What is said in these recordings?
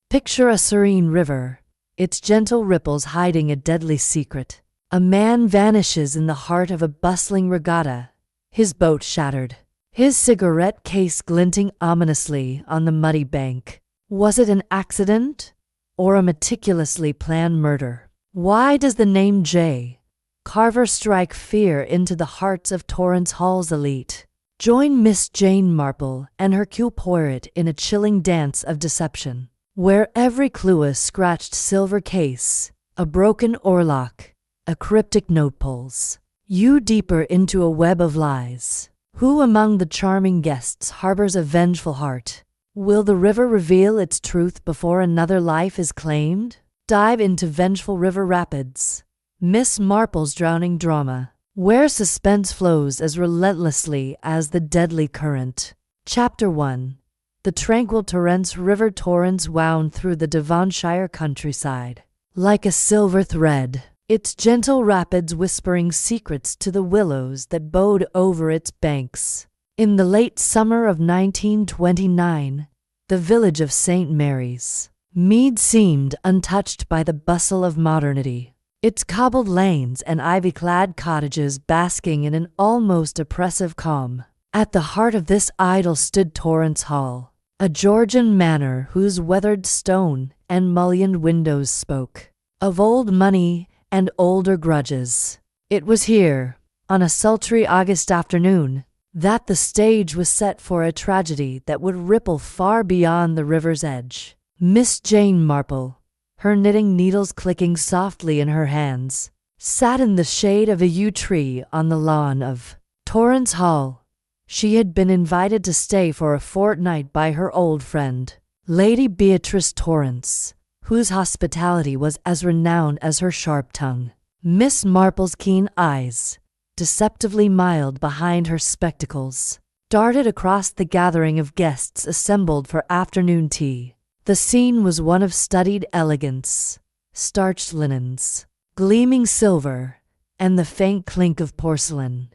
Picture a serene river, its gentle ripples hiding a deadly secret. A man vanishes in the heart of a bustling regatta, his boat shattered, his cigarette case glinting ominously on the muddy bank. Was it an accident or a meticulously planned murder? Why does the name J. Carver strike fear into the hearts of Torrance Hall's elite? Join Miss Jane Marple and Hercule Poirot in a chilling dance of deception, where every clue a scratched silver case, a broken oarlock, a cryptic note pulls you deeper into a web of lies. Who among the charming guests harbors a vengeful heart? Will the river reveal its truth before another life is claimed? Dive into Vengeful River Rapids, Miss Marple's drowning drama, where suspense flows as relentlessly as the deadly current. Chapter 1. The tranquil Torrance River Torrance wound through the Devonshire countryside, like a silver thread, its gentle rapids whispering secrets to the willows that bowed over its banks. In the late summer of 1929, the village of St. Mary's, Mead seemed untouched by the bustle of modernity, its cobbled lanes and ivy-clad cottages basking in an almost oppressive calm. At the heart of this idyll stood Torrance Hall, a Georgian manor whose weathered stone and mullioned windows spoke of old money and older grudges. It was here, on a sultry August afternoon, that the stage was set for a tragedy that would ripple far beyond the river's edge. Miss Jane Marple, her knitting needles clicking softly in her hands, sat in the shade of a yew tree on the lawn of Torrance Hall. She had been invited to stay for a fortnight by her old friend, Lady Beatrice Torrance, whose hospitality was as renowned as her sharp tongue. Miss Marple's keen eyes, deceptively mild behind her spectacles, darted across the gathering of guests assembled for afternoon tea. The scene was one of studied elegance, starched linens, gleaming silver, and the faint clink of porcelain.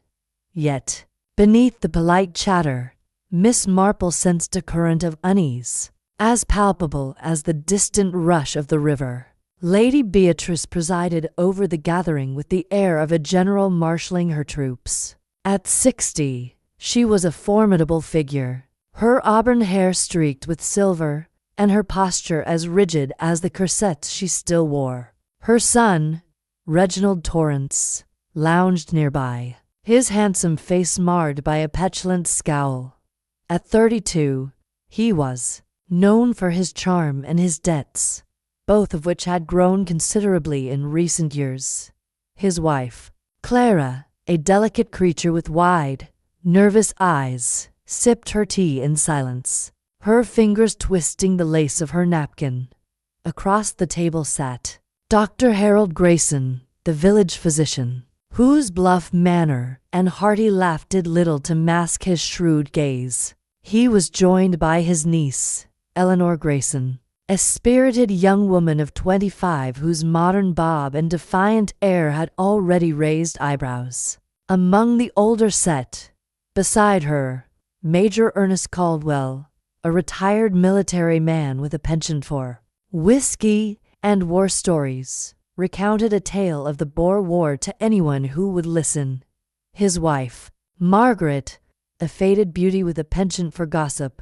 Yet, beneath the polite chatter, Miss Marple sensed a current of unease, as palpable as the distant rush of the river. Lady Beatrice presided over the gathering with the air of a general marshalling her troops. At 60, she was a formidable figure, her auburn hair streaked with silver, and her posture as rigid as the corsets she still wore. Her son, Reginald Torrance, lounged nearby, his handsome face marred by a petulant scowl. At 32, he was known for his charm and his debts, both of which had grown considerably in recent years. His wife, Clara, a delicate creature with wide, nervous eyes, sipped her tea in silence, her fingers twisting the lace of her napkin. Across the table sat Dr. Harold Grayson, the village physician, whose bluff manner and hearty laugh did little to mask his shrewd gaze. He was joined by his niece, Eleanor Grayson, a spirited young woman of 25 whose modern bob and defiant air had already raised eyebrows. Among the older set, beside her, Major Ernest Caldwell, a retired military man with a penchant for whiskey and war stories, recounted a tale of the Boer War to anyone who would listen. His wife, Margaret, a faded beauty with a penchant for gossip,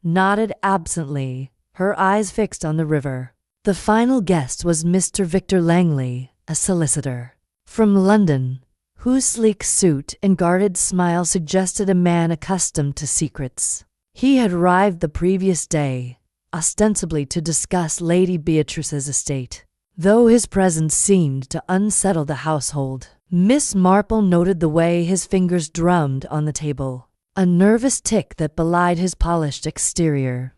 nodded absently, her eyes fixed on the river. The final guest was Mr. Victor Langley, a solicitor from London, whose sleek suit and guarded smile suggested a man accustomed to secrets. He had arrived the previous day, ostensibly to discuss Lady Beatrice's estate, though his presence seemed to unsettle the household. Miss Marple noted the way his fingers drummed on the table, a nervous tick that belied his polished exterior.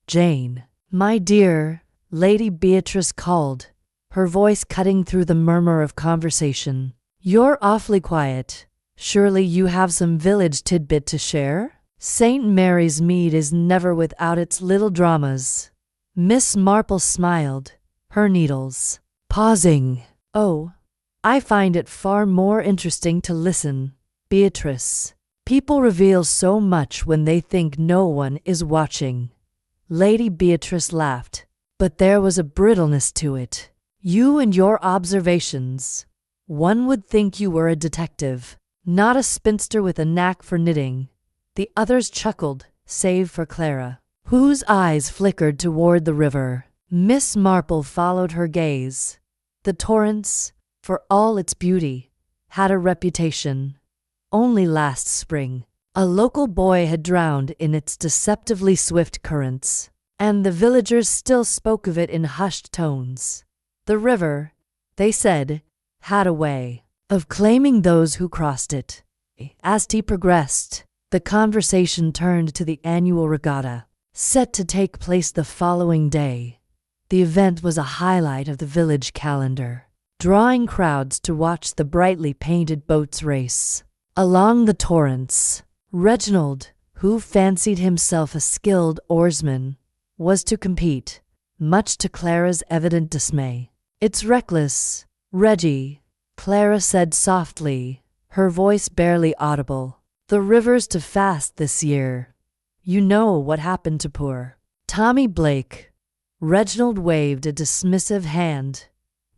"Jane, my dear," Lady Beatrice called, her voice cutting through the murmur of conversation. "You're awfully quiet. Surely you have some village tidbit to share? St. Mary's Mead is never without its little dramas." Miss Marple smiled, her needles pausing. "Oh, I find it far more interesting to listen, Beatrice. People reveal so much when they think no one is watching." Lady Beatrice laughed, but there was a brittleness to it. You and your observations. One would think you were a detective, not a spinster with a knack for knitting. The others chuckled, save for Clara, whose eyes flickered toward the river. Miss Marple followed her gaze. The torrents, for all its beauty, had a reputation. Only last spring, a local boy had drowned in its deceptively swift currents, and the villagers still spoke of it in hushed tones. The river, they said, had a way of claiming those who crossed it. As tea progressed, the conversation turned to the annual regatta, set to take place the following day. The event was a highlight of the village calendar, drawing crowds to watch the brightly painted boats race along the torrents. Reginald, who fancied himself a skilled oarsman, was to compete, much to Clara's evident dismay. "It's reckless, Reggie," Clara said softly, her voice barely audible. "The river's too fast this year. You know what happened to poor Tommy Blake." Reginald waved a dismissive hand.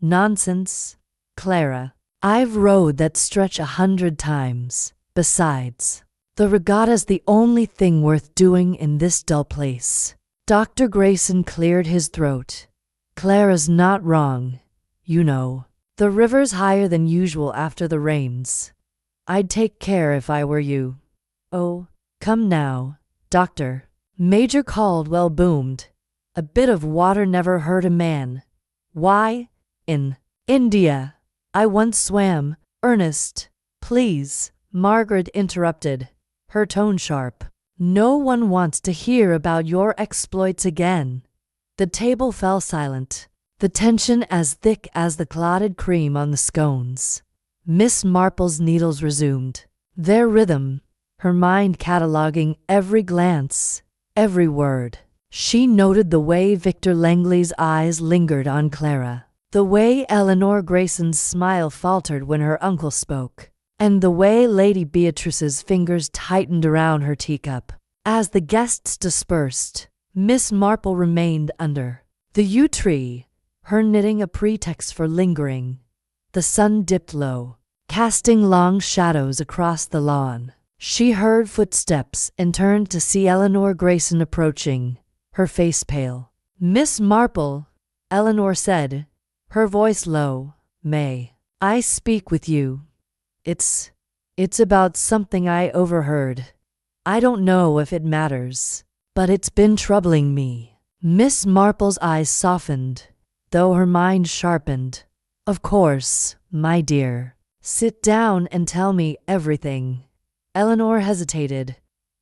"Nonsense, Clara. I've rowed that stretch 100 times. Besides, the regatta's the only thing worth doing in this dull place." Dr. Grayson cleared his throat. "Clara's not wrong. You know, the river's higher than usual after the rains. I'd take care if I were you." "Oh, come now, Doctor," Major Caldwell boomed. "A bit of water never hurt a man. Why, in India, I once swam." "Ernest, please," Margaret interrupted, her tone sharp. "No one wants to hear about your exploits again." The table fell silent, the tension as thick as the clotted cream on the scones. Miss Marple's needles resumed their rhythm, her mind cataloguing every glance, every word. She noted the way Victor Langley's eyes lingered on Clara, the way Eleanor Grayson's smile faltered when her uncle spoke, and the way Lady Beatrice's fingers tightened around her teacup. As the guests dispersed, Miss Marple remained under the yew tree, her knitting a pretext for lingering. The sun dipped low, casting long shadows across the lawn. She heard footsteps and turned to see Eleanor Grayson approaching, her face pale. "Miss Marple," Eleanor said, her voice low, "may I speak with you? It's about something I overheard. I don't know if it matters, but it's been troubling me." Miss Marple's eyes softened, though her mind sharpened. "Of course, my dear. Sit down and tell me everything." Eleanor hesitated,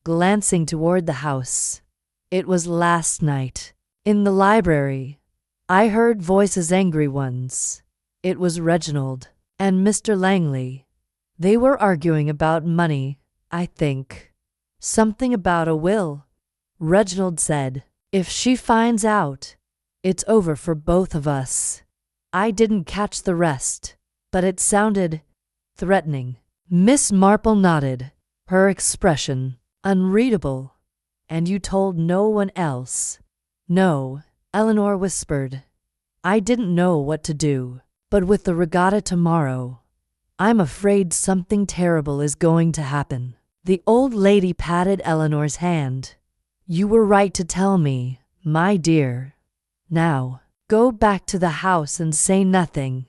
glancing toward the house. "It was last night, in the library. I heard voices, angry ones. It was Reginald and Mr. Langley. They were arguing about money, I think. Something about a will. Reginald said, if she finds out, it's over for both of us. I didn't catch the rest, but it sounded threatening." Miss Marple nodded, her expression unreadable. "And you told no one else?" "No," Eleanor whispered. "I didn't know what to do. But with the regatta tomorrow, I'm afraid something terrible is going to happen." The old lady patted Eleanor's hand. "You were right to tell me, my dear. Now, go back to the house and say nothing.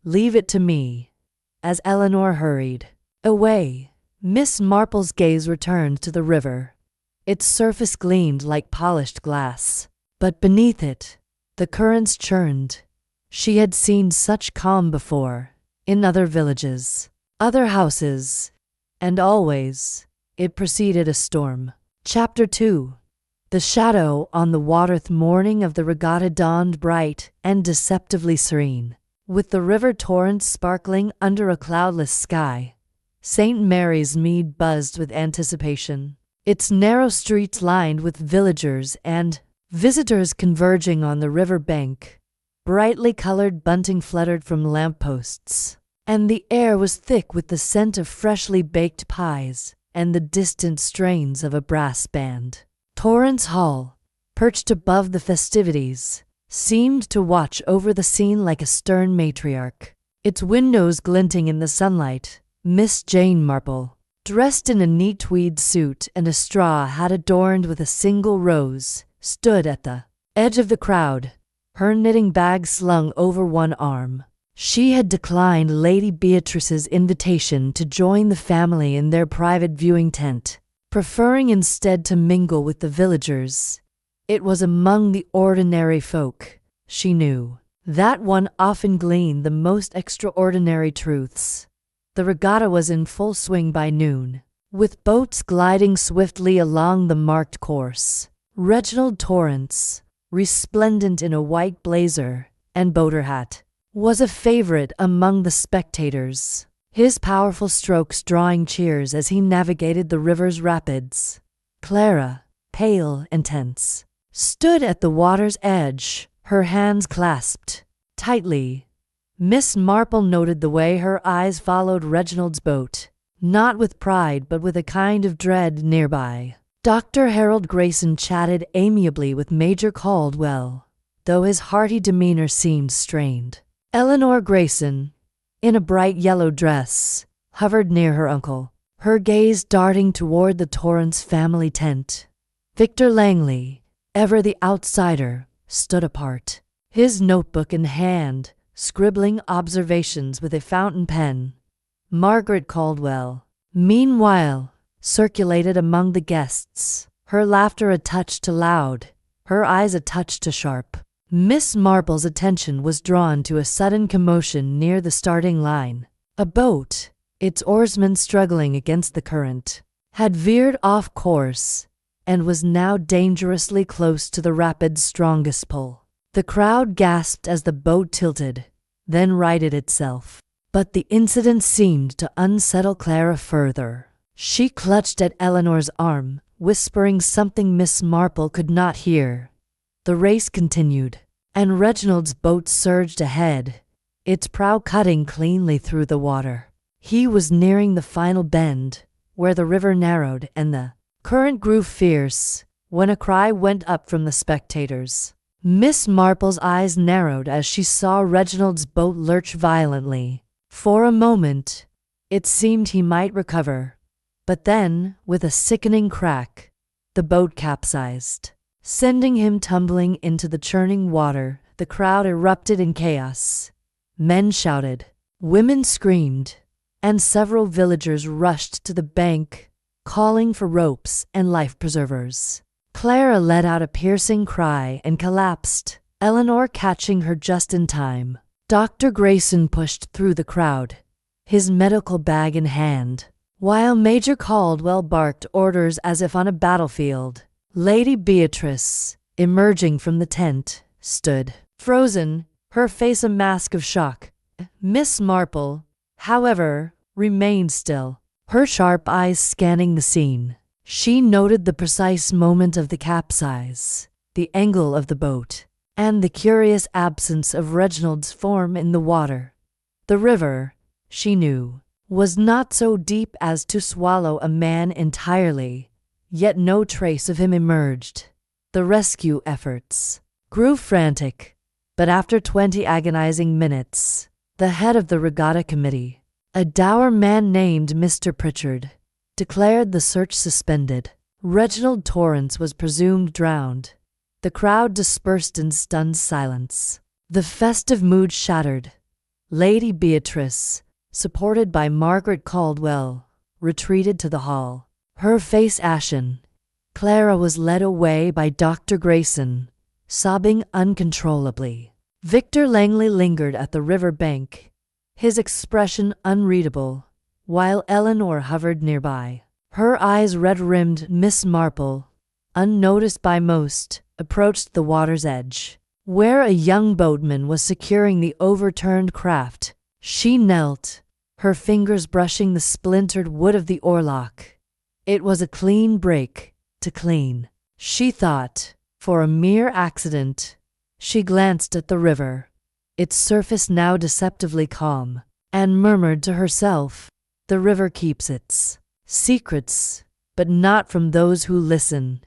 Leave it to me." As Eleanor hurried away, Miss Marple's gaze returned to the river. Its surface gleamed like polished glass, but beneath it, the currents churned. She had seen such calm before, in other villages, other houses, and always, it preceded a storm. Chapter 2. The shadow on the water. Morning of the regatta dawned bright and deceptively serene, with the river torrent sparkling under a cloudless sky. St. Mary's Mead buzzed with anticipation, its narrow streets lined with villagers and visitors converging on the river bank. Brightly colored bunting fluttered from lampposts, and the air was thick with the scent of freshly baked pies and the distant strains of a brass band. Torrance Hall, perched above the festivities, seemed to watch over the scene like a stern matriarch. Its windows glinting in the sunlight, Miss Jane Marple, dressed in a neat tweed suit and a straw hat adorned with a single rose, stood at the edge of the crowd, her knitting bag slung over one arm. She had declined Lady Beatrice's invitation to join the family in their private viewing tent, preferring instead to mingle with the villagers. It was among the ordinary folk, she knew, that one often gleaned the most extraordinary truths. The regatta was in full swing by noon, with boats gliding swiftly along the marked course. Reginald Torrance, resplendent in a white blazer and boater hat, was a favorite among the spectators, his powerful strokes drawing cheers as he navigated the river's rapids. Clara, pale and tense, stood at the water's edge, her hands clasped tightly. Miss Marple noted the way her eyes followed Reginald's boat, not with pride but with a kind of dread nearby. Dr. Harold Grayson chatted amiably with Major Caldwell, though his hearty demeanor seemed strained. Eleanor Grayson, in a bright yellow dress, hovered near her uncle, her gaze darting toward the Torrance family tent. Victor Langley, ever the outsider, stood apart, his notebook in hand, scribbling observations with a fountain pen. Margaret Caldwell, meanwhile, circulated among the guests, her laughter a touch too loud, her eyes a touch too sharp. Miss Marple's attention was drawn to a sudden commotion near the starting line. A boat, its oarsmen struggling against the current, had veered off course and was now dangerously close to the rapid's strongest pull. The crowd gasped as the boat tilted, then righted itself. But the incident seemed to unsettle Clara further. She clutched at Eleanor's arm, whispering something Miss Marple could not hear. The race continued, and Reginald's boat surged ahead, its prow cutting cleanly through the water. He was nearing the final bend, where the river narrowed and the current grew fierce, when a cry went up from the spectators. Miss Marple's eyes narrowed as she saw Reginald's boat lurch violently. For a moment, it seemed he might recover, but then, with a sickening crack, the boat capsized, sending him tumbling into the churning water. The crowd erupted in chaos. Men shouted, women screamed, and several villagers rushed to the bank, calling for ropes and life preservers. Clara let out a piercing cry and collapsed, Eleanor catching her just in time. Dr. Grayson pushed through the crowd, his medical bag in hand, while Major Caldwell barked orders as if on a battlefield. Lady Beatrice, emerging from the tent, stood frozen, her face a mask of shock. Miss Marple, however, remained still, her sharp eyes scanning the scene. She noted the precise moment of the capsize, the angle of the boat, and the curious absence of Reginald's form in the water. The river, she knew, was not so deep as to swallow a man entirely, yet no trace of him emerged. The rescue efforts grew frantic, but after 20 agonizing minutes, the head of the regatta committee, a dour man named Mr. Pritchard, declared the search suspended. Reginald Torrance was presumed drowned. The crowd dispersed in stunned silence. The festive mood shattered. Lady Beatrice, supported by Margaret Caldwell, retreated to the hall, her face ashen. Clara was led away by Dr. Grayson, sobbing uncontrollably. Victor Langley lingered at the river bank, his expression unreadable, while Eleanor hovered nearby, her eyes red-rimmed. Miss Marple, unnoticed by most, approached the water's edge, where a young boatman was securing the overturned craft. She knelt, her fingers brushing the splintered wood of the oarlock. It was a clean break, to clean, she thought, for a mere accident. She glanced at the river, its surface now deceptively calm, and murmured to herself, "The river keeps its secrets, but not from those who listen."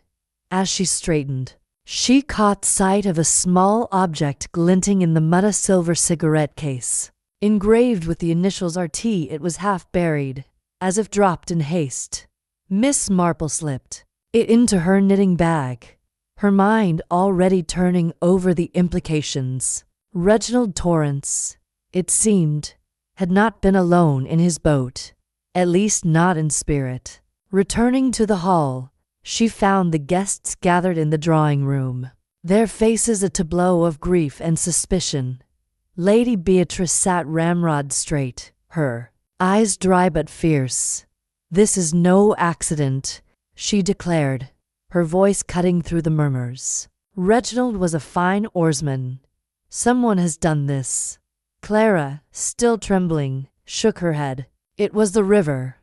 As she straightened, She caught sight of a small object glinting in the muddy silver cigarette case. Engraved with the initials RT, it was half buried, as if dropped in haste. Miss Marple slipped it into her knitting bag, her mind already turning over the implications. Reginald Torrance, it seemed, had not been alone in his boat, at least not in spirit. Returning to the hall, she found the guests gathered in the drawing room, their faces a tableau of grief and suspicion. Lady Beatrice sat ramrod straight, her eyes dry but fierce. "This is no accident," she declared, her voice cutting through the murmurs. "Reginald was a fine oarsman. Someone has done this." Clara, still trembling, shook her head. "It was the river.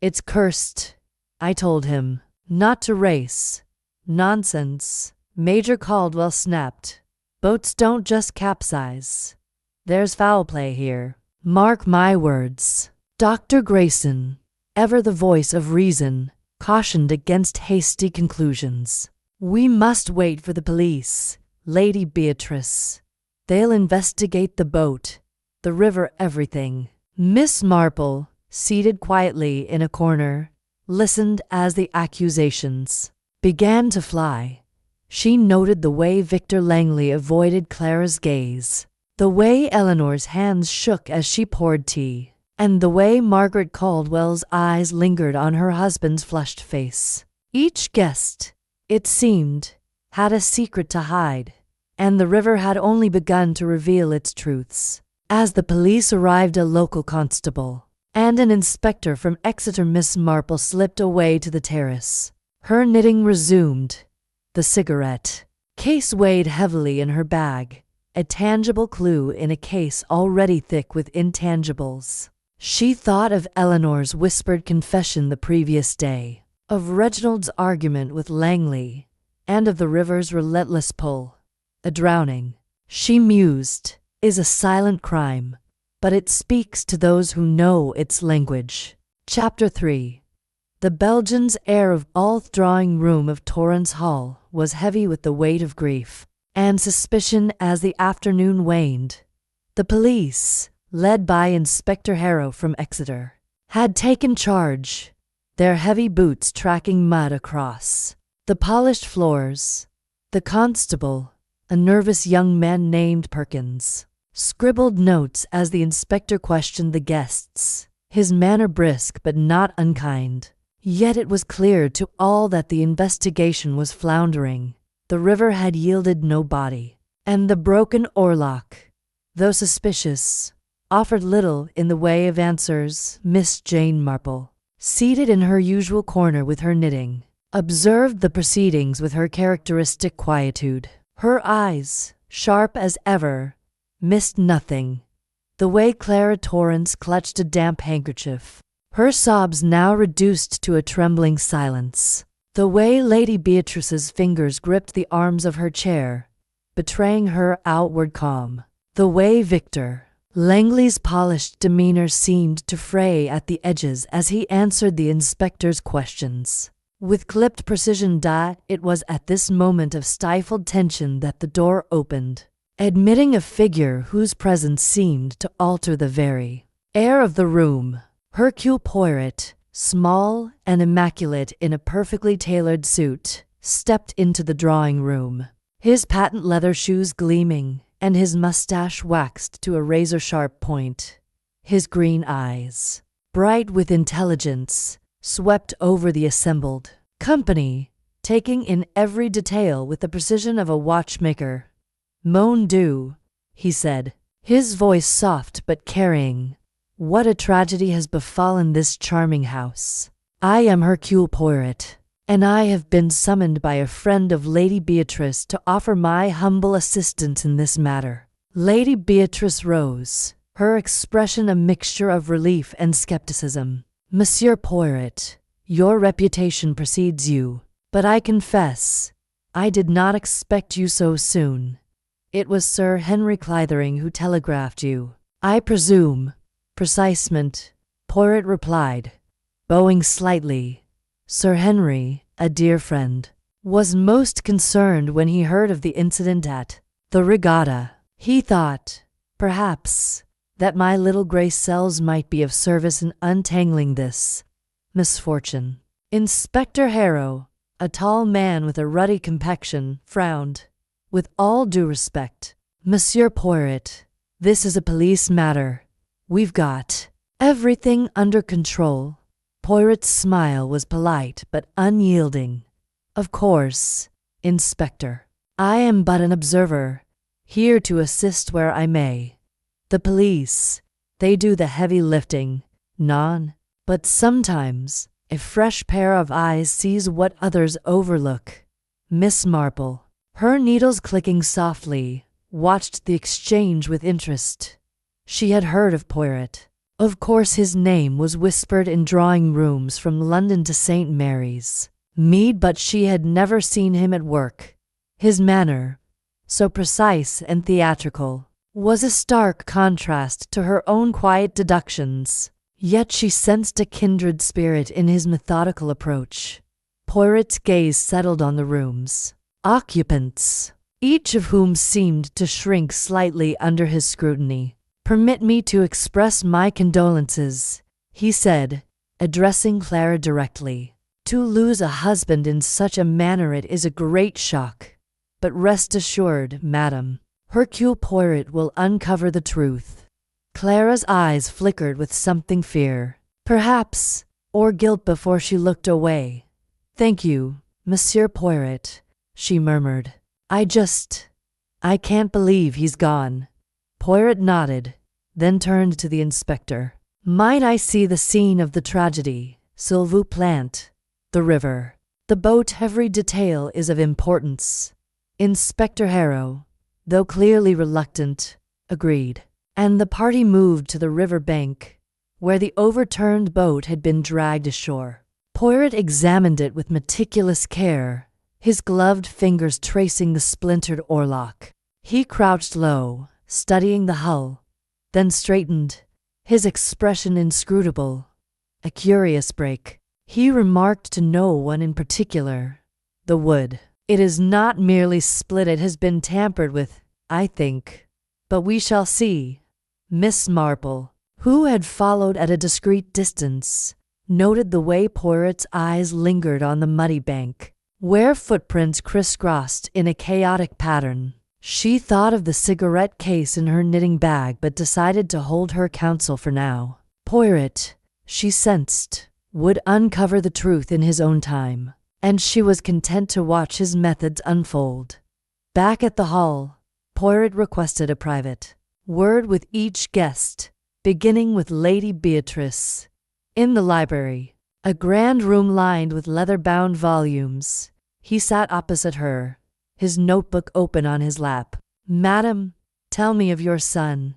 It's cursed. I told him not to race." "Nonsense," Major Caldwell snapped. "Boats don't just capsize. There's foul play here. Mark my words." Dr. Grayson, ever the voice of reason, cautioned against hasty conclusions. "We must wait for the police, Lady Beatrice. They'll investigate the boat, the river, everything." Miss Marple, seated quietly in a corner, listened as the accusations began to fly. She noted the way Victor Langley avoided Clara's gaze, the way Eleanor's hands shook as she poured tea, and the way Margaret Caldwell's eyes lingered on her husband's flushed face. Each guest, it seemed, had a secret to hide, and the river had only begun to reveal its truths. As the police arrived, a local constable and an inspector from Exeter, Miss Marple slipped away to the terrace. Her knitting resumed. The cigarette case weighed heavily in her bag, a tangible clue in a case already thick with intangibles. She thought of Eleanor's whispered confession the previous day, of Reginald's argument with Langley, and of the river's relentless pull. A drowning, she mused, is a silent crime, but it speaks to those who know its language. Chapter 3. The Belgian's air of all drawing room of Torrance Hall was heavy with the weight of grief and suspicion as the afternoon waned. The police, led by Inspector Harrow from Exeter, had taken charge, their heavy boots tracking mud across the polished floors. The constable, a nervous young man named Perkins, scribbled notes as the inspector questioned the guests, his manner brisk but not unkind. Yet it was clear to all that the investigation was floundering. The river had yielded no body, and the broken oarlock, though suspicious, offered little in the way of answers. Miss Jane Marple, seated in her usual corner with her knitting, observed the proceedings with her characteristic quietude. Her eyes, sharp as ever, missed nothing. The way Clara Torrance clutched a damp handkerchief, her sobs now reduced to a trembling silence. The way Lady Beatrice's fingers gripped the arms of her chair, betraying her outward calm. The way Victor Langley's polished demeanor seemed to fray at the edges as he answered the inspector's questions. With clipped precision, it was at this moment of stifled tension that the door opened, admitting a figure whose presence seemed to alter the very air of the room. Hercule Poirot, small and immaculate in a perfectly tailored suit, stepped into the drawing room, his patent leather shoes gleaming and his mustache waxed to a razor-sharp point. His green eyes, bright with intelligence, swept over the assembled company, taking in every detail with the precision of a watchmaker. "Mon Dieu," he said, his voice soft but carrying. "What a tragedy has befallen this charming house. I am Hercule Poirot, and I have been summoned by a friend of Lady Beatrice to offer my humble assistance in this matter." Lady Beatrice rose, her expression a mixture of relief and skepticism. "Monsieur Poirot, your reputation precedes you, but I confess, I did not expect you so soon. It was Sir Henry Clithering who telegraphed you, I presume." "Precisement," Poirot replied, bowing slightly. "Sir Henry, a dear friend." was most concerned when he heard of the incident at the regatta. He thought, perhaps, that my little gray cells might be of service in untangling this misfortune. Inspector Harrow, a tall man with a ruddy complexion, frowned. With all due respect, Monsieur Poirot, this is a police matter. We've got everything under control. Poirot's smile was polite but unyielding. Of course, Inspector. I am but an observer, here to assist where I may. The police, they do the heavy lifting, but sometimes a fresh pair of eyes sees what others overlook. Miss Marple, her needles clicking softly, watched the exchange with interest. She had heard of Poirot. Of course his name was whispered in drawing rooms from London to St. Mary's, Mead, but she had never seen him at work. His manner, so precise and theatrical, was a stark contrast to her own quiet deductions. Yet she sensed a kindred spirit in his methodical approach. Poirot's gaze settled on the room's occupants, each of whom seemed to shrink slightly under his scrutiny. "Permit me to express my condolences," he said, addressing Clara directly. "To lose a husband in such a manner, it is a great shock. But rest assured, madam, Hercule Poirot will uncover the truth." Clara's eyes flickered with something fear, perhaps, or guilt before she looked away. "Thank you, Monsieur Poirot," she murmured. I can't believe he's gone." Poirot nodded, then turned to the inspector. "Might I see the scene of the tragedy, s'il vous plaît? The river, the boat, every detail is of importance." Inspector Harrow, though clearly reluctant, agreed, and the party moved to the river bank, where the overturned boat had been dragged ashore. Poirot examined it with meticulous care, his gloved fingers tracing the splintered oarlock. He crouched low, studying the hull, then straightened, his expression inscrutable. A curious break. He remarked to no one in particular. "The wood. It is not merely split, it has been tampered with, I think. But we shall see." Miss Marple, who had followed at a discreet distance, noted the way Poirot's eyes lingered on the muddy bank, where footprints crisscrossed in a chaotic pattern. She thought of the cigarette case in her knitting bag but decided to hold her counsel for now. Poirot, she sensed, would uncover the truth in his own time, and she was content to watch his methods unfold. Back at the hall, Poirot requested a private word with each guest, beginning with Lady Beatrice. In the library, a grand room lined with leather-bound volumes, he sat opposite her, his notebook open on his lap. "Madam, tell me of your son,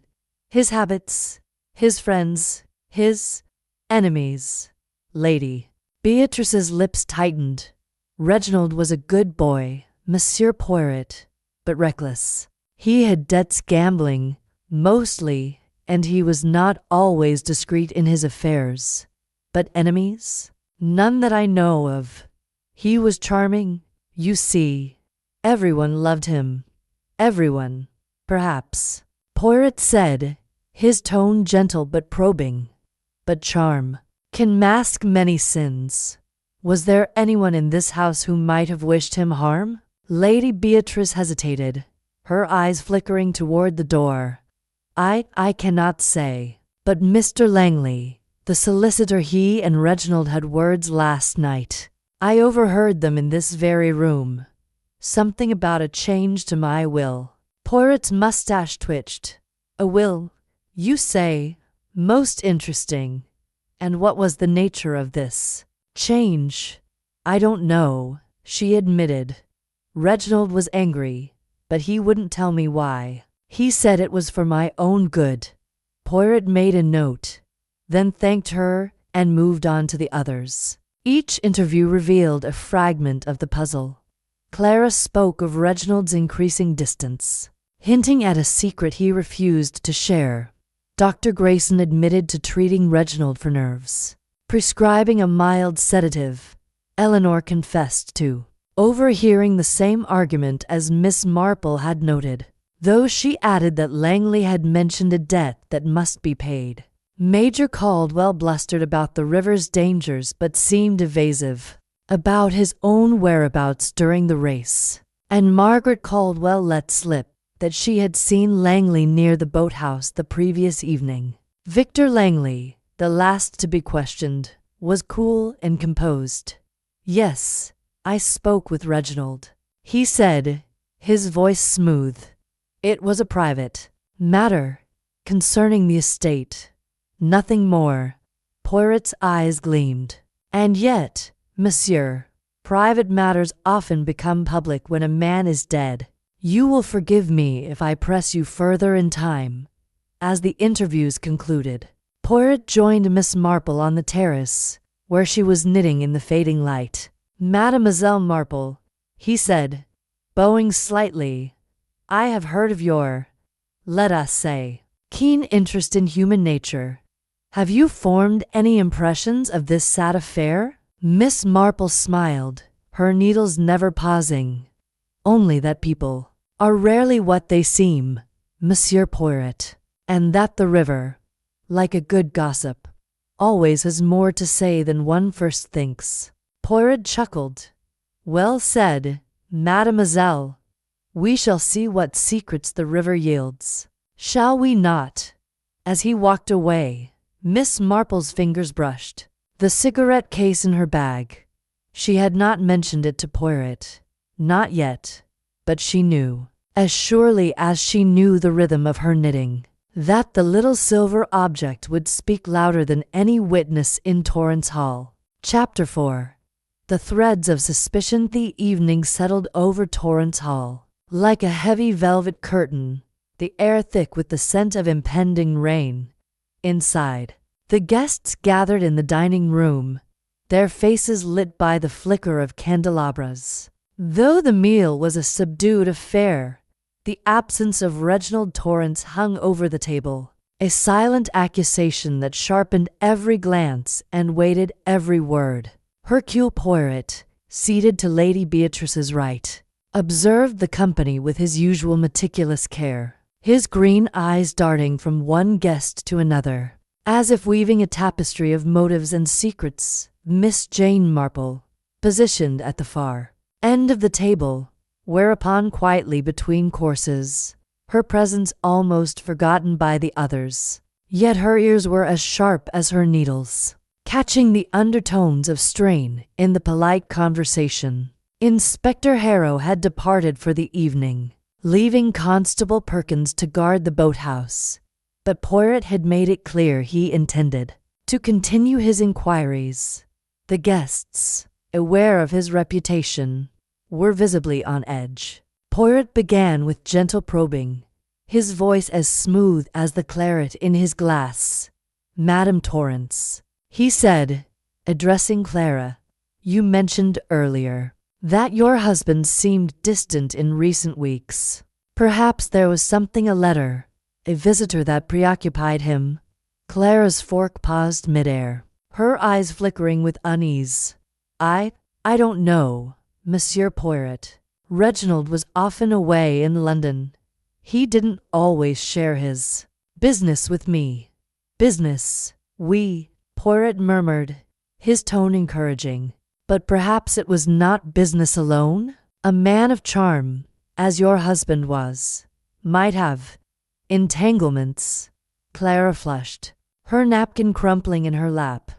his habits, his friends, his enemies." Lady Beatrice's lips tightened. Reginald was a good boy, Monsieur Poirot, but reckless. He had debts, gambling, mostly, and he was not always discreet in his affairs. But enemies? None that I know of. He was charming, you see. Everyone loved him. Everyone, perhaps. Poirot said, his tone gentle but probing. But charm can mask many sins. Was there anyone in this house who might have wished him harm? Lady Beatrice hesitated, her eyes flickering toward the door. I cannot say. But Mr. Langley, the solicitor, he and Reginald had words last night. I overheard them in this very room. Something about a change to my will. Poirot's mustache twitched. A will, you say? Most interesting. And what was the nature of this change? I don't know, she admitted. Reginald was angry, but he wouldn't tell me why. He said it was for my own good. Poirot made a note, then thanked her and moved on to the others. Each interview revealed a fragment of the puzzle. Clara spoke of Reginald's increasing distance, hinting at a secret he refused to share. Dr. Grayson admitted to treating Reginald for nerves, prescribing a mild sedative. Eleanor confessed to overhearing the same argument as Miss Marple had noted, though she added that Langley had mentioned a debt that must be paid. Major Caldwell blustered about the river's dangers but seemed evasive about his own whereabouts during the race, and Margaret Caldwell let slip that she had seen Langley near the boathouse the previous evening. Victor Langley, the last to be questioned, was cool and composed. "Yes, I spoke with Reginald," he said, his voice smooth. "It was a private matter concerning the estate. Nothing more." Poirot's eyes gleamed. "And yet, monsieur, private matters often become public when a man is dead. You will forgive me if I press you further in time." As the interviews concluded, Poirot joined Miss Marple on the terrace, where she was knitting in the fading light. "Mademoiselle Marple," he said, bowing slightly, "I have heard of your, let us say, keen interest in human nature. Have you formed any impressions of this sad affair?" Miss Marple smiled, her needles never pausing. "Only that people are rarely what they seem, Monsieur Poirot, and that the river, like a good gossip, always has more to say than one first thinks." Poirot chuckled. "Well said, mademoiselle. We shall see what secrets the river yields, shall we not?" As he walked away, Miss Marple's fingers brushed the cigarette case in her bag. She had not mentioned it to Poirot, not yet, but she knew, as surely as she knew the rhythm of her knitting, that the little silver object would speak louder than any witness in Torrance Hall. Chapter 4. The threads of suspicion. The evening settled over Torrance Hall like a heavy velvet curtain, the air thick with the scent of impending rain. Inside, the guests gathered in the dining room, their faces lit by the flicker of candelabras. Though the meal was a subdued affair, the absence of Reginald Torrance hung over the table, a silent accusation that sharpened every glance and weighted every word. Hercule Poirot, seated to Lady Beatrice's right, observed the company with his usual meticulous care, his green eyes darting from one guest to another, as if weaving a tapestry of motives and secrets. Miss Jane Marple, positioned at the far end of the table, whereupon quietly between courses, her presence almost forgotten by the others, yet her ears were as sharp as her needles, catching the undertones of strain in the polite conversation. Inspector Harrow had departed for the evening, leaving Constable Perkins to guard the boathouse, but Poirot had made it clear he intended to continue his inquiries. The guests, aware of his reputation, were visibly on edge. Poirot began with gentle probing, his voice as smooth as the claret in his glass. "Madame Torrance," he said, addressing Clara, "you mentioned earlier that your husband seemed distant in recent weeks. Perhaps there was something, a letter, a visitor that preoccupied him." Clara's fork paused midair, her eyes flickering with unease. I don't know, Monsieur Poirot. Reginald was often away in London. He didn't always share his business with me." "Business, oui," Poirot murmured, his tone encouraging. "But perhaps it was not business alone? A man of charm, as your husband was, might have entanglements." Clara flushed, her napkin crumpling in her lap.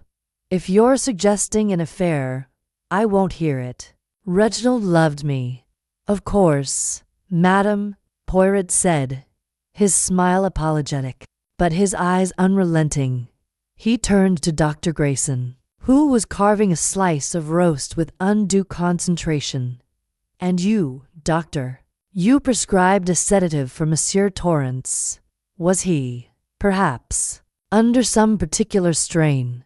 "If you're suggesting an affair, I won't hear it. Reginald loved me." "Of course, madam," Poirot said, his smile apologetic, but his eyes unrelenting. He turned to Dr. Grayson, who was carving a slice of roast with undue concentration. "And you, doctor, you prescribed a sedative for Monsieur Torrance. Was he, perhaps, under some particular strain?"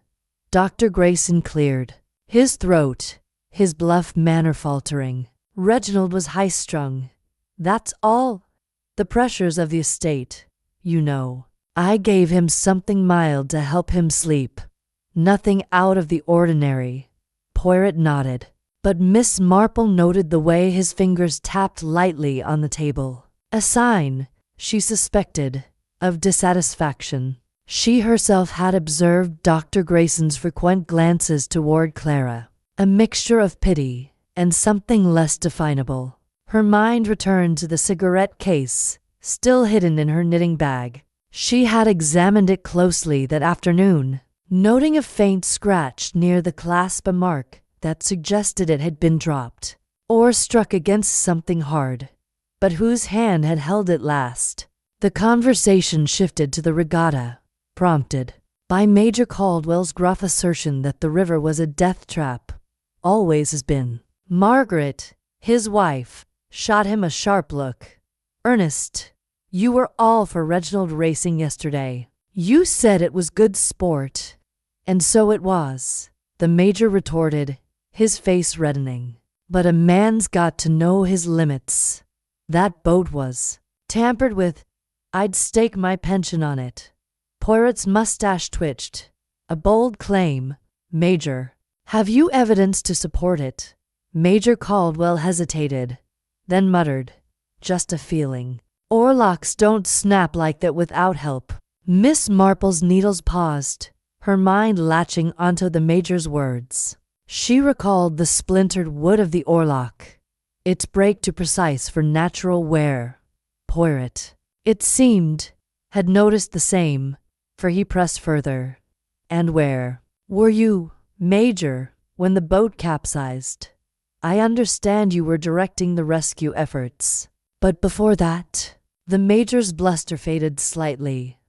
Dr. Grayson cleared his throat, his bluff manner faltering. "Reginald was high-strung, that's all. The pressures of the estate, you know. I gave him something mild to help him sleep. Nothing out of the ordinary." Poirot nodded. but Miss Marple noted the way his fingers tapped lightly on the table. A sign, she suspected, of dissatisfaction. She herself had observed Dr. Grayson's frequent glances toward Clara, a mixture of pity and something less definable. Her mind returned to the cigarette case, still hidden in her knitting bag. She had examined it closely that afternoon, noting a faint scratch near the clasp, a mark that suggested it had been dropped or struck against something hard. But whose hand had held it last? The conversation shifted to the regatta, prompted by Major Caldwell's gruff assertion that the river was a death trap. Always has been. Margaret, his wife, shot him a sharp look. Ernest, you were all for Reginald racing yesterday. You said it was good sport. And so it was, the Major retorted, his face reddening. But a man's got to know his limits. That boat was tampered with. I'd stake my pension on it. Poirot's mustache twitched. A bold claim, Major. Have you evidence to support it? Major Caldwell hesitated, then muttered, just a feeling. Oarlocks don't snap like that without help. Miss Marple's needles paused, her mind latching onto the Major's words. She recalled the splintered wood of the oarlock, its break too precise for natural wear. Poirot, it seemed, had noticed the same, for he pressed further. And where were you, Major, when the boat capsized? I understand you were directing the rescue efforts. But before that, the Major's bluster faded slightly.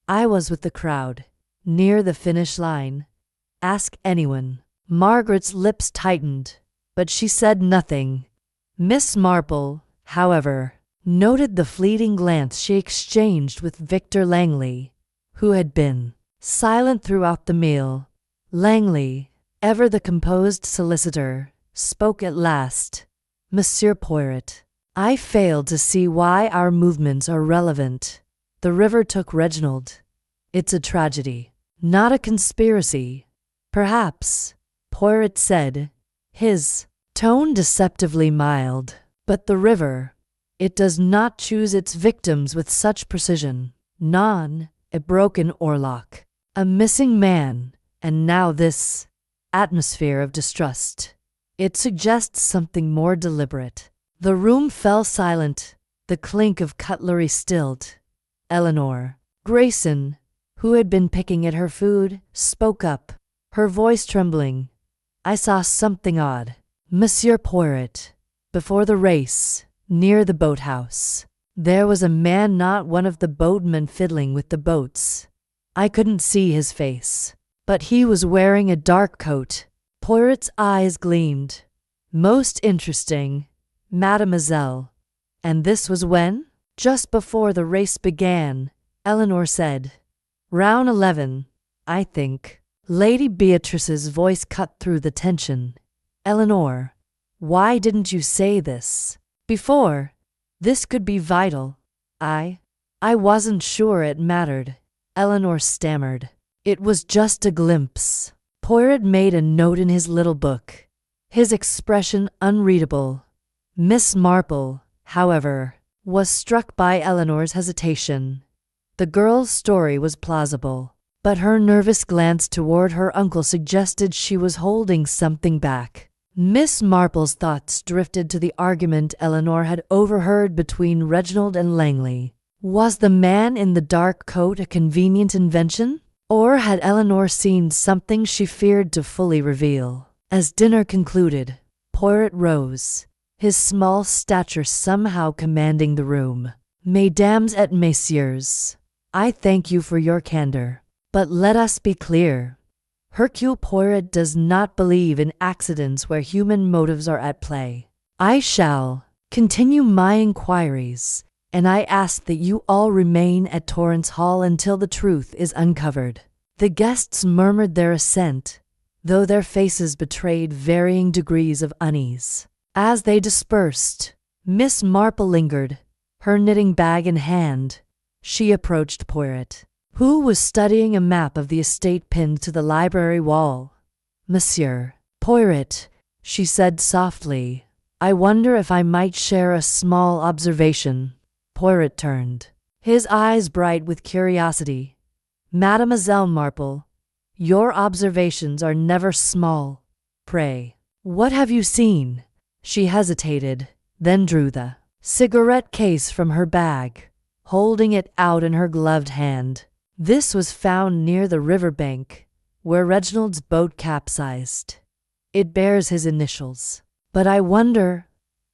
I was with the crowd, near the finish line. Ask anyone. Margaret's lips tightened, but she said nothing. Miss Marple, however, noted the fleeting glance she exchanged with Victor Langley, who had been silent throughout the meal. Langley, ever the composed solicitor, spoke at last. Monsieur Poirot, I fail to see why our movements are relevant. The river took Reginald. It's a tragedy, not a conspiracy. Perhaps, Poirot said, his tone deceptively mild. But the river, it does not choose its victims with such precision. A broken oarlock, a missing man, and now this atmosphere of distrust. It suggests something more deliberate. The room fell silent, the clink of cutlery stilled. Eleanor Grayson, who had been picking at her food, spoke up, her voice trembling. I saw something odd. Monsieur Poirot, before the race, near the boathouse. There was a man, not one of the boatmen, fiddling with the boats. I couldn't see his face, but he was wearing a dark coat. Poirot's eyes gleamed. Most interesting, mademoiselle. And this was when? Just before the race began, Eleanor said. Round 11, I think. Lady Beatrice's voice cut through the tension. Eleanor, why didn't you say this before? This could be vital. I wasn't sure it mattered. Eleanor stammered. It was just a glimpse. Poirot made a note in his little book, his expression unreadable. Miss Marple, however, was struck by Eleanor's hesitation. The girl's story was plausible, but her nervous glance toward her uncle suggested she was holding something back. Miss Marple's thoughts drifted to the argument Eleanor had overheard between Reginald and Langley. Was the man in the dark coat a convenient invention? Or had Eleanor seen something she feared to fully reveal? As dinner concluded, Poirot rose, his small stature somehow commanding the room. Mesdames et messieurs, I thank you for your candor. But let us be clear. Hercule Poirot does not believe in accidents where human motives are at play. I shall continue my inquiries, and I ask that you all remain at Torrance Hall until the truth is uncovered. The guests murmured their assent, though their faces betrayed varying degrees of unease. As they dispersed, Miss Marple lingered, her knitting bag in hand. She approached Poirot, who was studying a map of the estate pinned to the library wall. Monsieur Poirot, she said softly. I wonder if I might share a small observation. Poirot turned, his eyes bright with curiosity. Mademoiselle Marple, your observations are never small. Pray, what have you seen? She hesitated, then drew the cigarette case from her bag, holding it out in her gloved hand. This was found near the river bank, where Reginald's boat capsized. It bears his initials. But I wonder,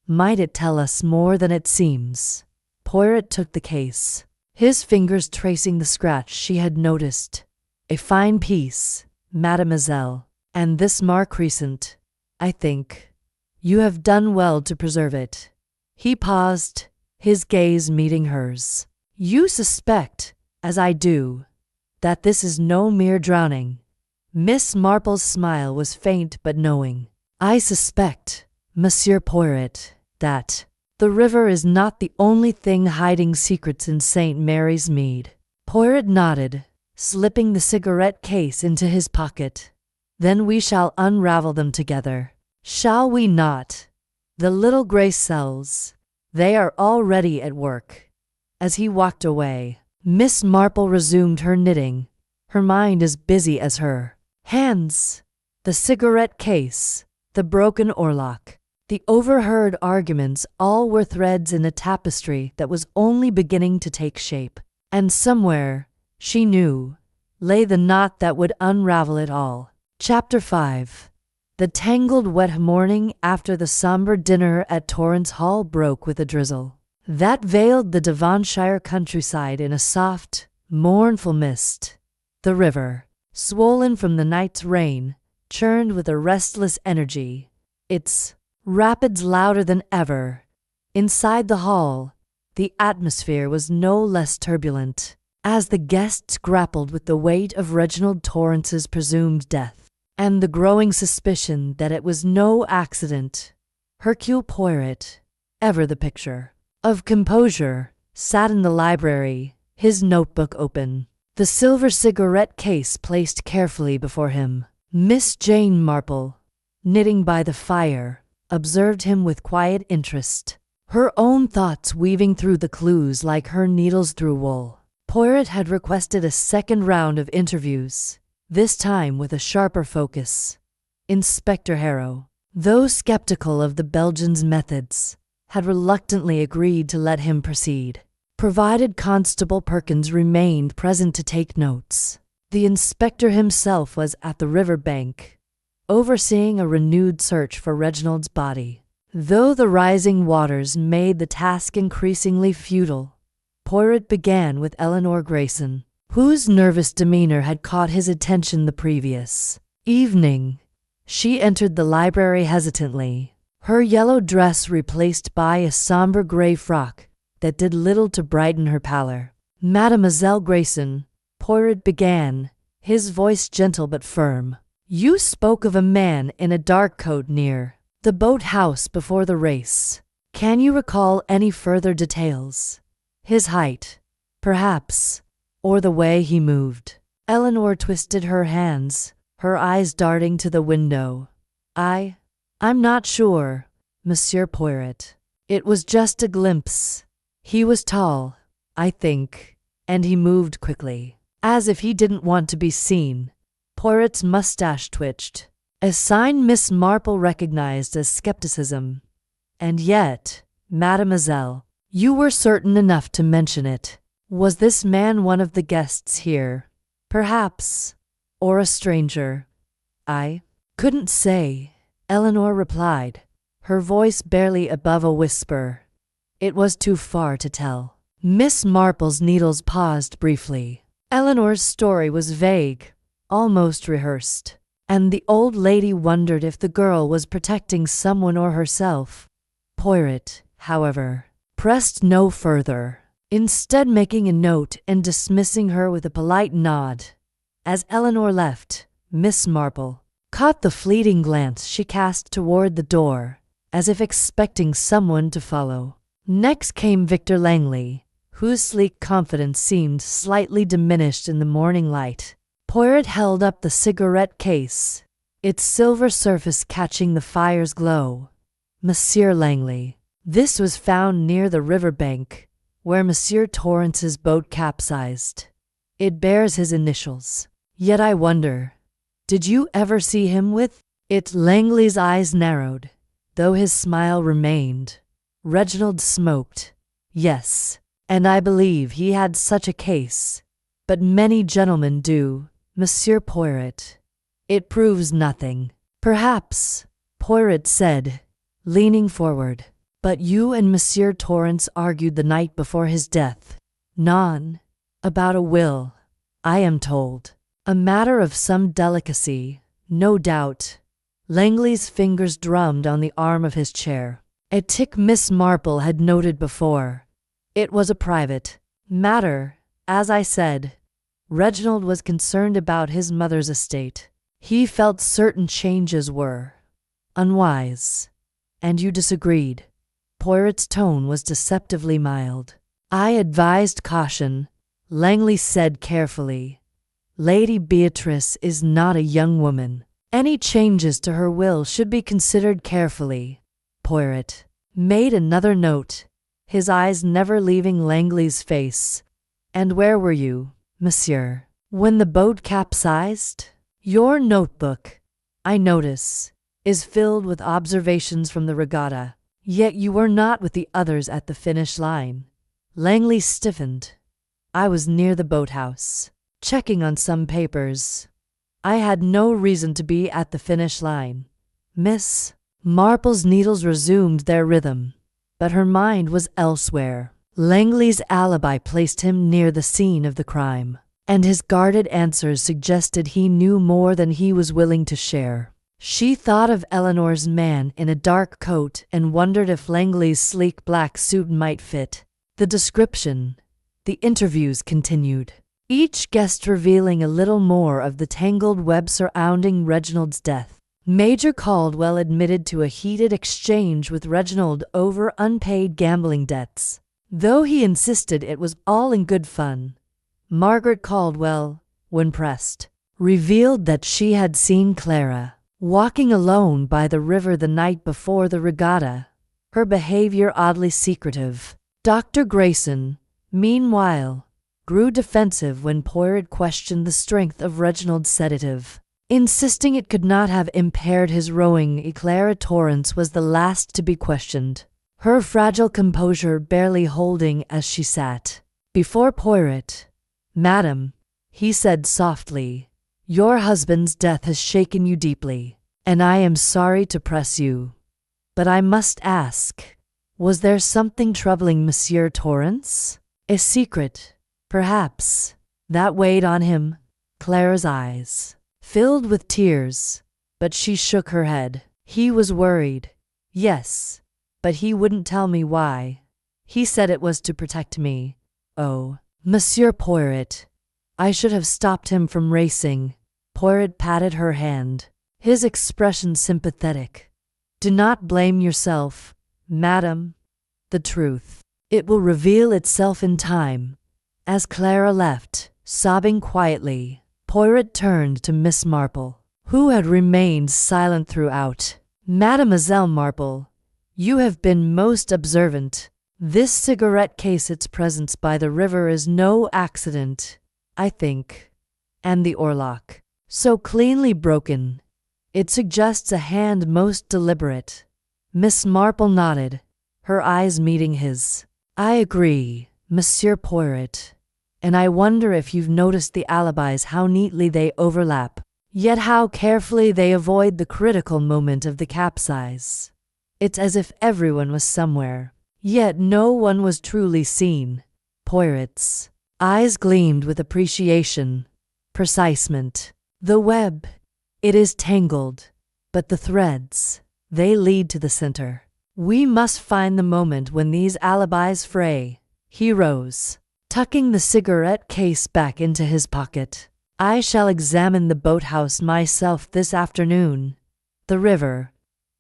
might it tell us more than it seems? Poirot took the case, his fingers tracing the scratch she had noticed. A fine piece, mademoiselle, and this mark recent. I think you have done well to preserve it. He paused, his gaze meeting hers. You suspect, as I do, that this is no mere drowning. Miss Marple's smile was faint but knowing. I suspect, Monsieur Poirot, that the river is not the only thing hiding secrets in St. Mary's Mead. Poirot nodded, slipping the cigarette case into his pocket. Then we shall unravel them together. Shall we not? The little gray cells, they are already at work. As he walked away, Miss Marple resumed her knitting, her mind as busy as her hands. The cigarette case, the broken oarlock, the overheard arguments, all were threads in a tapestry that was only beginning to take shape. And somewhere, she knew, lay the knot that would unravel it all. Chapter 5. The tangled wet morning after the somber dinner at Torrance Hall broke with a drizzle that veiled the Devonshire countryside in a soft, mournful mist. The river, swollen from the night's rain, churned with a restless energy, its rapids louder than ever. Inside the hall, the atmosphere was no less turbulent, as the guests grappled with the weight of Reginald Torrance's presumed death, and the growing suspicion that it was no accident. Hercule Poirot, ever the picture of composure, sat in the library, his notebook open, the silver cigarette case placed carefully before him. Miss Jane Marple, knitting by the fire, observed him with quiet interest, her own thoughts weaving through the clues like her needles through wool. Poirot had requested a second round of interviews, this time with a sharper focus. Inspector Harrow, though skeptical of the Belgian's methods, had reluctantly agreed to let him proceed, provided Constable Perkins remained present to take notes. The inspector himself was at the river bank, overseeing a renewed search for Reginald's body. Though the rising waters made the task increasingly futile, Poirot began with Eleanor Grayson, whose nervous demeanor had caught his attention the previous evening. She entered the library hesitantly, her yellow dress replaced by a somber gray frock that did little to brighten her pallor. Mademoiselle Grayson, Poirot began, his voice gentle but firm. You spoke of a man in a dark coat near the boat house before the race. Can you recall any further details? His height, perhaps, or the way he moved? Eleanor twisted her hands, her eyes darting to the window. I'm not sure, Monsieur Poirot. It was just a glimpse. He was tall, I think, and he moved quickly, as if he didn't want to be seen. Poirot's mustache twitched, a sign Miss Marple recognized as skepticism. And yet, mademoiselle, you were certain enough to mention it. Was this man one of the guests here? Perhaps, or a stranger? I couldn't say, Eleanor replied, her voice barely above a whisper. It was too far to tell. Miss Marple's needles paused briefly. Eleanor's story was vague, almost rehearsed, and the old lady wondered if the girl was protecting someone or herself. Poirot, however, pressed no further, instead making a note and dismissing her with a polite nod. As Eleanor left, Miss Marple caught the fleeting glance she cast toward the door, as if expecting someone to follow. Next came Victor Langley, whose sleek confidence seemed slightly diminished in the morning light. Poirot held up the cigarette case, its silver surface catching the fire's glow. Monsieur Langley. This was found near the river bank, where Monsieur Torrance's boat capsized. It bears his initials. Yet I wonder, did you ever see him with it? Langley's eyes narrowed, though his smile remained. Reginald smoked. Yes, and I believe he had such a case. But many gentlemen do, Monsieur Poirot. It proves nothing. Perhaps, Poirot said, leaning forward. But you and Monsieur Torrance argued the night before his death. About a will, I am told. A matter of some delicacy, no doubt. Langley's fingers drummed on the arm of his chair. A tick Miss Marple had noted before. It was a private matter, as I said. Reginald was concerned about his mother's estate. He felt certain changes were unwise. And you disagreed. Poirot's tone was deceptively mild. I advised caution, Langley said carefully. Lady Beatrice is not a young woman. Any changes to her will should be considered carefully. Poirot made another note, his eyes never leaving Langley's face. And where were you, monsieur, when the boat capsized? Your notebook, I notice, is filled with observations from the regatta. Yet you were not with the others at the finish line. Langley stiffened. I was near the boathouse, checking on some papers. I had no reason to be at the finish line. Miss Marple's needles resumed their rhythm, but her mind was elsewhere. Langley's alibi placed him near the scene of the crime, and his guarded answers suggested he knew more than he was willing to share. She thought of Eleanor's man in a dark coat and wondered if Langley's sleek black suit might fit. The description. The interviews continued, each guest revealing a little more of the tangled web surrounding Reginald's death. Major Caldwell admitted to a heated exchange with Reginald over unpaid gambling debts, though he insisted it was all in good fun. Margaret Caldwell, when pressed, revealed that she had seen Clara walking alone by the river the night before the regatta, her behavior oddly secretive. Dr. Grayson, meanwhile, grew defensive when Poirot questioned the strength of Reginald's sedative, insisting it could not have impaired his rowing. Clara Torrance was the last to be questioned, her fragile composure barely holding as she sat before Poirot. Madam, he said softly, your husband's death has shaken you deeply, and I am sorry to press you. But I must ask, was there something troubling Monsieur Torrance? A secret, perhaps, that weighed on him? Clara's eyes filled with tears, but she shook her head. He was worried. Yes, but he wouldn't tell me why. He said it was to protect me. Oh, Monsieur Poirot, I should have stopped him from racing. Poirot patted her hand, his expression sympathetic. Do not blame yourself, madam. The truth, it will reveal itself in time. As Clara left, sobbing quietly, Poirot turned to Miss Marple, who had remained silent throughout. Mademoiselle Marple, you have been most observant. This cigarette case, its presence by the river is no accident, I think. And the oarlock, so cleanly broken, it suggests a hand most deliberate. Miss Marple nodded, her eyes meeting his. I agree, Monsieur Poirot. And I wonder if you've noticed the alibis, how neatly they overlap, yet how carefully they avoid the critical moment of the capsize. It's as if everyone was somewhere, yet no one was truly seen. Poirot's eyes gleamed with appreciation. Precisement. The web, it is tangled, but the threads, they lead to the center. We must find the moment when these alibis fray. He rose, tucking the cigarette case back into his pocket. I shall examine the boathouse myself this afternoon. The river,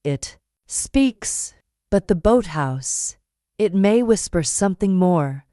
it speaks, but the boathouse, it may whisper something more.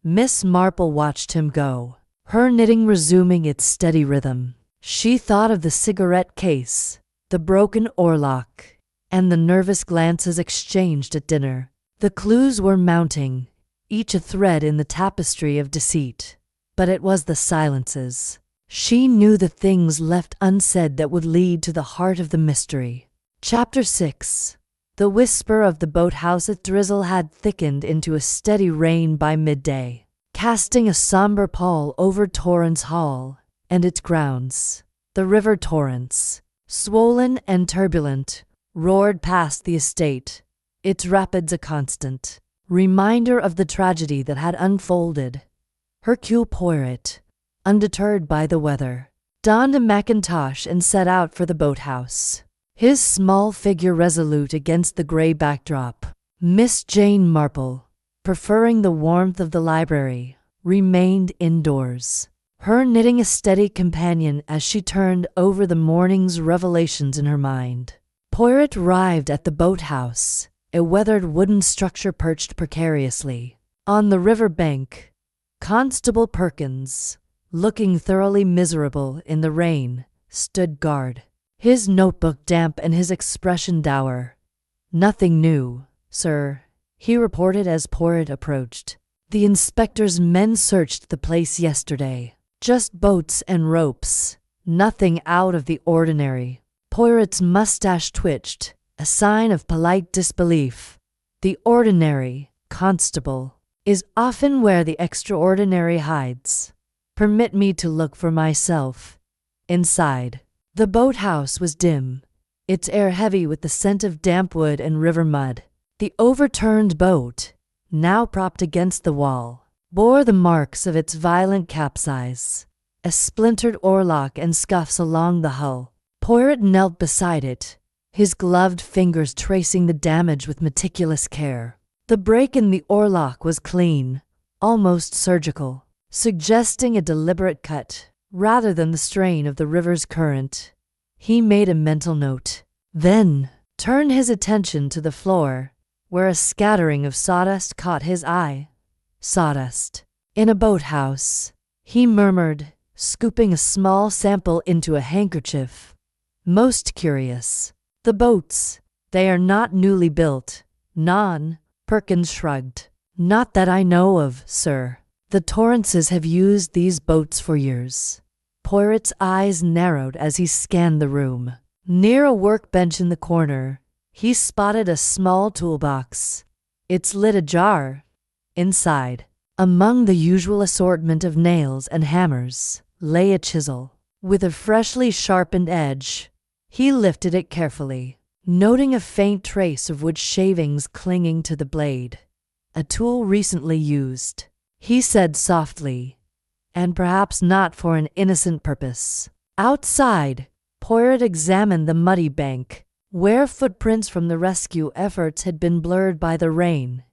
Miss Marple watched him go, her knitting resuming its steady rhythm. She thought of the cigarette case, the broken oarlock, and the nervous glances exchanged at dinner. The clues were mounting, each a thread in the tapestry of deceit. But it was the silences. She knew the things left unsaid that would lead to the heart of the mystery. Chapter 6. The whisper of the boathouse. A drizzle had thickened into a steady rain by midday, casting a somber pall over Torrent's Hall and its grounds. The river Torrents, swollen and turbulent, roared past the estate, its rapids a constant reminder of the tragedy that had unfolded. Hercule Poirot, undeterred by the weather, donned a mackintosh and set out for the boathouse, his small figure resolute against the grey backdrop. Miss Jane Marple, preferring the warmth of the library, remained indoors, her knitting a steady companion as she turned over the morning's revelations in her mind. Poirot arrived at the boathouse, a weathered wooden structure perched precariously on the river bank. Constable Perkins, looking thoroughly miserable in the rain, stood guard, his notebook damp and his expression dour. "Nothing new, sir," he reported as Poirot approached. "The inspector's men searched the place yesterday. Just boats and ropes. Nothing out of the ordinary." Poirot's mustache twitched, a sign of polite disbelief. "The ordinary, constable, is often where the extraordinary hides. Permit me to look for myself." Inside, the boathouse was dim, its air heavy with the scent of damp wood and river mud. The overturned boat, now propped against the wall, bore the marks of its violent capsize, a splintered oarlock and scuffs along the hull. Poirot knelt beside it, his gloved fingers tracing the damage with meticulous care. The break in the oarlock was clean, almost surgical, suggesting a deliberate cut rather than the strain of the river's current. He made a mental note, then turned his attention to the floor, where a scattering of sawdust caught his eye. "Sawdust in a boathouse," he murmured, scooping a small sample into a handkerchief. "Most curious. The boats, they are not newly built, none." Perkins shrugged. "Not that I know of, sir. The Torrances have used these boats for years." Poirot's eyes narrowed as he scanned the room. Near a workbench in the corner, he spotted a small toolbox, its lid ajar. Inside, among the usual assortment of nails and hammers, lay a chisel with a freshly sharpened edge. He lifted it carefully, noting a faint trace of wood shavings clinging to the blade. "A tool recently used," he said softly, "and perhaps not for an innocent purpose." Outside, Poirot examined the muddy bank, where footprints from the rescue efforts had been blurred by the rain.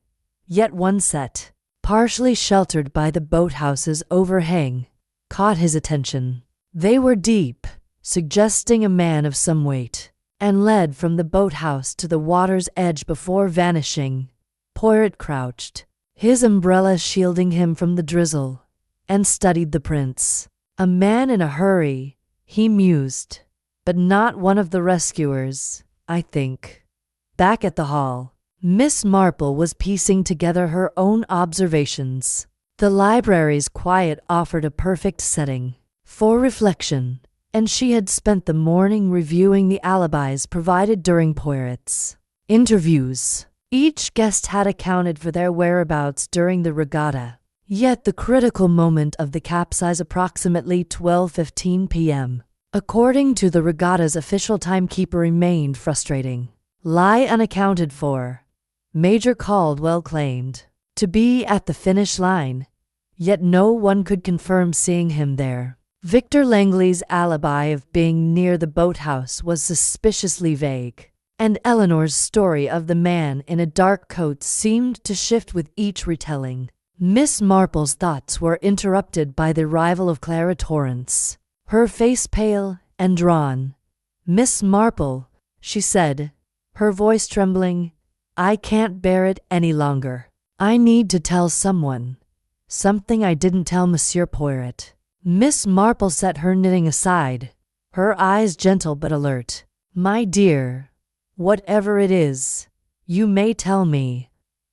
Yet one set, partially sheltered by the boathouse's overhang, caught his attention. They were deep, suggesting a man of some weight, and led from the boathouse to the water's edge before vanishing. Poirot crouched, his umbrella shielding him from the drizzle, and studied the prints. "A man in a hurry," he mused, "but not one of the rescuers, I think." Back at the hall, Miss Marple was piecing together her own observations. The library's quiet offered a perfect setting for reflection, and she had spent the morning reviewing the alibis provided during Poirot's interviews. Each guest had accounted for their whereabouts during the regatta. Yet the critical moment of the capsize, approximately 12:15 p.m., according to the regatta's official timekeeper, remained frustrating. Lie unaccounted for. Major Caldwell claimed to be at the finish line, yet no one could confirm seeing him there. Victor Langley's alibi of being near the boathouse was suspiciously vague, and Eleanor's story of the man in a dark coat seemed to shift with each retelling. Miss Marple's thoughts were interrupted by the arrival of Clara Torrance, her face pale and drawn. "Miss Marple," she said, her voice trembling, "I can't bear it any longer. I need to tell someone. Something I didn't tell Monsieur Poirot." Miss Marple set her knitting aside, her eyes gentle but alert. My dear, whatever it is, you may tell me.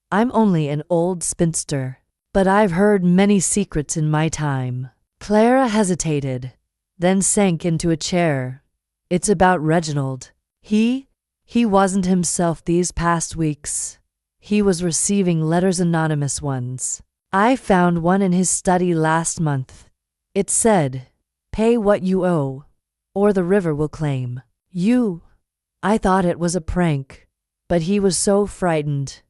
I'm only an old spinster, but I've heard many secrets in my time. Clara hesitated, then sank into a chair. It's about Reginald. He wasn't himself these past weeks. He was receiving letters, anonymous ones. I found one in his study last month. It said, "Pay what you owe, or the river will claim you." I thought it was a prank, but he was so frightened.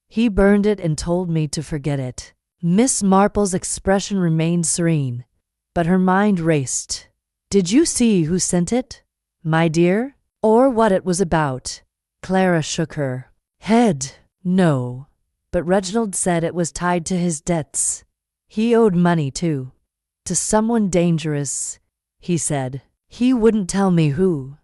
He burned it and told me to forget it. Miss Marple's expression remained serene, but her mind raced. Did you see who sent it, my dear? Or what it was about? Clara shook her head. No, but Reginald said it was tied to his debts. He owed money to someone dangerous, he said. He wouldn't tell me who.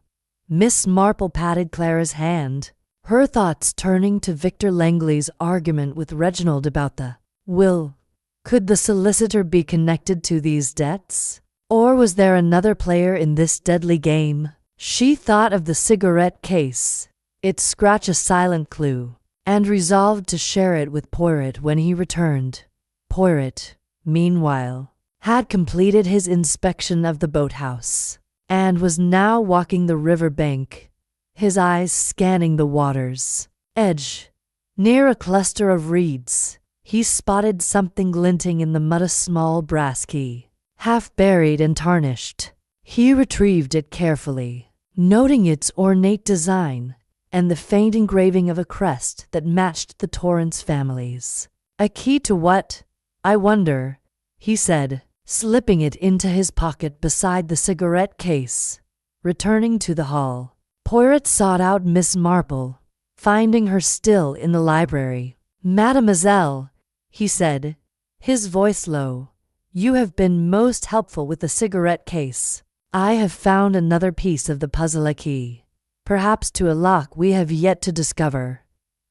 Miss Marple patted Clara's hand, her thoughts turning to Victor Langley's argument with Reginald about the will. Could the solicitor be connected to these debts? Or was there another player in this deadly game? She thought of the cigarette case, its scratch a silent clue, and resolved to share it with Poirot when he returned. Poirot, meanwhile, had completed his inspection of the boathouse, and was now walking the river bank, his eyes scanning the water's edge. Near a cluster of reeds, he spotted something glinting in the mud, a small brass key, half buried and tarnished. He retrieved it carefully, noting its ornate design and the faint engraving of a crest that matched the Torrance family's. A key to what, I wonder, he said, slipping it into his pocket beside the cigarette case. Returning to the hall, Poirot sought out Miss Marple, finding her still in the library. "Mademoiselle," he said, his voice low, "you have been most helpful with the cigarette case. I have found another piece of the puzzle, a key, perhaps to a lock we have yet to discover.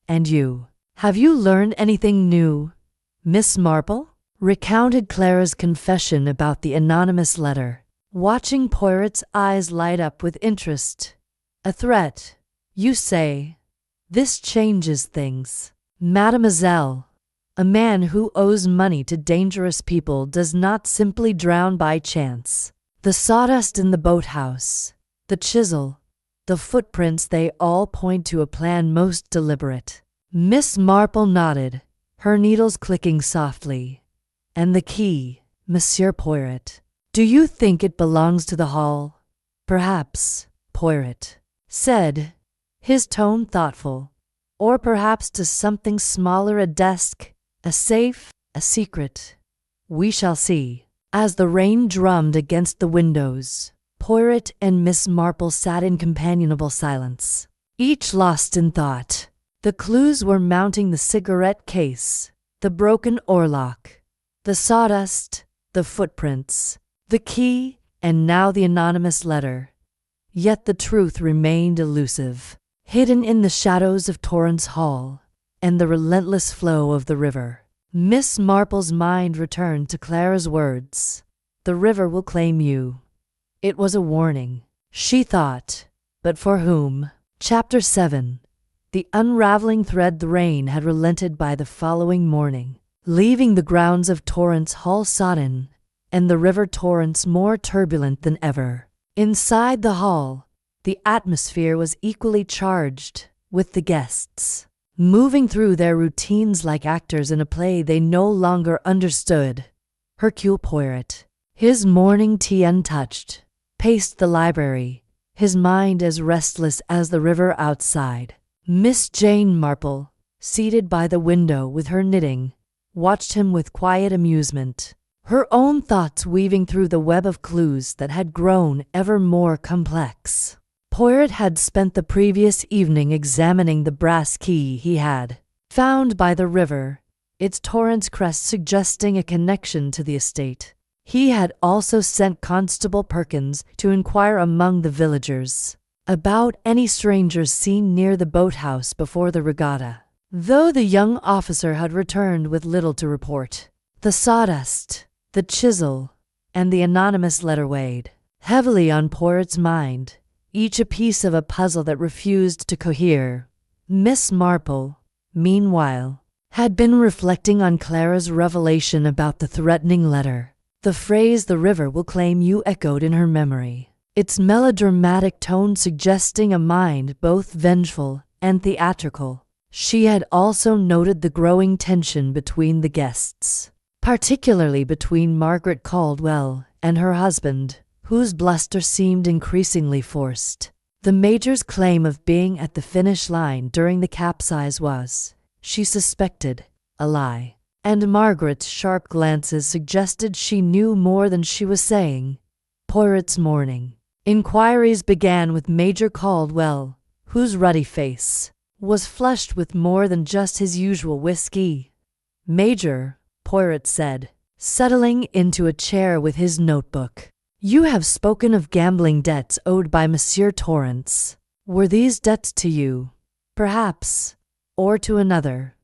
And you, have you learned anything new, Miss Marple?" Recounted Clara's confession about the anonymous letter, watching Poirot's eyes light up with interest. "A threat, you say? This changes things. Mademoiselle, a man who owes money to dangerous people does not simply drown by chance. The sawdust in the boathouse, the chisel, the footprints, they all point to a plan most deliberate." Miss Marple nodded, her needles clicking softly. "And the key, Monsieur Poirot, do you think it belongs to the hall?" "Perhaps," Poirot said, his tone thoughtful. "Or perhaps to something smaller, a desk, a safe, a secret. We shall see." As the rain drummed against the windows, Poirot and Miss Marple sat in companionable silence, each lost in thought. The clues were mounting: the cigarette case, the broken oarlock, the sawdust, the footprints, the key, and now the anonymous letter. Yet the truth remained elusive, hidden in the shadows of Torrance Hall and the relentless flow of the river. Miss Marple's mind returned to Clara's words. "The river will claim you." It was a warning, she thought, but for whom? Chapter 7. The unraveling thread. The rain had relented by the following morning, leaving the grounds of Torrance Hall sodden and the river Torrance more turbulent than ever. Inside the hall, the atmosphere was equally charged, with the guests moving through their routines like actors in a play they no longer understood. Hercule Poirot, his morning tea untouched, paced the library, his mind as restless as the river outside. Miss Jane Marple, seated by the window with her knitting, watched him with quiet amusement, her own thoughts weaving through the web of clues that had grown ever more complex. Poirot had spent the previous evening examining the brass key he had found by the river, its Torrance crest suggesting a connection to the estate. He had also sent Constable Perkins to inquire among the villagers about any strangers seen near the boathouse before the regatta, though the young officer had returned with little to report. The sawdust, the chisel, and the anonymous letter weighed heavily on Poirot's mind, each a piece of a puzzle that refused to cohere. Miss Marple, meanwhile, had been reflecting on Clara's revelation about the threatening letter. The phrase "the river will claim you" echoed in her memory, its melodramatic tone suggesting a mind both vengeful and theatrical. She had also noted the growing tension between the guests, particularly between Margaret Caldwell and her husband, whose bluster seemed increasingly forced. The Major's claim of being at the finish line during the capsize was, she suspected, a lie, and Margaret's sharp glances suggested she knew more than she was saying. Poirot's morning inquiries began with Major Caldwell, whose ruddy face was flushed with more than just his usual whiskey. "Major," Poirot said, settling into a chair with his notebook, "you have spoken of gambling debts owed by Monsieur Torrance. Were these debts to you, perhaps, or to another?"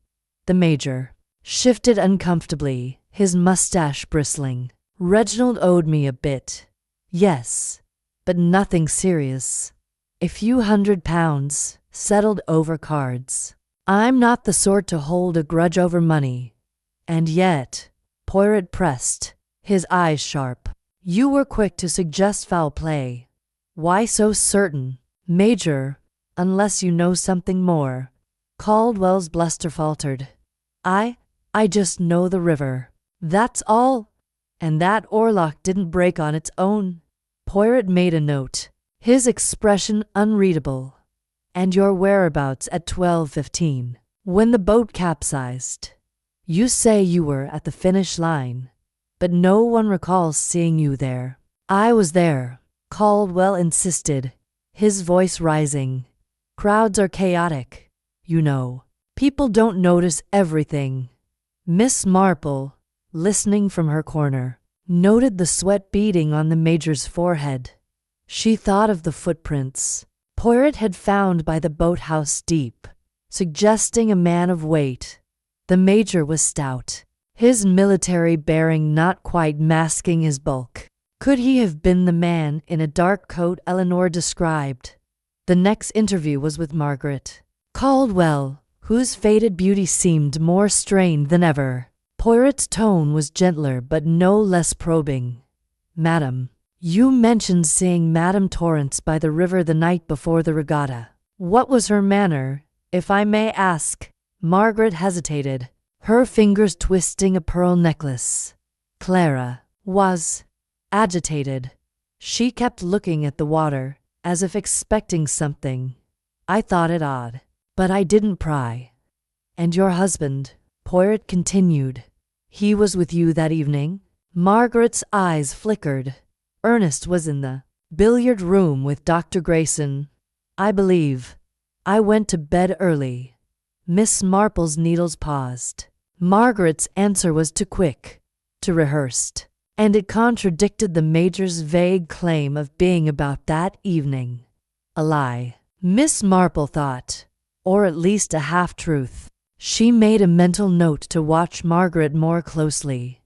The Major shifted uncomfortably, his mustache bristling. "Reginald owed me a bit, yes, but nothing serious. A few £100, settled over cards. I'm not the sort to hold a grudge over money. And yet," Poirot pressed, his eyes sharp, "you were quick to suggest foul play. Why so certain?" "Major, unless you know something more," Caldwell's bluster faltered. I just know the river. That's all. And that oarlock didn't break on its own." Poirot made a note, his expression unreadable. "And your whereabouts at 12:15, when the boat capsized. You say you were at the finish line, but no one recalls seeing you there." "I was there," Caldwell insisted, his voice rising. "Crowds are chaotic, you know. People don't notice everything." Miss Marple, listening from her corner, noted the sweat beading on the Major's forehead. She thought of the footprints Poirot had found by the boathouse deep, suggesting a man of weight. The Major was stout, his military bearing not quite masking his bulk. Could he have been the man in a dark coat Eleanor described? The next interview was with Margaret Caldwell, whose faded beauty seemed more strained than ever. Poirot's tone was gentler but no less probing. "Madam, you mentioned seeing Madame Torrance by the river the night before the regatta. What was her manner, if I may ask?" Margaret hesitated, her fingers twisting a pearl necklace. "Clara was agitated. She kept looking at the water, as if expecting something. I thought it odd, but I didn't pry." "And your husband," Poirot continued, "he was with you that evening?" Margaret's eyes flickered. "Ernest was in the billiard room with Dr. Grayson, I believe. I went to bed early." Miss Marple's needles paused. Margaret's answer was too quick, too rehearsed, and it contradicted the Major's vague claim of being about that evening. A lie, Miss Marple thought, or at least a half-truth. She made a mental note to watch Margaret more closely.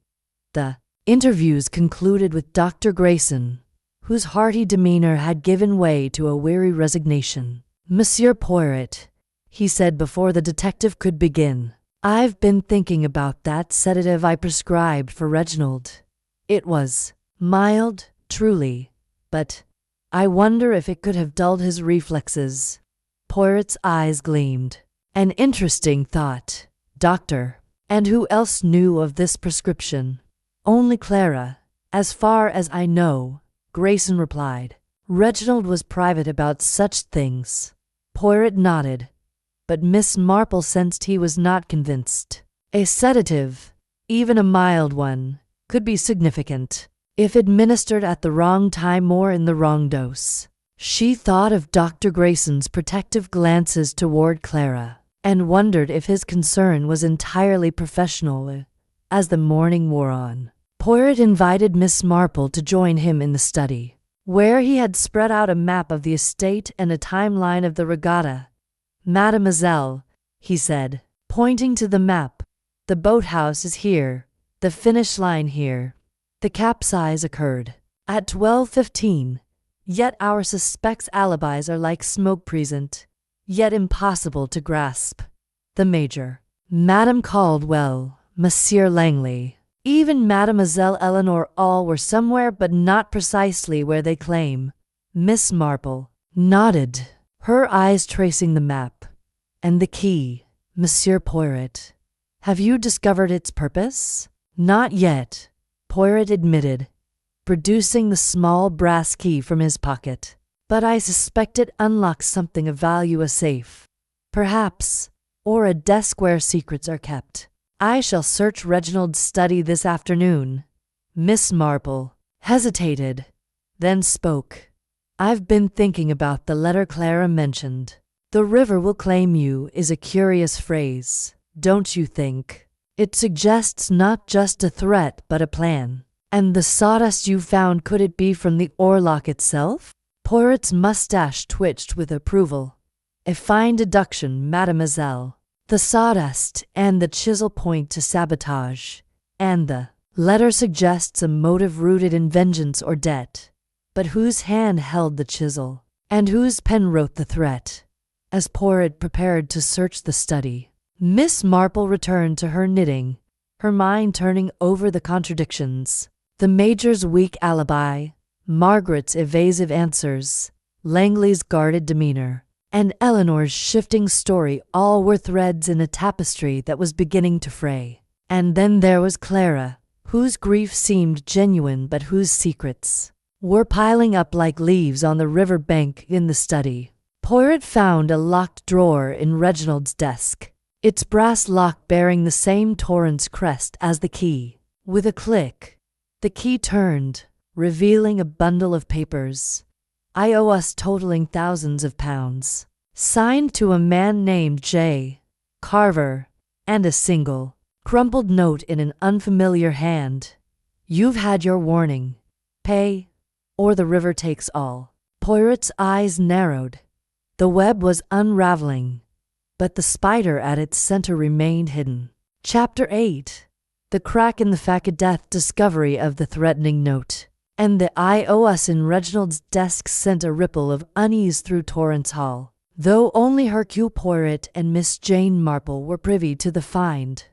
The interviews concluded with Dr. Grayson, whose hearty demeanor had given way to a weary resignation. "Monsieur Poirot," he said before the detective could begin, "I've been thinking about that sedative I prescribed for Reginald. It was mild, truly, but I wonder if it could have dulled his reflexes." Poirot's eyes gleamed. "An interesting thought, Doctor. And who else knew of this prescription?" "Only Clara, as far as I know," Grayson replied. "Reginald was private about such things." Poirot nodded, but Miss Marple sensed he was not convinced. A sedative, even a mild one, could be significant, if administered at the wrong time or in the wrong dose. She thought of Dr. Grayson's protective glances toward Clara, and wondered if his concern was entirely professional. As the morning wore on, Poirot invited Miss Marple to join him in the study, where he had spread out a map of the estate and a timeline of the regatta. "Mademoiselle," he said, pointing to the map, "the boathouse is here, the finish line here. The capsize occurred at 12:15. Yet our suspects' alibis are like smoke present, yet impossible to grasp. The Major, Madame Caldwell, Monsieur Langley, even Mademoiselle Eleanor, all were somewhere but not precisely where they claim. Miss Marple nodded, her eyes tracing the map. And the key, Monsieur Poirot. Have you discovered its purpose? Not yet, Poirot admitted, producing the small brass key from his pocket. But I suspect it unlocks something of value, a safe, perhaps, or a desk where secrets are kept. I shall search Reginald's study this afternoon. Miss Marple hesitated, then spoke. I've been thinking about the letter Clara mentioned. The river will claim you is a curious phrase, don't you think? It suggests not just a threat but a plan. And the sawdust you found, could it be from the oarlock itself? Poirot's mustache twitched with approval. A fine deduction, mademoiselle. The sawdust and the chisel point to sabotage, and the letter suggests a motive rooted in vengeance or debt. But whose hand held the chisel, and whose pen wrote the threat? As Poirot prepared to search the study, Miss Marple returned to her knitting, her mind turning over the contradictions. The Major's weak alibi, Margaret's evasive answers, Langley's guarded demeanor, and Eleanor's shifting story all were threads in a tapestry that was beginning to fray. And then there was Clara, whose grief seemed genuine but whose secrets were piling up like leaves on the river bank. In the study, Poirot found a locked drawer in Reginald's desk, its brass lock bearing the same torrent's crest as the key. With a click, the key turned, revealing a bundle of papers, IOUs totaling thousands of pounds, signed to a man named J. Carver, and a single, crumpled note in an unfamiliar hand. You've had your warning. Pay, or the river takes all. Poirot's eyes narrowed. The web was unraveling, but the spider at its center remained hidden. Chapter 8. The crack in the facade, discovery of the threatening note, and the IOUs in Reginald's desk sent a ripple of unease through Torrent's hall. Though only Hercule Poirot and Miss Jane Marple were privy to the find,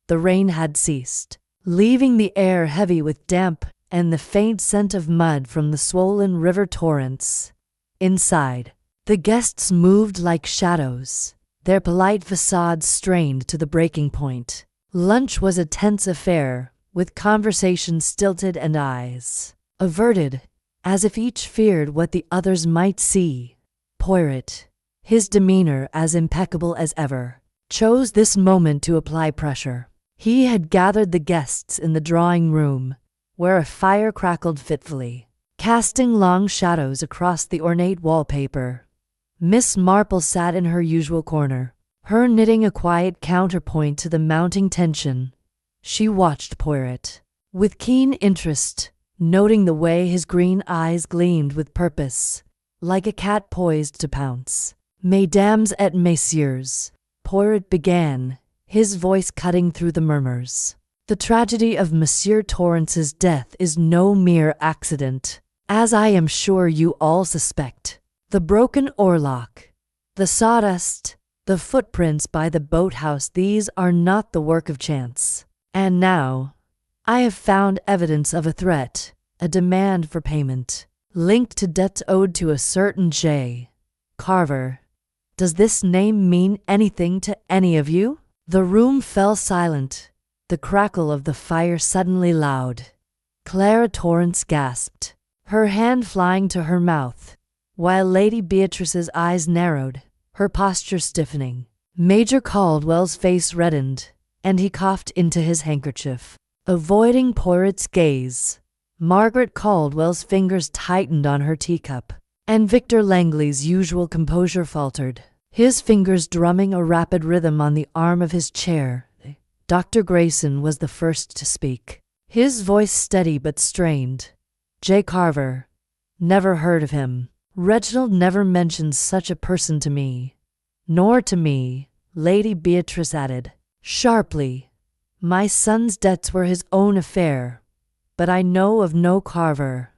the rain had ceased, leaving the air heavy with damp and the faint scent of mud from the swollen river torrents. Inside, the guests moved like shadows, their polite facades strained to the breaking point. Lunch was a tense affair, with conversation stilted and eyes averted, as if each feared what the others might see. Poirot, his demeanor as impeccable as ever, chose this moment to apply pressure. He had gathered the guests in the drawing room, where a fire crackled fitfully, casting long shadows across the ornate wallpaper. Miss Marple sat in her usual corner, her knitting a quiet counterpoint to the mounting tension. She watched Poirot with keen interest, noting the way his green eyes gleamed with purpose, like a cat poised to pounce. Mesdames et messieurs, Poirot began, his voice cutting through the murmurs. The tragedy of Monsieur Torrance's death is no mere accident, as I am sure you all suspect. The broken oarlock, the sawdust, the footprints by the boathouse, these are not the work of chance. And now, I have found evidence of a threat, a demand for payment, linked to debts owed to a certain J. Carver. Does this name mean anything to any of you? The room fell silent, the crackle of the fire suddenly loud. Clara Torrance gasped, her hand flying to her mouth, while Lady Beatrice's eyes narrowed, her posture stiffening. Major Caldwell's face reddened, and he coughed into his handkerchief. Avoiding Poirot's gaze, Margaret Caldwell's fingers tightened on her teacup, and Victor Langley's usual composure faltered, his fingers drumming a rapid rhythm on the arm of his chair. Dr. Grayson was the first to speak, his voice steady but strained. J. Carver. Never heard of him. Reginald never mentioned such a person to me. Nor to me, Lady Beatrice added, sharply. My son's debts were his own affair, but I know of no Carver.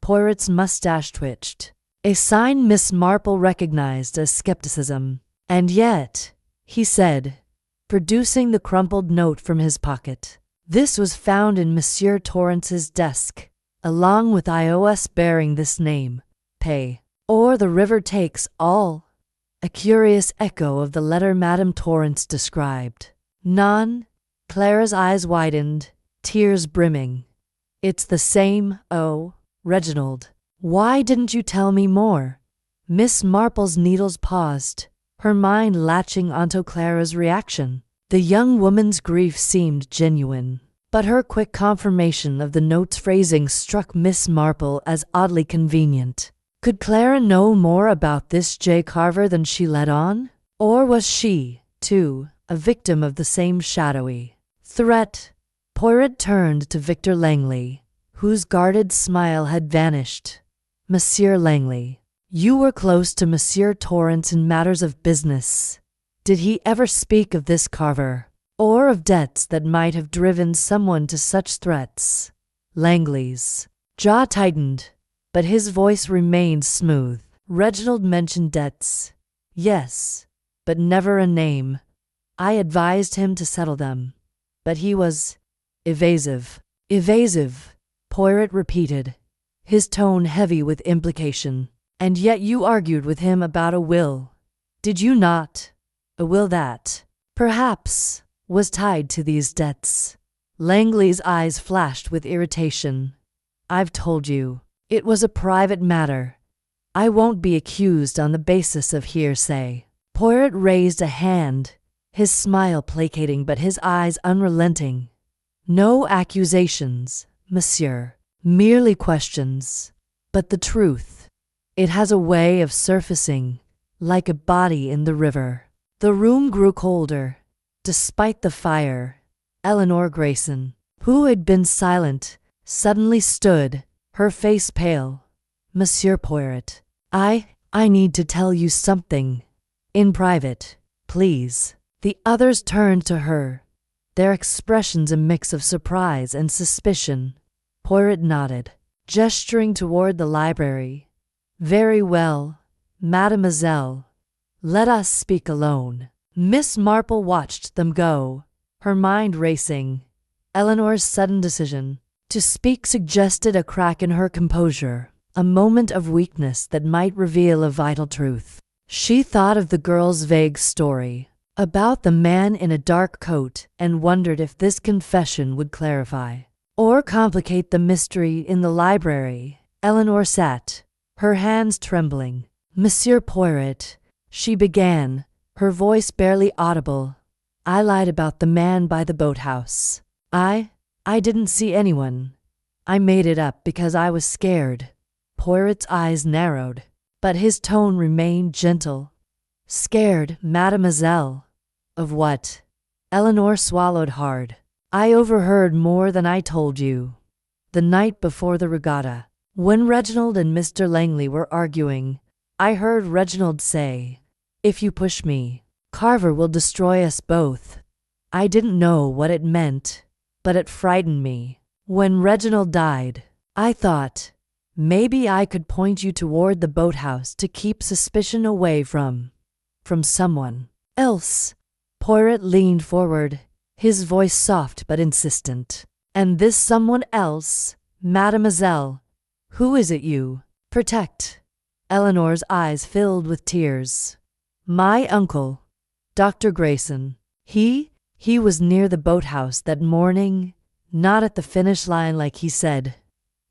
Poirot's mustache twitched, a sign Miss Marple recognized as skepticism. And yet, he said, producing the crumpled note from his pocket, this was found in Monsieur Torrance's desk, along with iOS bearing this name, Pay, or the river takes all, a curious echo of the letter Madame Torrance described. None? Clara's eyes widened, tears brimming. It's the same, oh, Reginald. Why didn't you tell me more? Miss Marple's needles paused, her mind latching onto Clara's reaction. The young woman's grief seemed genuine, but her quick confirmation of the note's phrasing struck Miss Marple as oddly convenient. Could Clara know more about this J. Carver than she let on? Or was she, too, a victim of the same shadowy threat? Poirot turned to Victor Langley, whose guarded smile had vanished. Monsieur Langley, you were close to Monsieur Torrance in matters of business. Did he ever speak of this Carver, or of debts that might have driven someone to such threats? Langley's jaw tightened, but his voice remained smooth. Reginald mentioned debts. Yes, but never a name. I advised him to settle them, but he was evasive. Evasive, Poirot repeated, his tone heavy with implication. And yet you argued with him about a will, did you not? A will that, perhaps, was tied to these debts. Langley's eyes flashed with irritation. I've told you, it was a private matter. I won't be accused on the basis of hearsay. Poirot raised a hand, his smile placating but his eyes unrelenting. No accusations, monsieur, merely questions. But the truth, it has a way of surfacing, like a body in the river. The room grew colder. Despite the fire, Eleanor Grayson, who had been silent, suddenly stood, her face pale. Monsieur Poirot, I need to tell you something. In private, please. The others turned to her, their expressions a mix of surprise and suspicion. Poirot nodded, gesturing toward the library. Very well, mademoiselle. Let us speak alone. Miss Marple watched them go, her mind racing. Eleanor's sudden decision to speak suggested a crack in her composure, a moment of weakness that might reveal a vital truth. She thought of the girl's vague story about the man in a dark coat and wondered if this confession would clarify or complicate the mystery in the library. Eleanor sat, her hands trembling. Monsieur Poirot, she began, her voice barely audible. I lied about the man by the boathouse. I didn't see anyone. I made it up because I was scared. Poirot's eyes narrowed, but his tone remained gentle. Scared, mademoiselle? Of what? Eleanor swallowed hard. I overheard more than I told you. The night before the regatta, when Reginald and Mr. Langley were arguing, I heard Reginald say, if you push me, Carver will destroy us both. I didn't know what it meant, but it frightened me. When Reginald died, I thought, maybe I could point you toward the boathouse to keep suspicion away from someone else. Poirot leaned forward, his voice soft but insistent. And this someone else, mademoiselle, who is it you protect? Eleanor's eyes filled with tears. My uncle, Dr. Grayson. He was near the boathouse that morning, not at the finish line like he said.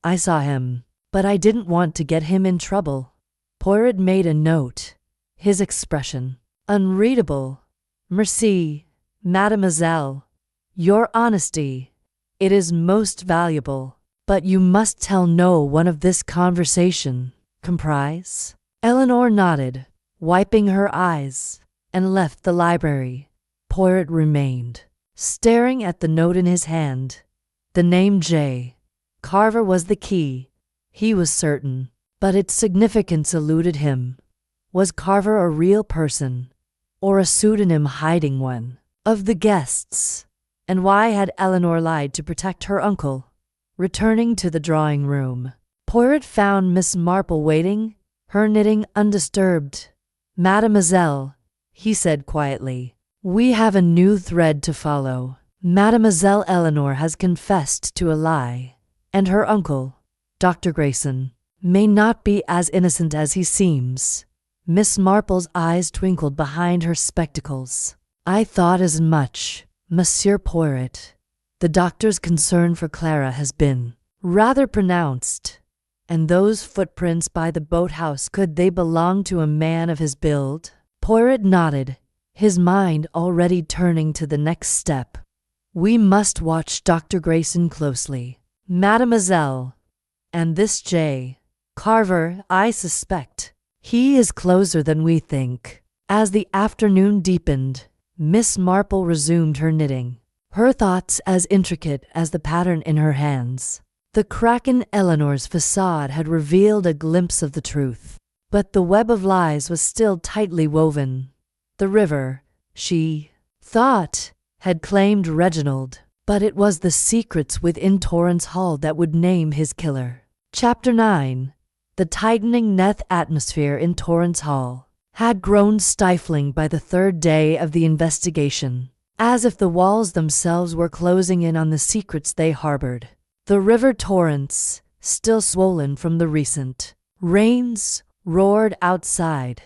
I saw him, but I didn't want to get him in trouble. Poirot made a note, his expression unreadable. Merci, mademoiselle. Your honesty, it is most valuable, but you must tell no one of this conversation. Comprise? Eleanor nodded, wiping her eyes, and left the library. Poirot remained, staring at the note in his hand. The name J. Carver was the key, he was certain, but its significance eluded him. Was Carver a real person, or a pseudonym hiding one of the guests? And why had Eleanor lied to protect her uncle? Returning to the drawing room, Poirot found Miss Marple waiting, her knitting undisturbed. "Mademoiselle," he said quietly, "we have a new thread to follow. Mademoiselle Eleanor has confessed to a lie, and her uncle, Dr. Grayson, may not be as innocent as he seems." Miss Marple's eyes twinkled behind her spectacles. "I thought as much, Monsieur Poirot. The doctor's concern for Clara has been rather pronounced. And those footprints by the boathouse, could they belong to a man of his build?" Poirot nodded, his mind already turning to the next step. "We must watch Dr. Grayson closely, Mademoiselle. And this J. Carver, I suspect he is closer than we think." As the afternoon deepened, Miss Marple resumed her knitting, her thoughts as intricate as the pattern in her hands. The crack in Eleanor's facade had revealed a glimpse of the truth, but the web of lies was still tightly woven. The river, she thought, had claimed Reginald, but it was the secrets within Torrent's Hall that would name his killer. Chapter 9. The tightening net atmosphere in Torrent's Hall had grown stifling by the third day of the investigation, as if the walls themselves were closing in on the secrets they harbored. The river torrents, still swollen from the recent rains, roared outside,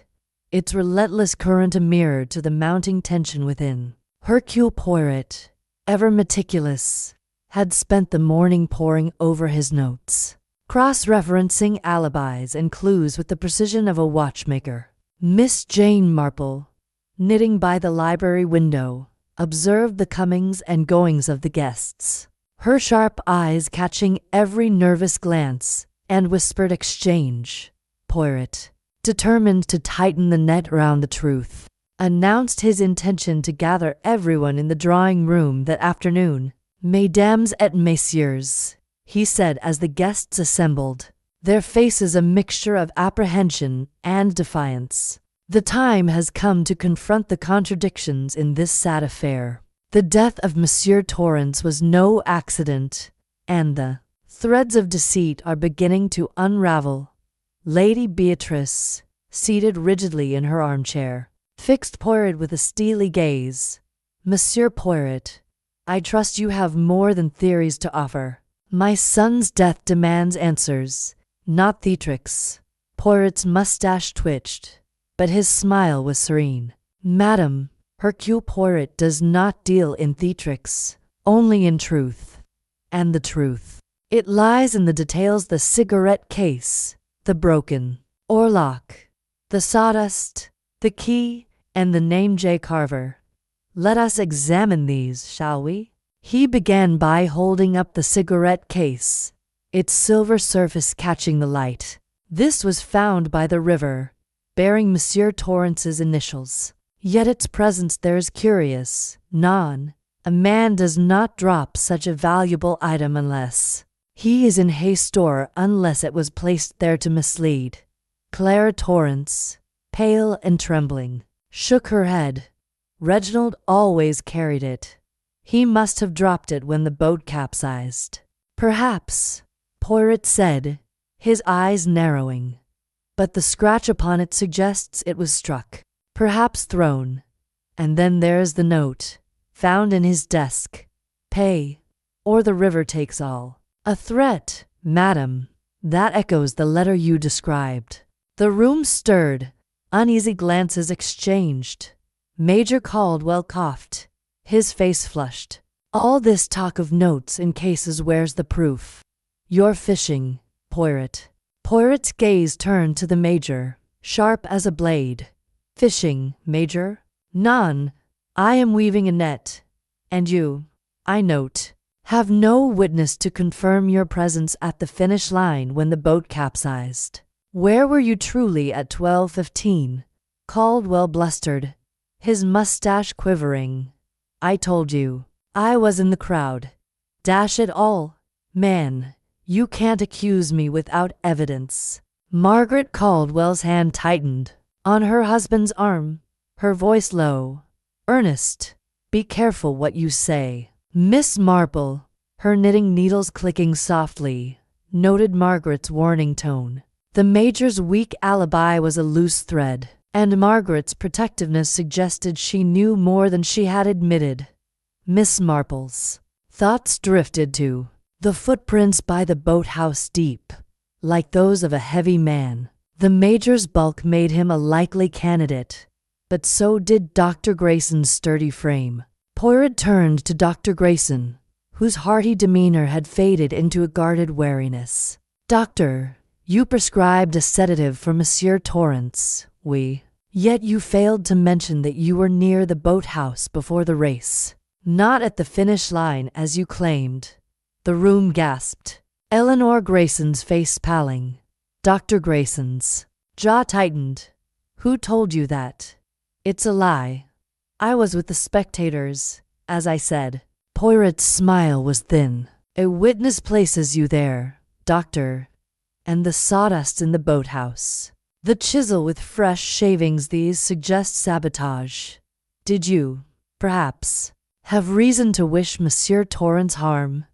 its relentless current a mirror to the mounting tension within. Hercule Poirot, ever meticulous, had spent the morning poring over his notes, cross-referencing alibis and clues with the precision of a watchmaker. Miss Jane Marple, knitting by the library window, observed the comings and goings of the guests, her sharp eyes catching every nervous glance and whispered exchange. Poirot, determined to tighten the net round the truth, announced his intention to gather everyone in the drawing-room that afternoon. "Mesdames et messieurs," he said as the guests assembled, their faces a mixture of apprehension and defiance. "The time has come to confront the contradictions in this sad affair. The death of Monsieur Torrance was no accident, and the threads of deceit are beginning to unravel." Lady Beatrice, seated rigidly in her armchair, fixed Poirot with a steely gaze. "Monsieur Poirot, I trust you have more than theories to offer. My son's death demands answers, not theatrics." Poirot's mustache twitched, but his smile was serene. "Madam, Hercule Poirot does not deal in theatrics, only in truth. And the truth, it lies in the details: the cigarette case, the broken oarlock, the sawdust, the key, and the name J. Carver. Let us examine these, shall we?" He began by holding up the cigarette case, its silver surface catching the light. "This was found by the river, bearing Monsieur Torrance's initials. Yet its presence there is curious. A man does not drop such a valuable item unless he is in haste, or unless it was placed there to mislead." Clara Torrance, pale and trembling, shook her head. "Reginald always carried it. He must have dropped it when the boat capsized." "Perhaps," Poirot said, his eyes narrowing, "but the scratch upon it suggests it was struck. Perhaps thrown. And then there's the note, found in his desk. Pay, or the river takes all." "A threat, madam. That echoes the letter you described." The room stirred, uneasy glances exchanged. Major Caldwell coughed, his face flushed. "All this talk of notes in cases, where's the proof?" "You're fishing, Poirot." Poirot's gaze turned to the Major, sharp as a blade. "Fishing, Major?" "None. I am weaving a net. And you, I note, have no witness to confirm your presence at the finish line when the boat capsized." "Where were you truly at 12:15? Caldwell blustered, his mustache quivering. "I told you. I was in the crowd." "Dash it all, man, you can't accuse me without evidence." Margaret Caldwell's hand tightened on her husband's arm, her voice low. "Ernest, be careful what you say." Miss Marple, her knitting needles clicking softly, noted Margaret's warning tone. The Major's weak alibi was a loose thread, and Margaret's protectiveness suggested she knew more than she had admitted. Miss Marple's thoughts drifted to the footprints by the boathouse deep, like those of a heavy man. The Major's bulk made him a likely candidate, but so did Dr. Grayson's sturdy frame. Poirot turned to Dr. Grayson, whose hearty demeanor had faded into a guarded wariness. "Doctor, you prescribed a sedative for Monsieur Torrance, yet you failed to mention that you were near the boathouse before the race. Not at the finish line as you claimed." The room gasped. Eleanor Grayson's face paling. Dr. Grayson's jaw tightened. "Who told you that?" "It's a lie. I was with the spectators, as I said." Poirot's smile was thin. "A witness places you there, Doctor, and the sawdust in the boathouse. The chisel with fresh shavings, these suggest sabotage. Did you, perhaps, have reason to wish Monsieur Torrance harm?"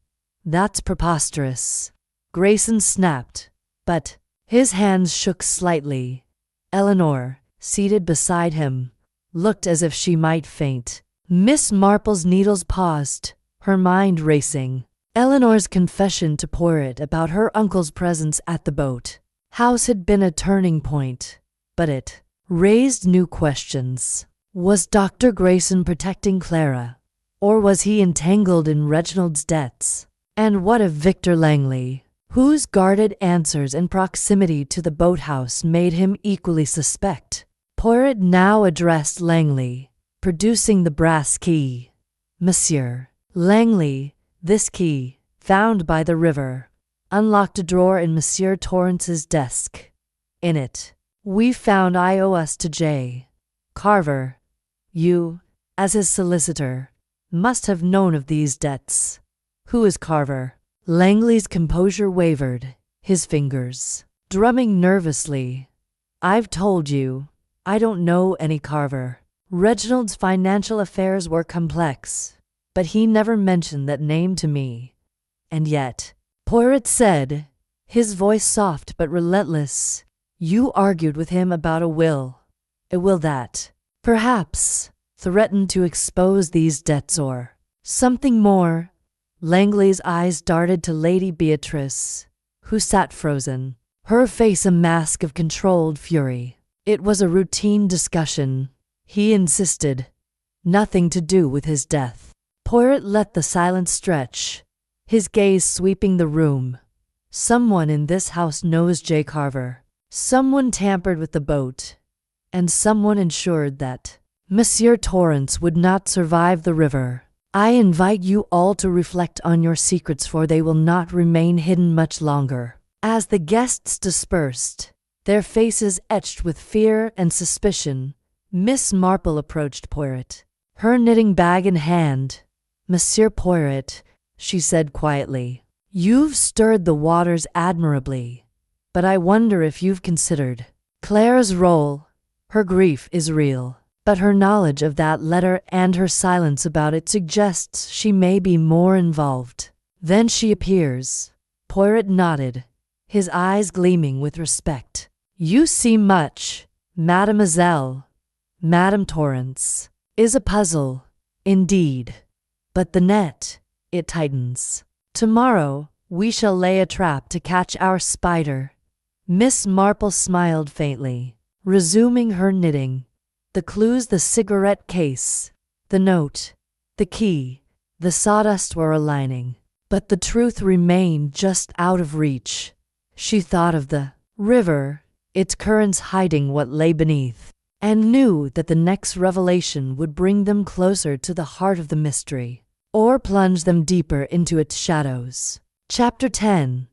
"That's preposterous," Grayson snapped, but his hands shook slightly. Eleanor, seated beside him, looked as if she might faint. Miss Marple's needles paused, her mind racing. Eleanor's confession to Poirot about her uncle's presence at the boat house had been a turning point, but it raised new questions. Was Dr. Grayson protecting Clara, or was he entangled in Reginald's debts? And what of Victor Langley, whose guarded answers and proximity to the boathouse made him equally suspect? Poirot now addressed Langley, producing the brass key. "Monsieur Langley, this key, found by the river, unlocked a drawer in Monsieur Torrance's desk. In it, we found IOS to J. Carver. You, as his solicitor, must have known of these debts." "Who is Carver?" Langley's composure wavered, his fingers drumming nervously. "I've told you, I don't know any Carver. Reginald's financial affairs were complex, but he never mentioned that name to me. And yet," Poirot said, his voice soft but relentless, "you argued with him about a will that, perhaps, threatened to expose these debts or something more." Langley's eyes darted to Lady Beatrice, who sat frozen, her face a mask of controlled fury. "It was a routine discussion," he insisted. "Nothing to do with his death." Poirot let the silence stretch, his gaze sweeping the room. "Someone in this house knows J. Carver. Someone tampered with the boat, and someone ensured that Monsieur Torrance would not survive the river. I invite you all to reflect on your secrets, for they will not remain hidden much longer." As the guests dispersed, their faces etched with fear and suspicion, Miss Marple approached Poirot, her knitting bag in hand. "Monsieur Poirot," she said quietly, "you've stirred the waters admirably, but I wonder if you've considered Clara's role. Her grief is real, but her knowledge of that letter and her silence about it suggests she may be more involved than she appears." Poirot nodded, his eyes gleaming with respect. "You see much, Mademoiselle. Madame Torrance is a puzzle, indeed. But the net, it tightens. Tomorrow, we shall lay a trap to catch our spider." Miss Marple smiled faintly, resuming her knitting. The clues, the cigarette case, the note, the key, the sawdust were aligning. But the truth remained just out of reach. She thought of the river, its currents hiding what lay beneath, and knew that the next revelation would bring them closer to the heart of the mystery, or plunge them deeper into its shadows. Chapter 10.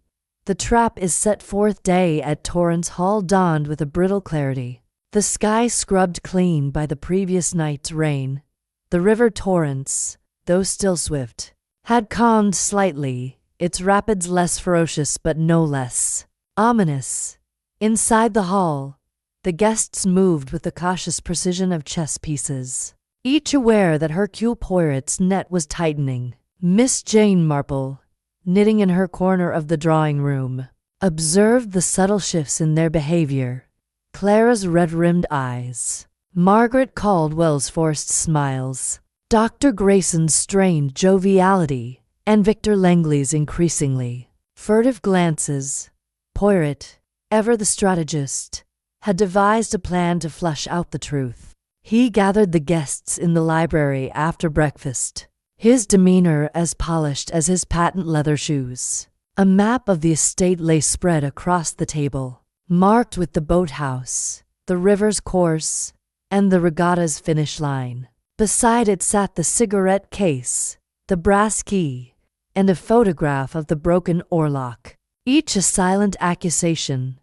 The trap is set. Fourth day at Torrance Hall dawned with a brittle clarity. The sky scrubbed clean by the previous night's rain. The river Torrance, though still swift, had calmed slightly, its rapids less ferocious but no less ominous. Inside the hall, the guests moved with the cautious precision of chess pieces, each aware that Hercule Poirot's net was tightening. Miss Jane Marple, knitting in her corner of the drawing room, observed the subtle shifts in their behavior. Clara's red-rimmed eyes, Margaret Caldwell's forced smiles, Dr. Grayson's strained joviality, and Victor Langley's increasingly furtive glances. Poirot, ever the strategist, had devised a plan to flush out the truth. He gathered the guests in the library after breakfast, his demeanor as polished as his patent leather shoes. A map of the estate lay spread across the table, marked with the boathouse, the river's course, and the regatta's finish line. Beside it sat the cigarette case, the brass key, and a photograph of the broken oarlock, each a silent accusation.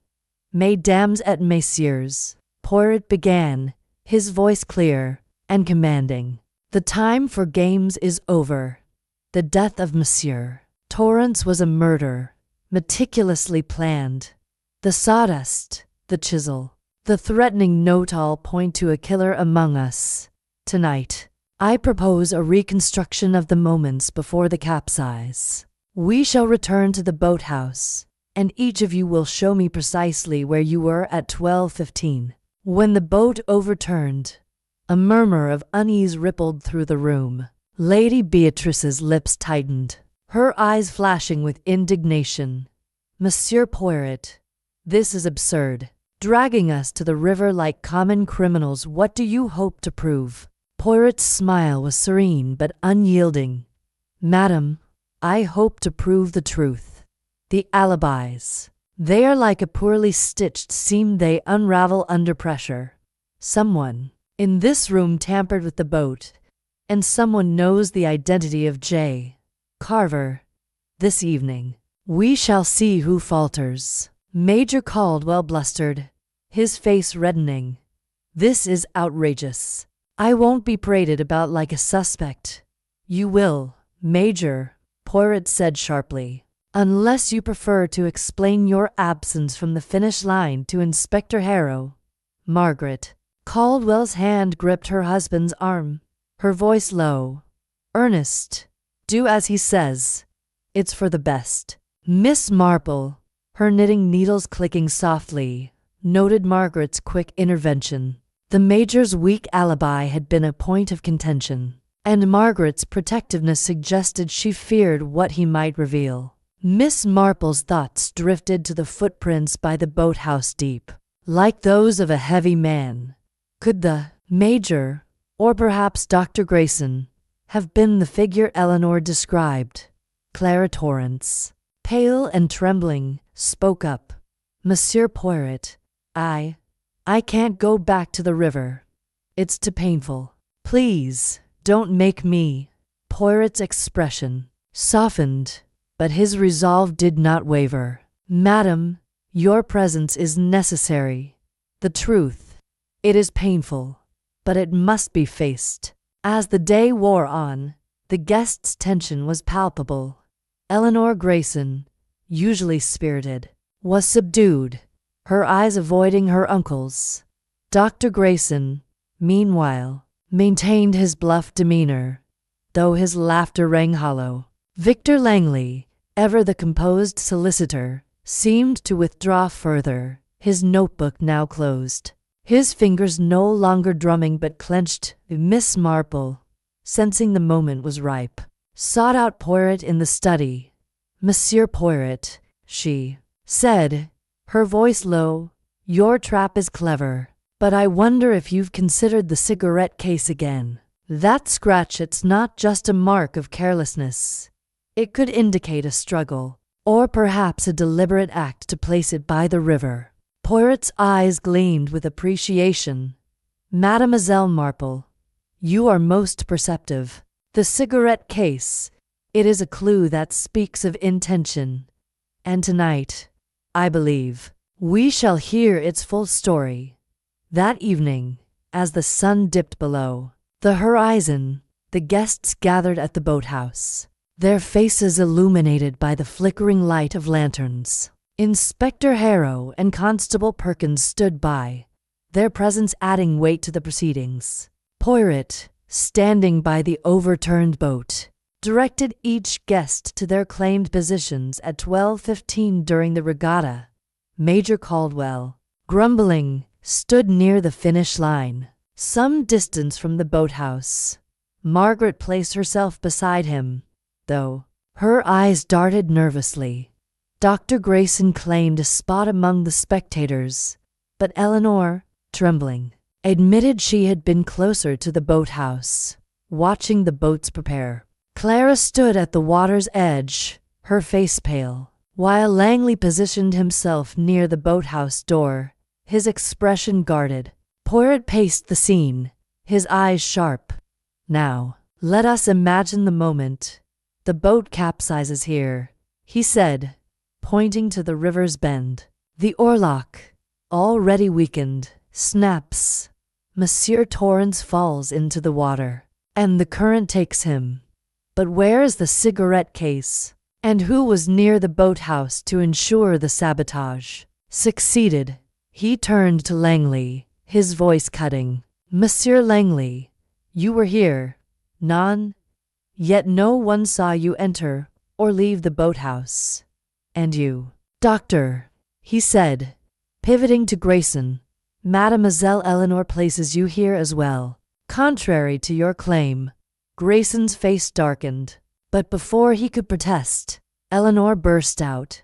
Mesdames et messieurs, Poirot began, his voice clear and commanding. The time for games is over. The death of Monsieur Torrance was a murder, meticulously planned. The sawdust, the chisel, the threatening note all point to a killer among us. Tonight, I propose a reconstruction of the moments before the capsize. We shall return to the boathouse, and each of you will show me precisely where you were at 12:15. When the boat overturned, a murmur of unease rippled through the room. Lady Beatrice's lips tightened, her eyes flashing with indignation. Monsieur Poirot, this is absurd. Dragging us to the river like common criminals, what do you hope to prove? Poirot's smile was serene but unyielding. Madam, I hope to prove the truth. The alibis. They are like a poorly stitched seam, they unravel under pressure. Someone in this room tampered with the boat, and someone knows the identity of J. Carver. This evening, we shall see who falters. Major Caldwell blustered, his face reddening. This is outrageous. I won't be paraded about like a suspect. You will, Major, Poirot said sharply, unless you prefer to explain your absence from the finish line to Inspector Harrow. Margaret Caldwell's hand gripped her husband's arm, her voice low. Ernest, do as he says. It's for the best. Miss Marple, her knitting needles clicking softly, noted Margaret's quick intervention. The Major's weak alibi had been a point of contention, and Margaret's protectiveness suggested she feared what he might reveal. Miss Marple's thoughts drifted to the footprints by the boathouse deep, like those of a heavy man. Could the Major, or perhaps Dr. Grayson, have been the figure Eleanor described? Clara Torrance, pale and trembling, spoke up. Monsieur Poirot, I can't go back to the river. It's too painful. Please, don't make me. Poirot's expression softened, but his resolve did not waver. Madam, your presence is necessary. The truth, it is painful, but it must be faced. As the day wore on, the guests' tension was palpable. Eleanor Grayson, usually spirited, was subdued, her eyes avoiding her uncle's. Dr. Grayson, meanwhile, maintained his bluff demeanor, though his laughter rang hollow. Victor Langley, ever the composed solicitor, seemed to withdraw further, his notebook now closed, his fingers no longer drumming but clenched. Miss Marple, sensing the moment was ripe, sought out Poirot in the study. Monsieur Poirot, she said, her voice low, your trap is clever, but I wonder if you've considered the cigarette case again. That scratch, it's not just a mark of carelessness. It could indicate a struggle, or perhaps a deliberate act to place it by the river. Poirot's eyes gleamed with appreciation. Mademoiselle Marple, you are most perceptive. The cigarette case, it is a clue that speaks of intention. And tonight, I believe, we shall hear its full story. That evening, as the sun dipped below the horizon, the guests gathered at the boathouse, their faces illuminated by the flickering light of lanterns. Inspector Harrow and Constable Perkins stood by, their presence adding weight to the proceedings. Poirot, standing by the overturned boat, directed each guest to their claimed positions at 12:15 during the regatta. Major Caldwell, grumbling, stood near the finish line, some distance from the boathouse. Margaret placed herself beside him, though her eyes darted nervously. Dr. Grayson claimed a spot among the spectators, but Eleanor, trembling, admitted she had been closer to the boathouse, watching the boats prepare. Clara stood at the water's edge, her face pale, while Langley positioned himself near the boathouse door, his expression guarded. Poirot paced the scene, his eyes sharp. "Now, let us imagine the moment. The boat capsizes here," he said, pointing to the river's bend. "The oarlock, already weakened, snaps. Monsieur Torrance falls into the water, and the current takes him. But where is the cigarette case? And who was near the boathouse to ensure the sabotage? Succeeded." He turned to Langley, his voice cutting. "Monsieur Langley, you were here, non? Yet no one saw you enter or leave the boathouse. And you, Doctor," he said, pivoting to Grayson, "Mademoiselle Eleanor places you here as well. Contrary to your claim." Grayson's face darkened, but before he could protest, Eleanor burst out,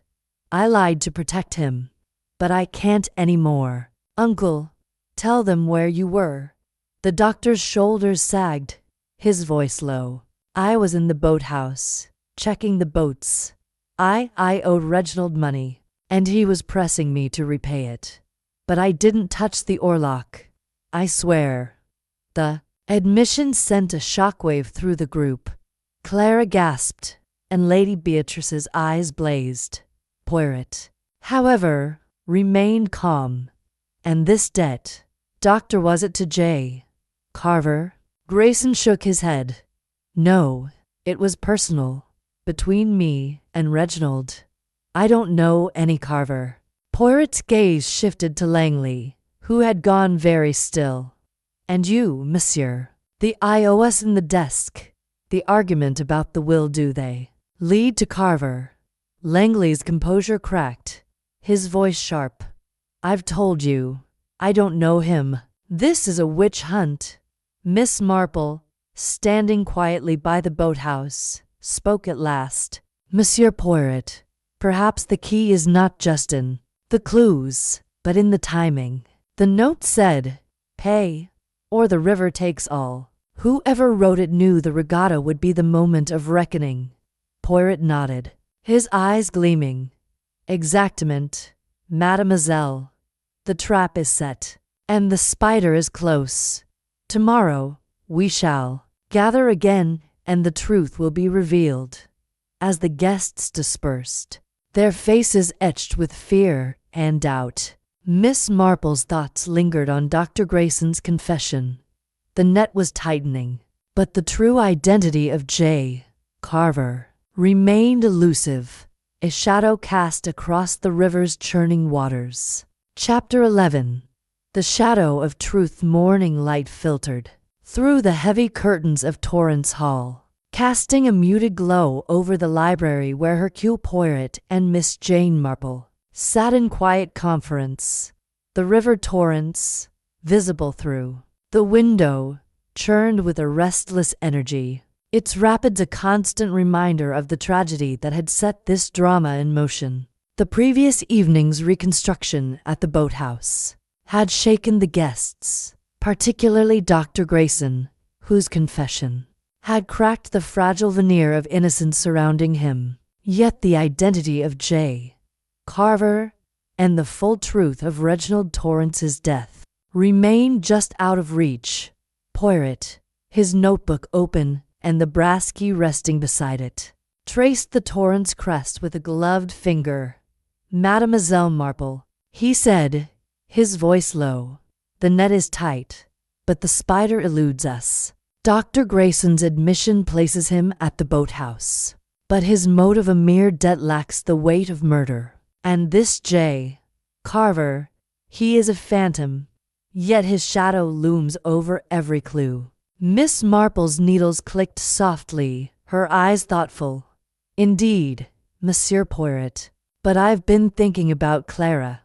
"I lied to protect him, but I can't anymore. Uncle, tell them where you were." The doctor's shoulders sagged, his voice low. "I was in the boathouse, checking the boats. I owed Reginald money, and he was pressing me to repay it. But I didn't touch the oarlock, I swear." The admission sent a shockwave through the group. Clara gasped, and Lady Beatrice's eyes blazed. Poirot, however, remained calm. "And this debt, Doctor, was it to J. Carver?" Grayson shook his head. "No, it was personal, between me and Reginald. I don't know any Carver." Poirot's gaze shifted to Langley, who had gone very still. "And you, monsieur? The IOS in the desk. The argument about the will, do they lead to Carver?" Langley's composure cracked, his voice sharp. "I've told you, I don't know him. This is a witch hunt." Miss Marple, standing quietly by the boathouse, spoke at last. "Monsieur Poirot, perhaps the key is not just in the clues, but in the timing. The note said, 'Pay, or the river takes all.' Whoever wrote it knew the regatta would be the moment of reckoning." Poirot nodded, his eyes gleaming. "Exactement, mademoiselle. The trap is set, and the spider is close. Tomorrow we shall gather again, and the truth will be revealed." As the guests dispersed, their faces etched with fear and doubt, Miss Marple's thoughts lingered on Dr. Grayson's confession. The net was tightening, but the true identity of J. Carver remained elusive, a shadow cast across the river's churning waters. Chapter 11. The shadow of truth. Morning light filtered through the heavy curtains of Torrance Hall, casting a muted glow over the library where Hercule Poirot and Miss Jane Marple sat in quiet conference. The river Torrance, visible through the window, churned with a restless energy, its rapids a constant reminder of the tragedy that had set this drama in motion. The previous evening's reconstruction at the boathouse had shaken the guests, particularly Dr. Grayson, whose confession had cracked the fragile veneer of innocence surrounding him. Yet the identity of J. Carver and the full truth of Reginald Torrance's death remained just out of reach. Poirot, his notebook open and the brass key resting beside it, traced the Torrance crest with a gloved finger. "Mademoiselle Marple," he said, his voice low, "the net is tight, but the spider eludes us. Dr. Grayson's admission places him at the boathouse, but his motive, a mere debt, lacks the weight of murder. And this J. Carver, he is a phantom, yet his shadow looms over every clue." Miss Marple's needles clicked softly, her eyes thoughtful. Indeed, Monsieur Poirot, but I've been thinking about Clara.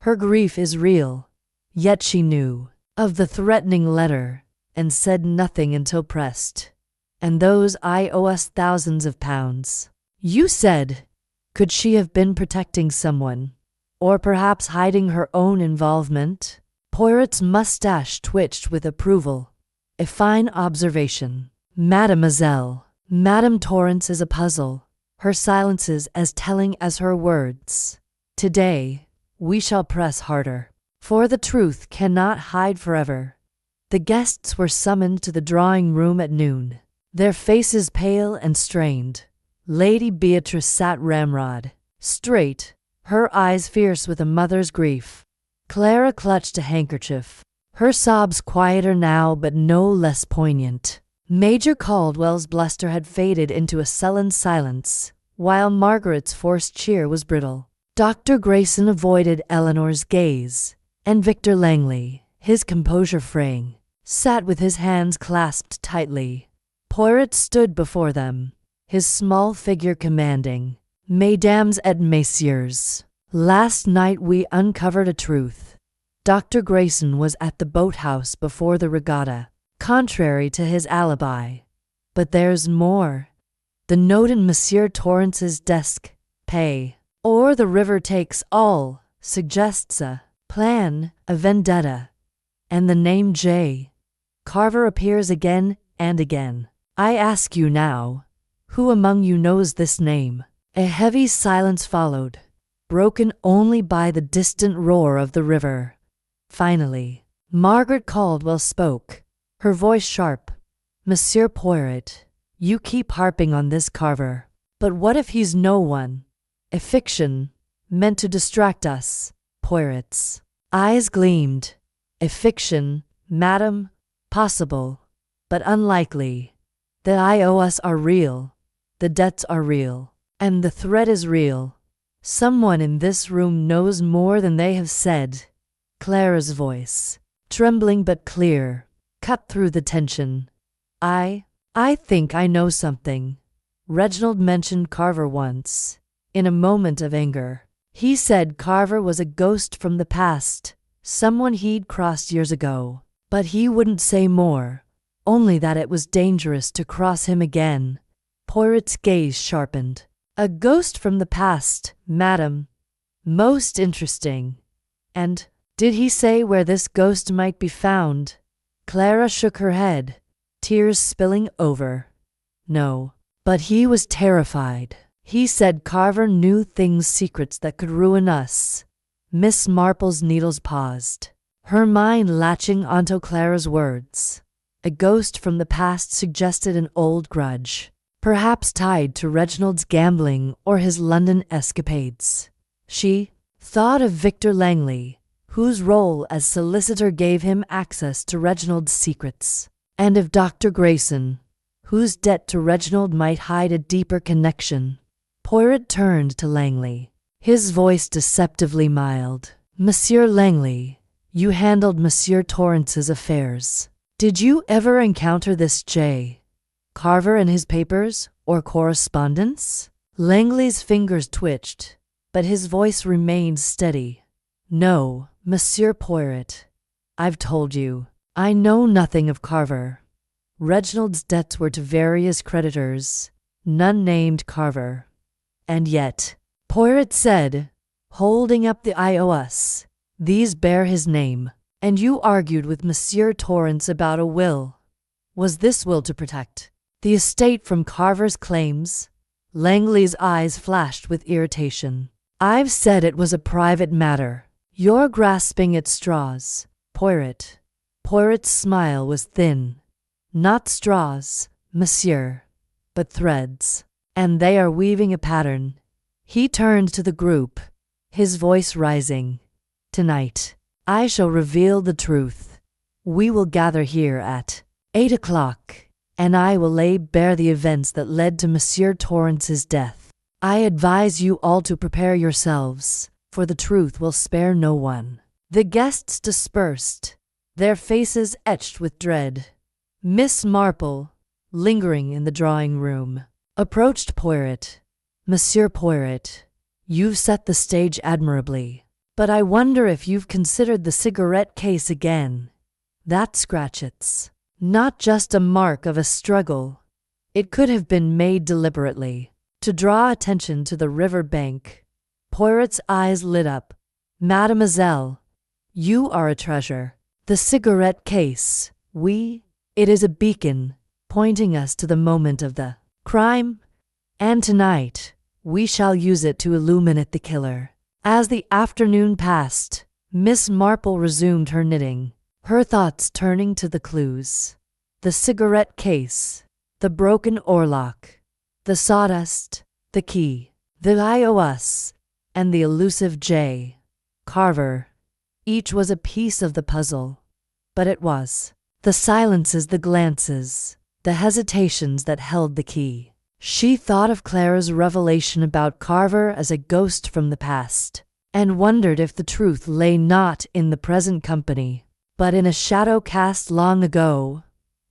Her grief is real, yet she knew of the threatening letter and said nothing until pressed. And those I owe us thousands of pounds. You said, could she have been protecting someone? Or perhaps hiding her own involvement? Poirot's mustache twitched with approval. A fine observation. Mademoiselle. Madame Torrance is a puzzle, her silences as telling as her words. Today, we shall press harder, for the truth cannot hide forever. The guests were summoned to the drawing room at noon, their faces pale and strained. Lady Beatrice sat ramrod, straight, her eyes fierce with a mother's grief. Clara clutched a handkerchief, her sobs quieter now but no less poignant. Major Caldwell's bluster had faded into a sullen silence, while Margaret's forced cheer was brittle. Dr. Grayson avoided Eleanor's gaze, and Victor Langley, his composure fraying, sat with his hands clasped tightly. Poirot stood before them, his small figure commanding. Mesdames et messieurs, last night we uncovered a truth. Dr. Grayson was at the boathouse before the regatta, contrary to his alibi. But there's more. The note in Monsieur Torrance's desk, pay, or the river takes all, suggests a plan, a vendetta. And the name J. Carver appears again and again. I ask you now, who among you knows this name? A heavy silence followed, broken only by the distant roar of the river. Finally, Margaret Caldwell spoke, her voice sharp. Monsieur Poirot, you keep harping on this Carver. But what if he's no one? A fiction, meant to distract us. Poirot's eyes gleamed. A fiction, madam, possible, but unlikely. The I owe us are real, the debts are real, and the threat is real. Someone in this room knows more than they have said. Clara's voice, trembling but clear, cut through the tension. I think I know something. Reginald mentioned Carver once, in a moment of anger. He said Carver was a ghost from the past, someone he'd crossed years ago. But he wouldn't say more, only that it was dangerous to cross him again. Poirot's gaze sharpened. A ghost from the past, madam. Most interesting. And did he say where this ghost might be found? Clara shook her head, tears spilling over. No, but he was terrified. He said Carver knew things, secrets that could ruin us. Miss Marple's needles paused, her mind latching onto Clara's words. A ghost from the past suggested an old grudge, perhaps tied to Reginald's gambling or his London escapades. She thought of Victor Langley, whose role as solicitor gave him access to Reginald's secrets, and of Dr. Grayson, whose debt to Reginald might hide a deeper connection. Poirot turned to Langley, his voice deceptively mild. Monsieur Langley, you handled Monsieur Torrance's affairs. Did you ever encounter this J. Carver in his papers or correspondence? Langley's fingers twitched, but his voice remained steady. No, Monsieur Poirot. I've told you, I know nothing of Carver. Reginald's debts were to various creditors, none named Carver. And yet, Poirot said, holding up the I owe us, these bear his name. And you argued with Monsieur Torrance about a will. Was this will to protect the estate from Carver's claims? Langley's eyes flashed with irritation. I've said it was a private matter. You're grasping at straws, Poirot. Poirot's smile was thin. Not straws, monsieur, but threads. And they are weaving a pattern. He turned to the group, his voice rising. Tonight, I shall reveal the truth. We will gather here at 8 o'clock, and I will lay bare the events that led to Monsieur Torrance's death. I advise you all to prepare yourselves, for the truth will spare no one. The guests dispersed, their faces etched with dread. Miss Marple, lingering in the drawing room, approached Poirot. Monsieur Poirot, you've set the stage admirably, but I wonder if you've considered the cigarette case again. That scratch, it's not just a mark of a struggle. It could have been made deliberately to draw attention to the river bank. Poirot's eyes lit up. Mademoiselle, you are a treasure. The cigarette case, it is a beacon, pointing us to the moment of the crime, and tonight we shall use it to illuminate the killer. As the afternoon passed, Miss Marple resumed her knitting, her thoughts turning to the clues. The cigarette case, the broken oarlock, the sawdust, the key, the iOS, and the elusive J. Carver. Each was a piece of the puzzle, but it was the silences, the glances, the hesitations that held the key. She thought of Clara's revelation about Carver as a ghost from the past, and wondered if the truth lay not in the present company, but in a shadow cast long ago.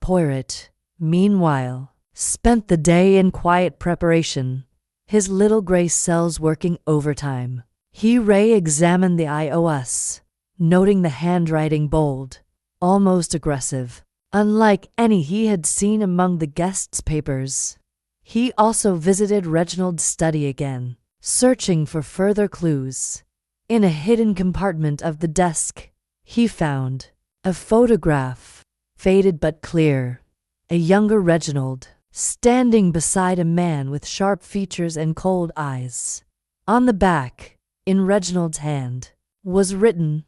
Poirot, meanwhile, spent the day in quiet preparation, his little gray cells working overtime. He re-examined the iOS, noting the handwriting bold, almost aggressive, unlike any he had seen among the guests' papers. He also visited Reginald's study again, searching for further clues. In a hidden compartment of the desk, he found a photograph, faded but clear, a younger Reginald, standing beside a man with sharp features and cold eyes. On the back, in Reginald's hand, was written,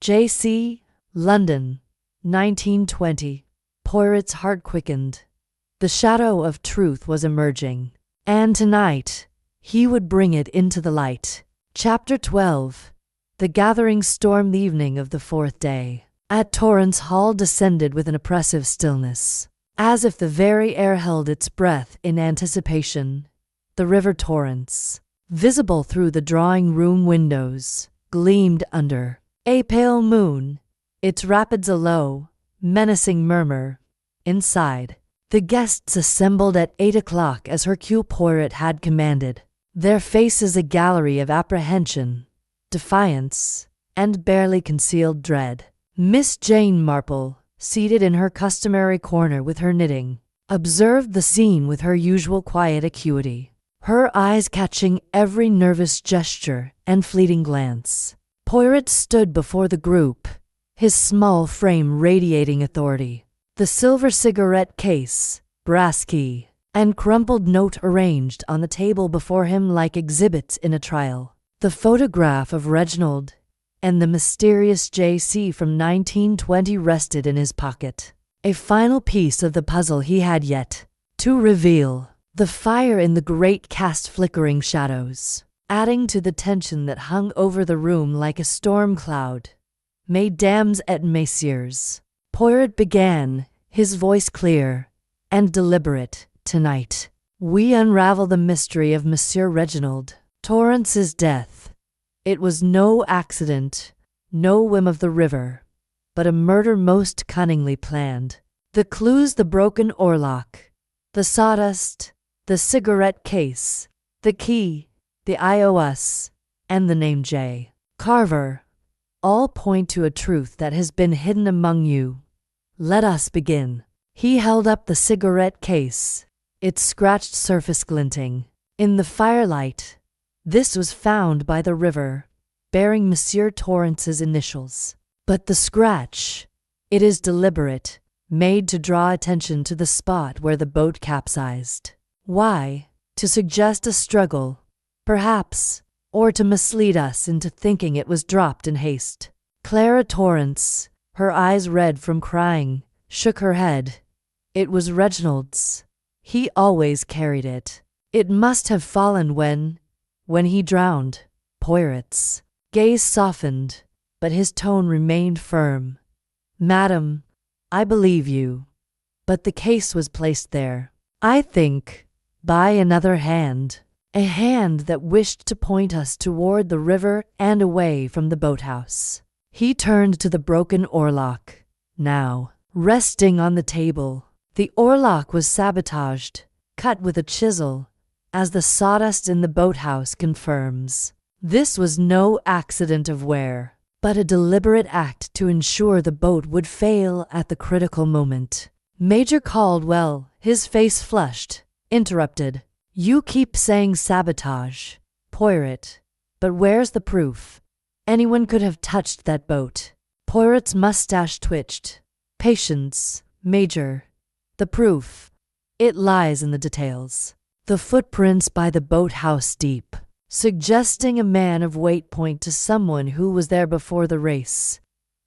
J.C., London, 1920. Poirot's heart quickened. The shadow of truth was emerging, and tonight he would bring it into the light. Chapter 12. The gathering storm. The evening of the fourth day at Torrance Hall descended with an oppressive stillness, as if the very air held its breath in anticipation. The river Torrance, visible through the drawing-room windows, gleamed under a pale moon, its rapids a low, menacing murmur. Inside, the guests assembled at 8 o'clock as Hercule Poirot had commanded, their faces a gallery of apprehension, defiance, and barely concealed dread. Miss Jane Marple, seated in her customary corner with her knitting, observed the scene with her usual quiet acuity, her eyes catching every nervous gesture and fleeting glance. Poirot stood before the group, his small frame radiating authority. The silver cigarette case, brass key, and crumpled note arranged on the table before him like exhibits in a trial. The photograph of Reginald and the mysterious J.C. from 1920 rested in his pocket. A final piece of the puzzle he had yet to reveal. The fire in the grate cast flickering shadows, adding to the tension that hung over the room like a storm cloud. Mesdames et messieurs, Poirot began, his voice clear and deliberate. Tonight, we unravel the mystery of Monsieur Reginald Torrance's death. It was no accident, no whim of the river, but a murder most cunningly planned. The clues: the broken oarlock, the sawdust, the cigarette case, the key, the iOS, and the name J. Carver, all point to a truth that has been hidden among you. Let us begin. He held up the cigarette case, its scratched surface glinting in the firelight. This was found by the river, bearing Monsieur Torrance's initials. But the scratch, it is deliberate, made to draw attention to the spot where the boat capsized. Why? To suggest a struggle, perhaps, or to mislead us into thinking it was dropped in haste. Clara Torrance, her eyes red from crying, shook her head. It was Reginald's. He always carried it. It must have fallen when he drowned. Poirot's gaze softened, but his tone remained firm. Madam, I believe you, but the case was placed there, I think, by another hand, a hand that wished to point us toward the river and away from the boathouse. He turned to the broken oarlock, now resting on the table. The oarlock was sabotaged, cut with a chisel, as the sawdust in the boathouse confirms. This was no accident of wear, but a deliberate act to ensure the boat would fail at the critical moment. Major Caldwell, his face flushed, interrupted. You keep saying sabotage, Poirot, but where's the proof? Anyone could have touched that boat. Poirot's mustache twitched. Patience, Major. The proof. It lies in the details. The footprints by the boathouse deep, suggesting a man of weight point to someone who was there before the race.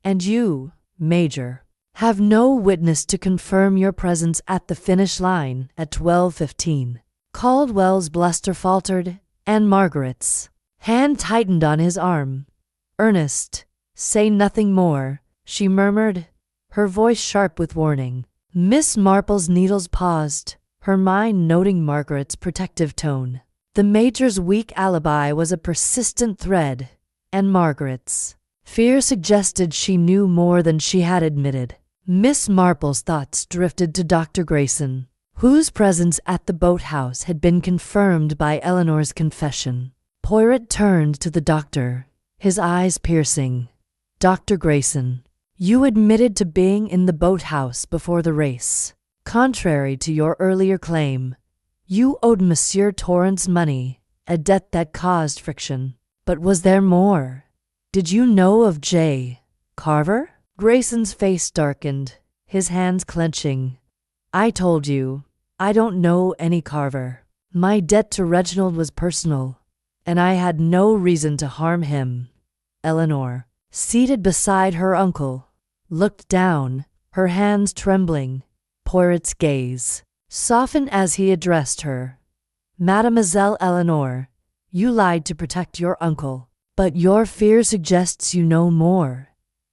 And you, Major, have no witness to confirm your presence at the finish line at 12:15. Caldwell's bluster faltered, and Margaret's hand tightened on his arm. Ernest, say nothing more, she murmured, her voice sharp with warning. Miss Marple's needles paused, her mind noting Margaret's protective tone. The Major's weak alibi was a persistent thread, and Margaret's fear suggested she knew more than she had admitted. Miss Marple's thoughts drifted to Dr. Grayson, whose presence at the boathouse had been confirmed by Eleanor's confession. Poirot turned to the doctor, his eyes piercing. Dr. Grayson, you admitted to being in the boathouse before the race. Contrary to your earlier claim, you owed Monsieur Torrent's money, a debt that caused friction. But was there more? Did you know of J. Carver? Grayson's face darkened, his hands clenching. I told you, I don't know any Carver. My debt to Reginald was personal, and I had no reason to harm him. Eleanor, seated beside her uncle, looked down, her hands trembling. Poirot's gaze softened as he addressed her. Mademoiselle Eleanor, you lied to protect your uncle, but your fear suggests you know more.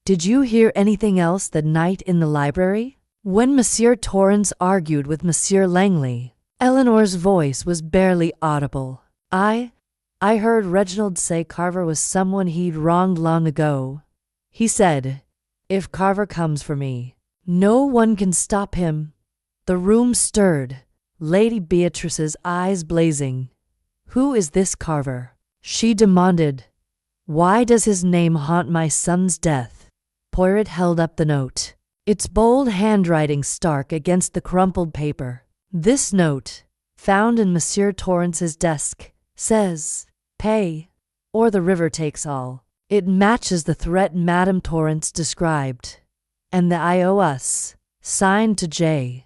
Did you hear anything else that night in the library? When Monsieur Torrance argued with Monsieur Langley, Eleanor's voice was barely audible. I heard Reginald say Carver was someone he'd wronged long ago. He said, if Carver comes for me, no one can stop him. The room stirred, Lady Beatrice's eyes blazing. Who is this Carver? She demanded. Why does his name haunt my son's death? Poirot held up the note, its bold handwriting stark against the crumpled paper. This note, found in Monsieur Torrance's desk, says, pay, or the river takes all. It matches the threat Madame Torrance described. And the IOS, signed to J.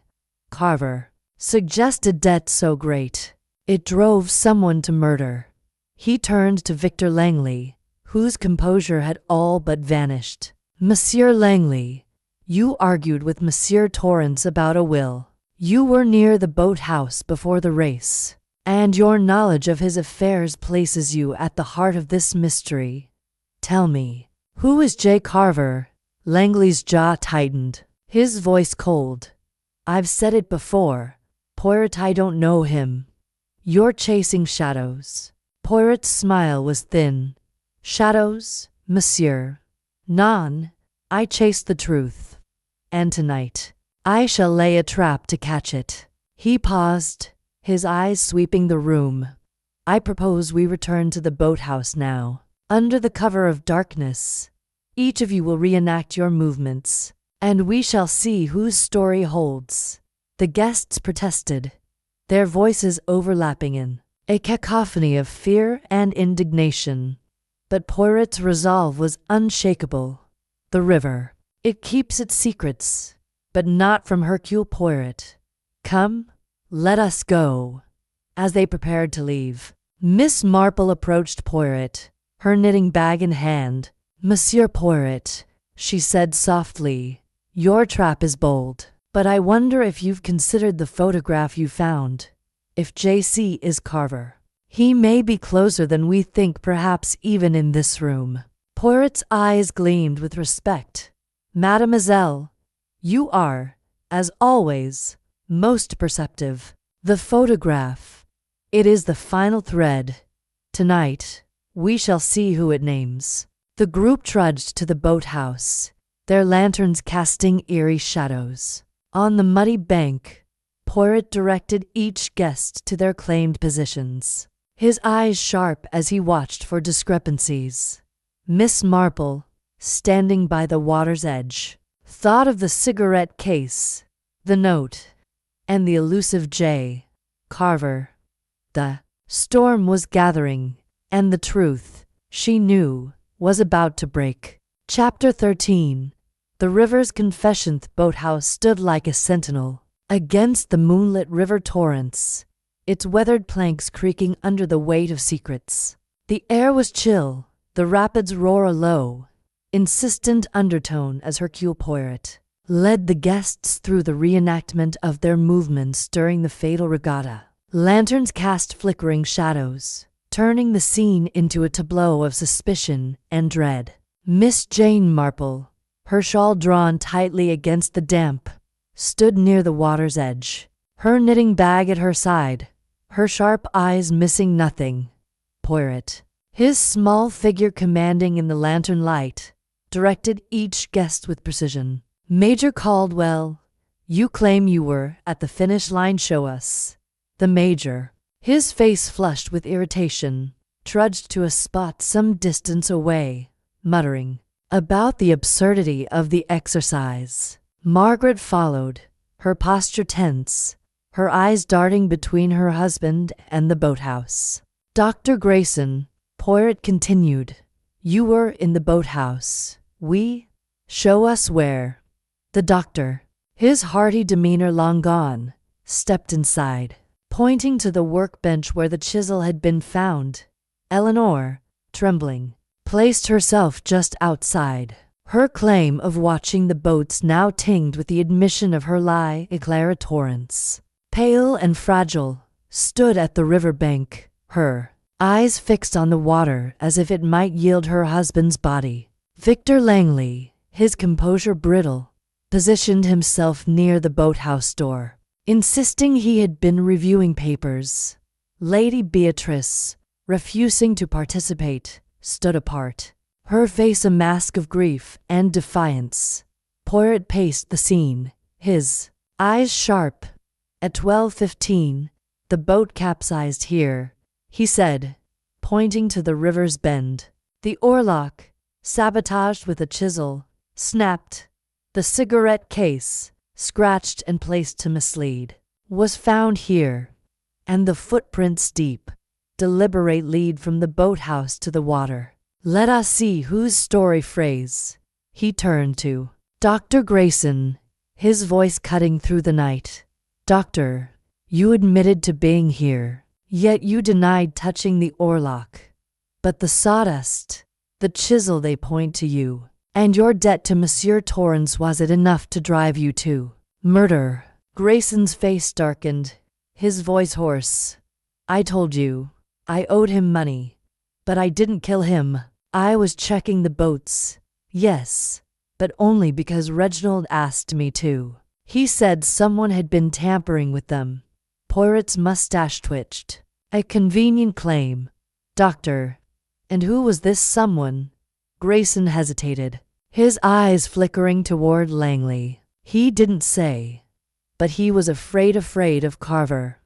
Carver, suggested debt so great, it drove someone to murder. He turned to Victor Langley, whose composure had all but vanished. Monsieur Langley, you argued with Monsieur Torrance about a will. You were near the boathouse before the race, and your knowledge of his affairs places you at the heart of this mystery. Tell me, who is J. Carver? Langley's jaw tightened, his voice cold. I've said it before, Poirot, I don't know him. You're chasing shadows. Poirot's smile was thin. Shadows, monsieur. Non, I chase the truth. And tonight, I shall lay a trap to catch it. He paused, his eyes sweeping the room. I propose we return to the boathouse now. Under the cover of darkness, each of you will reenact your movements, and we shall see whose story holds. The guests protested, their voices overlapping in a cacophony of fear and indignation. But Poirot's resolve was unshakable. The river, it keeps its secrets, but not from Hercule Poirot. Come, let us go. As they prepared to leave, Miss Marple approached Poirot, her knitting bag in hand. Monsieur Poirot, she said softly, your trap is bold, but I wonder if you've considered the photograph you found. If J.C. is Carver, he may be closer than we think, perhaps even in this room. Poirot's eyes gleamed with respect. Mademoiselle, you are, as always, most perceptive. The photograph, it is the final thread. Tonight, we shall see who it names. The group trudged to the boathouse, their lanterns casting eerie shadows. On the muddy bank, Poirot directed each guest to their claimed positions, his eyes sharp as he watched for discrepancies. Miss Marple, standing by the water's edge, thought of the cigarette case, the note, and the elusive J. Carver. The storm was gathering, and the truth, she knew, was about to break. Chapter 13. The river's confessionth boathouse stood like a sentinel against the moonlit river torrents, its weathered planks creaking under the weight of secrets. The air was chill, the rapids roar a low, insistent undertone as Hercule Poirot led the guests through the reenactment of their movements during the fatal regatta. Lanterns cast flickering shadows, turning the scene into a tableau of suspicion and dread. Miss Jane Marple, her shawl drawn tightly against the damp, stood near the water's edge, her knitting bag at her side, her sharp eyes missing nothing. Poirot, his small figure commanding in the lantern light, directed each guest with precision. Major Caldwell, you claim you were at the finish line. Show us. The Major, his face flushed with irritation, trudged to a spot some distance away, muttering about the absurdity of the exercise. Margaret followed, her posture tense, her eyes darting between her husband and the boathouse. Dr. Grayson, Poirot continued, you were in the boathouse. Show us where. The doctor, his hearty demeanor long gone, stepped inside, pointing to the workbench where the chisel had been found. Eleanor, trembling, placed herself just outside, her claim of watching the boats now tinged with the admission of her lie. Clara Torrance, pale and fragile, stood at the river bank, her eyes fixed on the water as if it might yield her husband's body. Victor Langley, his composure brittle, positioned himself near the boathouse door, insisting he had been reviewing papers. Lady Beatrice, refusing to participate, stood apart, her face a mask of grief and defiance. Poirot paced the scene, his eyes sharp. At 12:15, the boat capsized here, he said, pointing to the river's bend. The oarlock, sabotaged with a chisel, snapped. The cigarette case, scratched and placed to mislead, was found here, and the footprints deep, deliberate lead from the boathouse to the water. Let us see whose story phrase. He turned to Dr. Grayson, his voice cutting through the night. Doctor, you admitted to being here, yet you denied touching the oarlock. But the sawdust, the chisel, they point to you. And your debt to Monsieur Torrance, was it enough to drive you to murder? Grayson's face darkened, his voice hoarse. I told you, I owed him money, but I didn't kill him. I was checking the boats. Yes, but only because Reginald asked me to. He said someone had been tampering with them. Poirot's mustache twitched. A convenient claim. Doctor, and who was this someone? Grayson hesitated, his eyes flickering toward Langley. He didn't say, but he was afraid of Carver.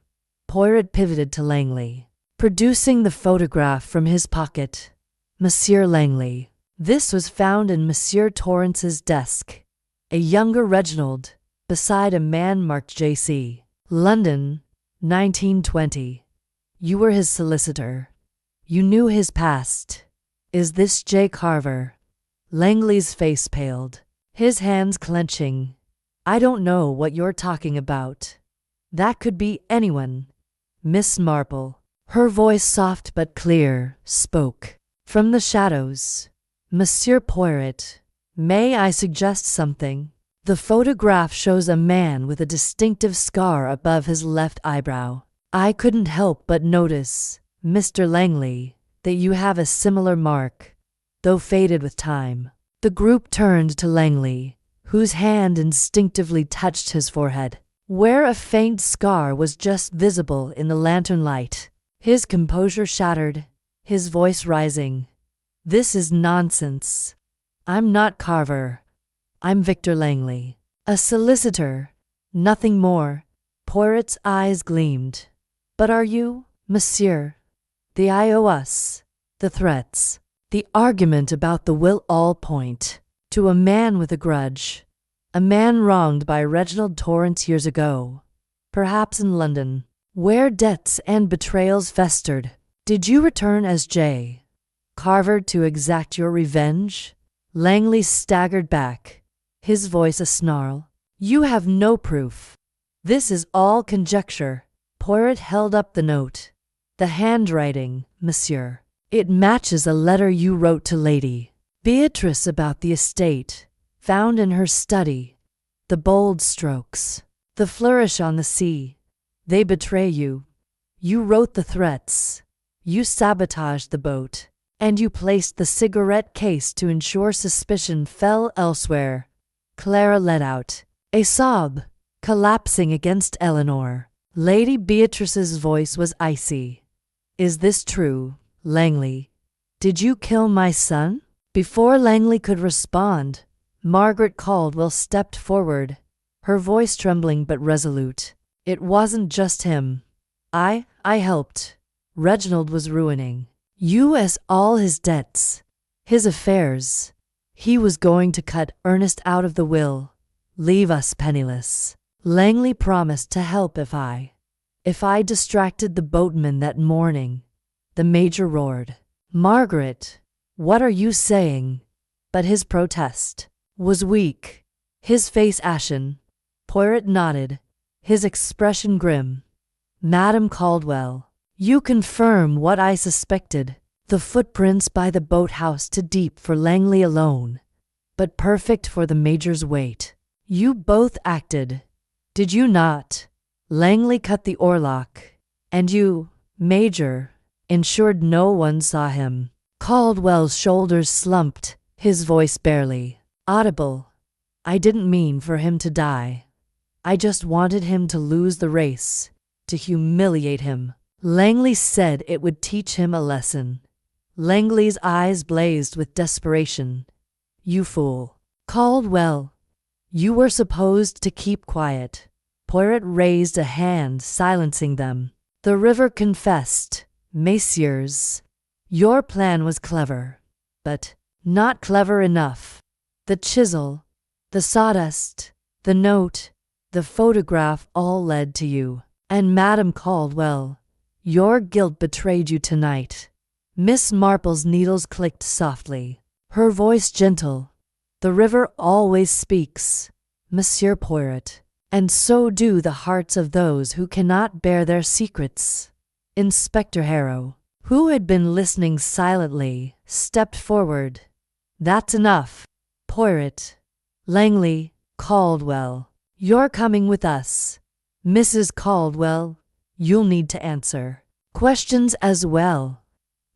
Poirot pivoted to Langley, producing the photograph from his pocket. Monsieur Langley, this was found in Monsieur Torrance's desk. A younger Reginald, beside a man marked J.C. London, 1920. You were his solicitor. You knew his past. Is this J. Carver? Langley's face paled, his hands clenching. I don't know what you're talking about. That could be anyone. Miss Marple, her voice soft but clear, spoke from the shadows. Monsieur Poirot, may I suggest something? The photograph shows a man with a distinctive scar above his left eyebrow. I couldn't help but notice, Mr. Langley, that you have a similar mark, though faded with time. The group turned to Langley, whose hand instinctively touched his forehead, where a faint scar was just visible in the lantern light. His composure shattered, his voice rising. This is nonsense. I'm not Carver. I'm Victor Langley, a solicitor, Nothing more. Poirot's eyes gleamed. But are you, monsieur? The I owe us, the threats, the argument about the will all point to a man with a grudge, a man wronged by Reginald Torrent years ago, perhaps in London, where debts and betrayals festered. Did you return as J. Carver to exact your revenge? Langley staggered back, his voice a snarl. You have no proof. This is all conjecture. Poirot held up the note. The handwriting, monsieur. It matches a letter you wrote to Lady Beatrice about the estate, found in her study. The bold strokes, the flourish on the sea. They betray you. You wrote the threats. You sabotaged the boat. And you placed the cigarette case to ensure suspicion fell elsewhere. Clara let out a sob, collapsing against Eleanor. Lady Beatrice's voice was icy. Is this true, Langley? Did you kill my son? Before Langley could respond, Margaret Caldwell stepped forward, her voice trembling but resolute. It wasn't just him. I helped. Reginald was ruining you as all his debts, his affairs. He was going to cut Ernest out of the will, leave us penniless. Langley promised to help if I distracted the boatman that morning. The major roared. Margaret, what are you saying? But his protest was weak, his face ashen. Poirot nodded, his expression grim. Madame Caldwell, you confirm what I suspected. The footprints by the boathouse too deep for Langley alone, but perfect for the major's weight. You both acted, did you not? Langley cut the oarlock. And you, Major, ensured no one saw him. Caldwell's shoulders slumped, his voice barely audible. I didn't mean for him to die. I just wanted him to lose the race, to humiliate him. Langley said it would teach him a lesson. Langley's eyes blazed with desperation. You fool. Caldwell, you were supposed to keep quiet. Poirot raised a hand, silencing them. The river confessed. Messieurs, your plan was clever, but not clever enough. The chisel, the sawdust, the note, the photograph all led to you. And Madame Caldwell, your guilt betrayed you tonight. Miss Marple's needles clicked softly, her voice gentle. The river always speaks, Monsieur Poirot, and so do the hearts of those who cannot bear their secrets. Inspector Harrow, who had been listening silently, stepped forward. That's enough. Poirot, Langley, Caldwell, you're coming with us. Mrs. Caldwell, you'll need to answer questions as well.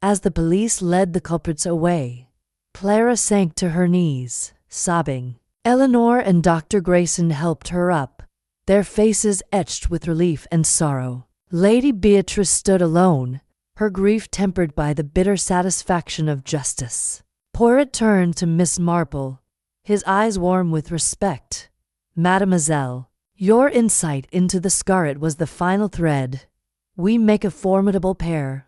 As the police led the culprits away, Clara sank to her knees, sobbing. Eleanor and Dr. Grayson helped her up, their faces etched with relief and sorrow. Lady Beatrice stood alone, her grief tempered by the bitter satisfaction of justice. Poirot turned to Miss Marple, his eyes warm with respect. Mademoiselle, your insight into the scarlet was the final thread. We make a formidable pair,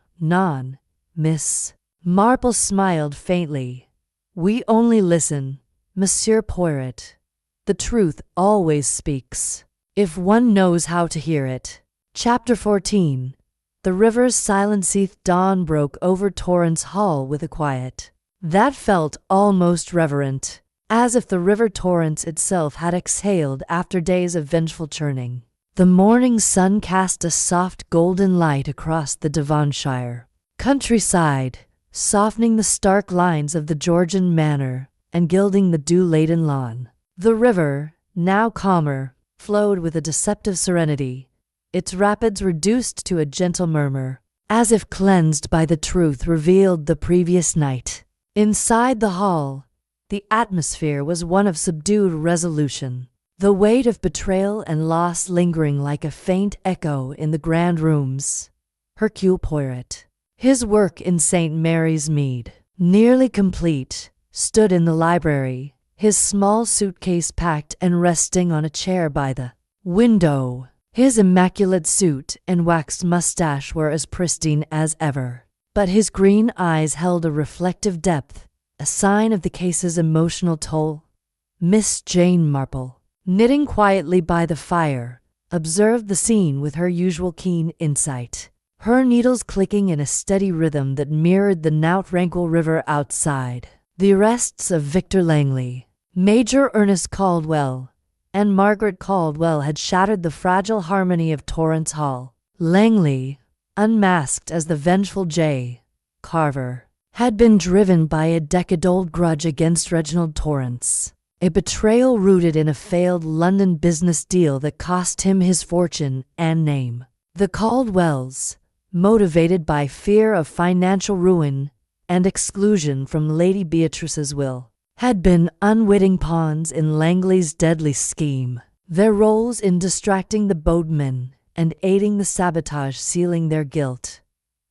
Miss Marple smiled faintly. We only listen, Monsieur Poirot. The truth always speaks, if one knows how to hear it. Chapter 14. The river's silent seethed dawn broke over Torrent's Hall with a quiet that felt almost reverent, as if the river Torrent itself had exhaled after days of vengeful churning. The morning sun cast a soft golden light across the Devonshire countryside, softening the stark lines of the Georgian manor and gilding the dew-laden lawn. The river, now calmer, flowed with a deceptive serenity, its rapids reduced to a gentle murmur, as if cleansed by the truth revealed the previous night. Inside the hall, the atmosphere was one of subdued resolution, the weight of betrayal and loss lingering like a faint echo in the grand rooms. Hercule Poirot, his work in St. Mary's Mead nearly complete, stood in the library, his small suitcase packed and resting on a chair by the window. His immaculate suit and waxed mustache were as pristine as ever, but his green eyes held a reflective depth, a sign of the case's emotional toll. Miss Jane Marple, knitting quietly by the fire, observed the scene with her usual keen insight, her needles clicking in a steady rhythm that mirrored the now tranquil river outside. The arrests of Victor Langley, Major Ernest Caldwell, and Margaret Caldwell had shattered the fragile harmony of Torrance Hall. Langley, unmasked as the vengeful J. Carver, had been driven by a decade-old grudge against Reginald Torrance, a betrayal rooted in a failed London business deal that cost him his fortune and name. The Caldwells, motivated by fear of financial ruin and exclusion from Lady Beatrice's will, had been unwitting pawns in Langley's deadly scheme, their roles in distracting the boatmen and aiding the sabotage sealing their guilt.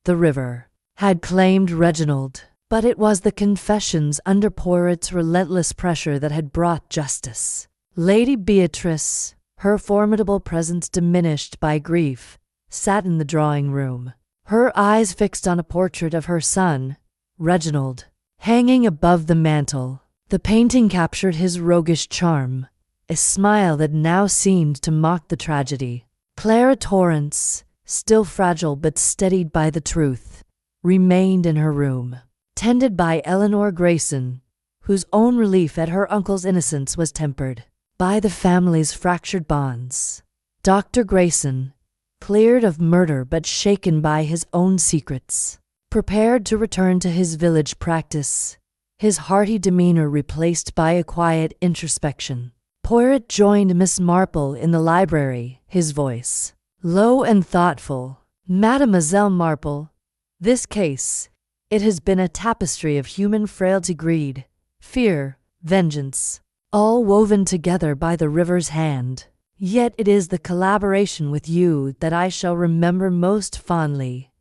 The river had claimed Reginald, but it was the confessions under Poirot's relentless pressure that had brought justice. Lady Beatrice, her formidable presence diminished by grief, sat in the drawing-room, her eyes fixed on a portrait of her son, Reginald, hanging above the mantel. The painting captured his roguish charm, a smile that now seemed to mock the tragedy. Clara Torrance, still fragile but steadied by the truth, remained in her room, tended by Eleanor Grayson, whose own relief at her uncle's innocence was tempered by the family's fractured bonds. Dr. Grayson, cleared of murder but shaken by his own secrets, prepared to return to his village practice, his hearty demeanor replaced by a quiet introspection. Poirot joined Miss Marple in the library, his voice low and thoughtful. "Mademoiselle Marple, this case, it has been a tapestry of human frailty, greed, fear, vengeance, all woven together by the river's hand. Yet it is the collaboration with you that I shall remember most fondly."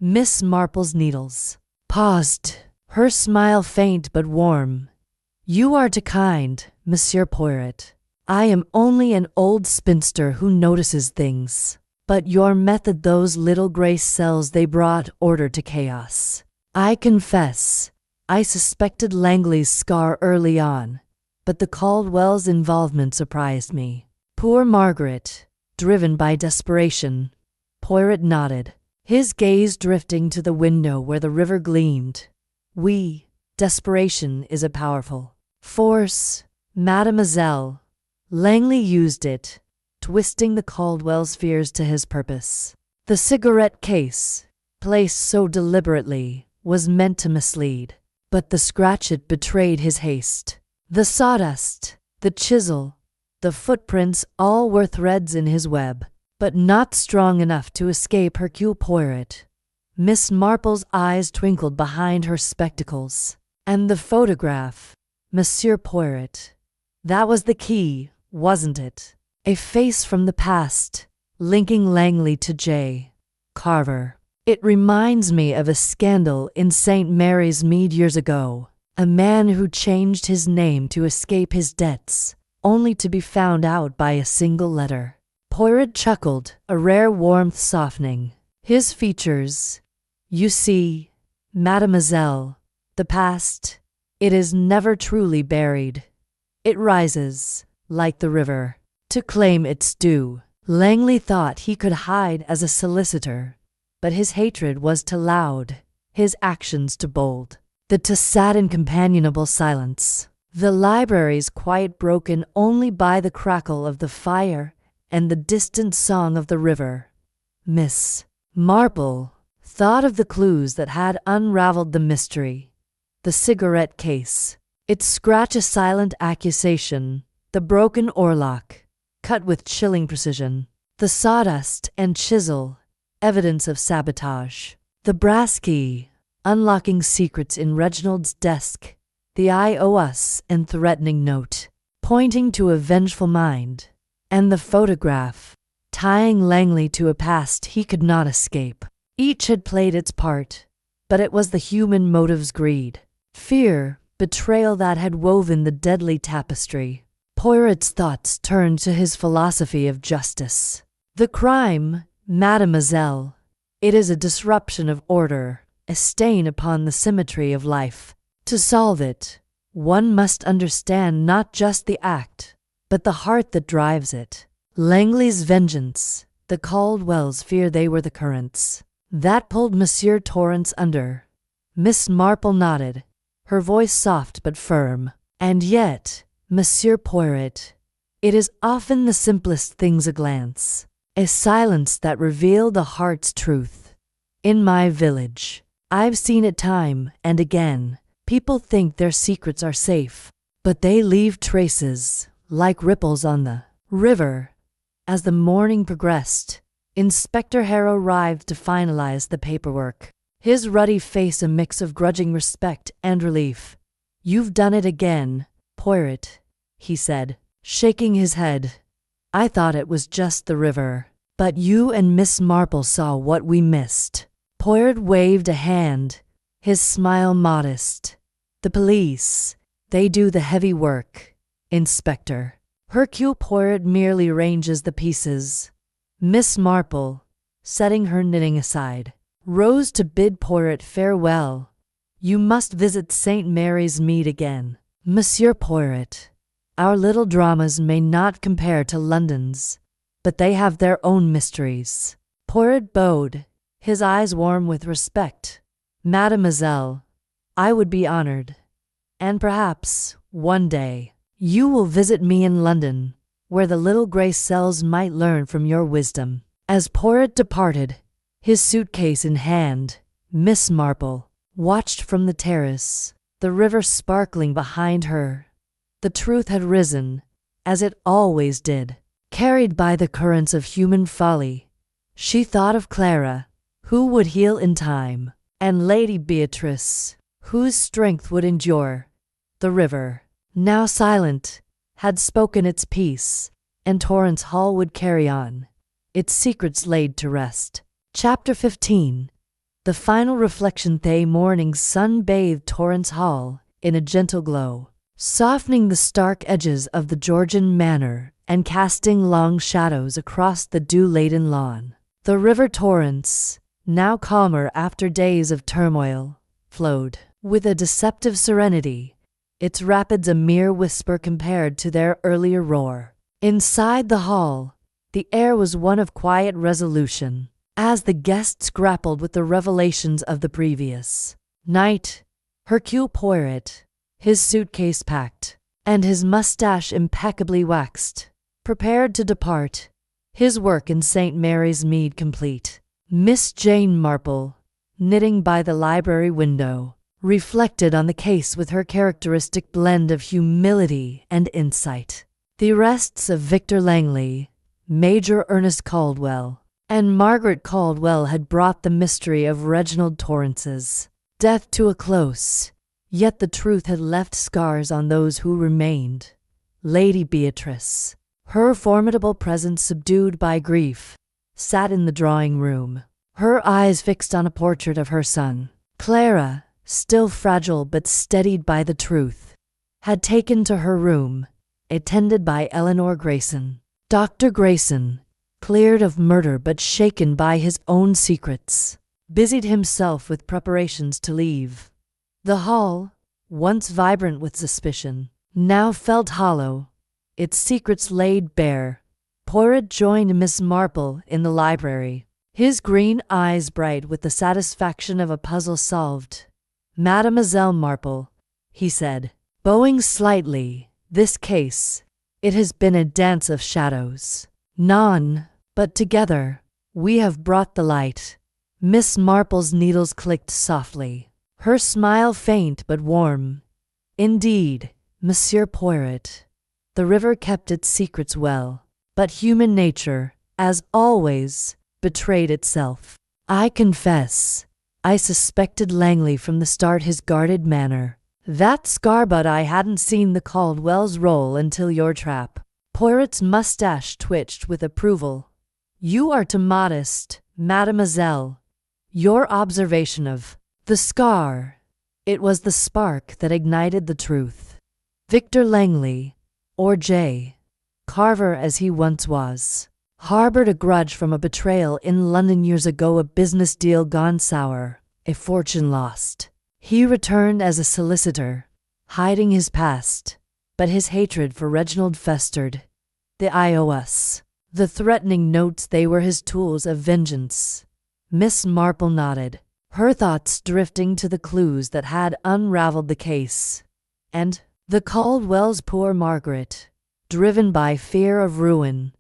Miss Marple's needles paused, her smile faint but warm. "You are too kind, Monsieur Poirot. I am only an old spinster who notices things. But your method, those little gray cells, they brought order to chaos. I confess, I suspected Langley's scar early on, but the Caldwell's involvement surprised me." Poor Margaret, driven by desperation. Poirot nodded, his gaze drifting to the window where the river gleamed. Desperation is a powerful force, mademoiselle. Langley used it, twisting the Caldwell's fears to his purpose. The cigarette case, placed so deliberately, was meant to mislead, but the scratchet betrayed his haste. The sawdust, the chisel, the footprints, all were threads in his web, but not strong enough to escape Hercule Poirot. Miss Marple's eyes twinkled behind her spectacles. "And the photograph, Monsieur Poirot. That was the key, wasn't it? A face from the past, linking Langley to J. Carver. It reminds me of a scandal in St. Mary's Mead years ago. A man who changed his name to escape his debts, only to be found out by a single letter." Poirot chuckled, a rare warmth softening his features. "You see, mademoiselle, the past, it is never truly buried. It rises, like the river, to claim its due." Langley thought he could hide as a solicitor, but his hatred was too loud, his actions too bold. The too sad and companionable silence. The library's quiet broken only by the crackle of the fire and the distant song of the river. Miss Marple thought of the clues that had unraveled the mystery. The cigarette case, its scratch a silent accusation, the broken oarlock, cut with chilling precision, the sawdust and chisel, evidence of sabotage, the brass key, unlocking secrets in Reginald's desk, the "I owe us" and threatening note, pointing to a vengeful mind, and the photograph, tying Langley to a past he could not escape. Each had played its part, but it was the human motive's greed, fear, betrayal that had woven the deadly tapestry. Poirot's thoughts turned to his philosophy of justice. The crime, mademoiselle, it is a disruption of order, a stain upon the symmetry of life. To solve it, one must understand not just the act, but the heart that drives it. Langley's vengeance, the Caldwells' fear they were the currents that pulled Monsieur Torrance under. Miss Marple nodded, her voice soft but firm. And yet, Monsieur Poirot, it is often the simplest things a glance, a silence that reveal the heart's truth. In my village, I've seen it time and again. People think their secrets are safe, but they leave traces, like ripples on the river. As the morning progressed, Inspector Harrow arrived to finalize the paperwork, his ruddy face a mix of grudging respect and relief. "You've done it again, Poirot," he said, shaking his head. "I thought it was just the river, but you and Miss Marple saw what we missed." Poirot waved a hand, his smile modest. "The police, they do the heavy work, Inspector. Hercule Poirot merely arranges the pieces." Miss Marple, setting her knitting aside, rose to bid Poirot farewell. "You must visit St. Mary's Mead again, Monsieur Poirot. Our little dramas may not compare to London's, but they have their own mysteries." Poirot bowed, his eyes warm with respect. "Mademoiselle, I would be honored. And perhaps, one day, you will visit me in London, where the little grey cells might learn from your wisdom." As Poirot departed, his suitcase in hand, Miss Marple watched from the terrace, the river sparkling behind her. The truth had risen, as it always did, carried by the currents of human folly. She thought of Clara, who would heal in time, and Lady Beatrice, whose strength would endure. The river, now silent, had spoken its piece, and Torrance Hall would carry on, its secrets laid to rest. Chapter 15. The final reflection. The morning's sun bathed Torrance Hall in a gentle glow, softening the stark edges of the Georgian manor and casting long shadows across the dew-laden lawn. The river Torrance, now calmer after days of turmoil, flowed with a deceptive serenity, its rapids a mere whisper compared to their earlier roar. Inside the hall, the air was one of quiet resolution, as the guests grappled with the revelations of the previous night. Hercule Poirot, his suitcase packed, and his mustache impeccably waxed, prepared to depart, his work in St. Mary's Mead complete. Miss Jane Marple, knitting by the library window, reflected on the case with her characteristic blend of humility and insight. The arrests of Victor Langley, Major Ernest Caldwell, and Margaret Caldwell had brought the mystery of Reginald Torrance's death to a close, yet the truth had left scars on those who remained. Lady Beatrice, her formidable presence subdued by grief, sat in the drawing-room, her eyes fixed on a portrait of her son. Clara, still fragile but steadied by the truth, had taken to her room, attended by Eleanor Grayson. Dr. Grayson, cleared of murder but shaken by his own secrets, busied himself with preparations to leave. The hall, once vibrant with suspicion, now felt hollow, its secrets laid bare. Poirot joined Miss Marple in the library, his green eyes bright with the satisfaction of a puzzle solved. "Mademoiselle Marple," he said, bowing slightly, "this case, it has been a dance of shadows. None, but together, we have brought the light." Miss Marple's needles clicked softly, her smile faint but warm. "Indeed, Monsieur Poirot, the river kept its secrets well, but human nature, as always, betrayed itself. I confess, I suspected Langley from the start, his guarded manner. That scar, but I hadn't seen the Caldwell's role until your trap." Poirot's mustache twitched with approval. "You are too modest, mademoiselle. Your observation of the scar, it was the spark that ignited the truth. Victor Langley, or J. Carver as he once was, harbored a grudge from a betrayal in London years ago, a business deal gone sour, a fortune lost. He returned as a solicitor, hiding his past, but his hatred for Reginald festered. The iOS, the threatening notes, they were his tools of vengeance. Miss Marple nodded, her thoughts drifting to the clues that had unraveled the case. And the Caldwells, poor Margaret, driven by fear of ruin,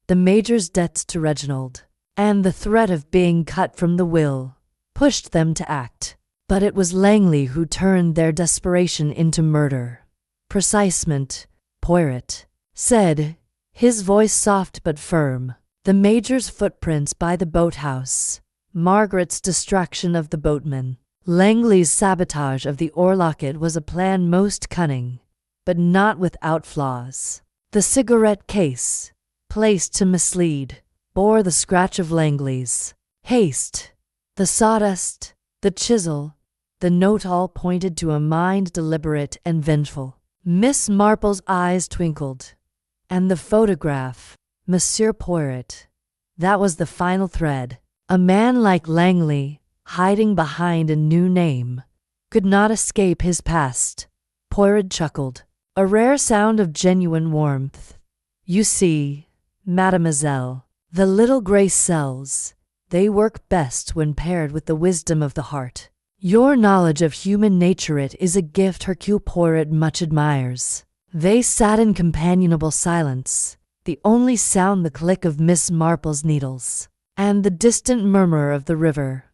the Major's debts to Reginald, and the threat of being cut from the will, pushed them to act. But it was Langley who turned their desperation into murder. Precisement, Poirot said, his voice soft but firm. The Major's footprints by the boathouse, Margaret's distraction of the boatman, Langley's sabotage of the oar locket was a plan most cunning, but not without flaws. The cigarette case, placed to mislead, bore the scratch of Langley's. Haste, the sawdust, the chisel, the note all pointed to a mind deliberate and vengeful. Miss Marple's eyes twinkled. And the photograph, Monsieur Poirot. That was the final thread. A man like Langley, hiding behind a new name, could not escape his past. Poirot chuckled, a rare sound of genuine warmth. You see, mademoiselle, the little grey cells, they work best when paired with the wisdom of the heart. Your knowledge of human nature, it is a gift Hercule Poirot much admires. They sat in companionable silence, the only sound the click of Miss Marple's needles, and the distant murmur of the river.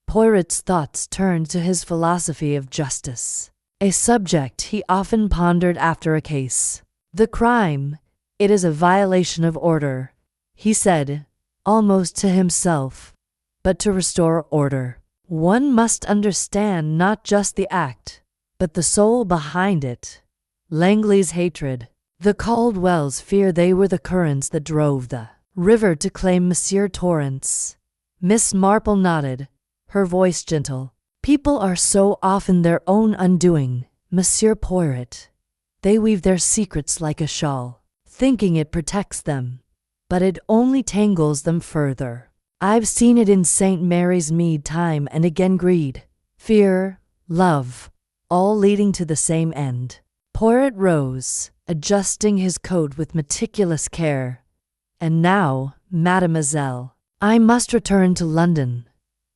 Poirot's thoughts turned to his philosophy of justice, a subject he often pondered after a case. The crime, it is a violation of order, he said, almost to himself, but to restore order, one must understand not just the act, but the soul behind it. Langley's hatred, the Caldwells' fear, they were the currents that drove the river to claim Monsieur Torrance. Miss Marple nodded, her voice gentle. People are so often their own undoing, Monsieur Poirot. They weave their secrets like a shawl, thinking it protects them, but it only tangles them further. I've seen it in St. Mary's Mead time and again. Greed, fear, love, all leading to the same end. Poirot rose, adjusting his coat with meticulous care. And now, mademoiselle, I must return to London.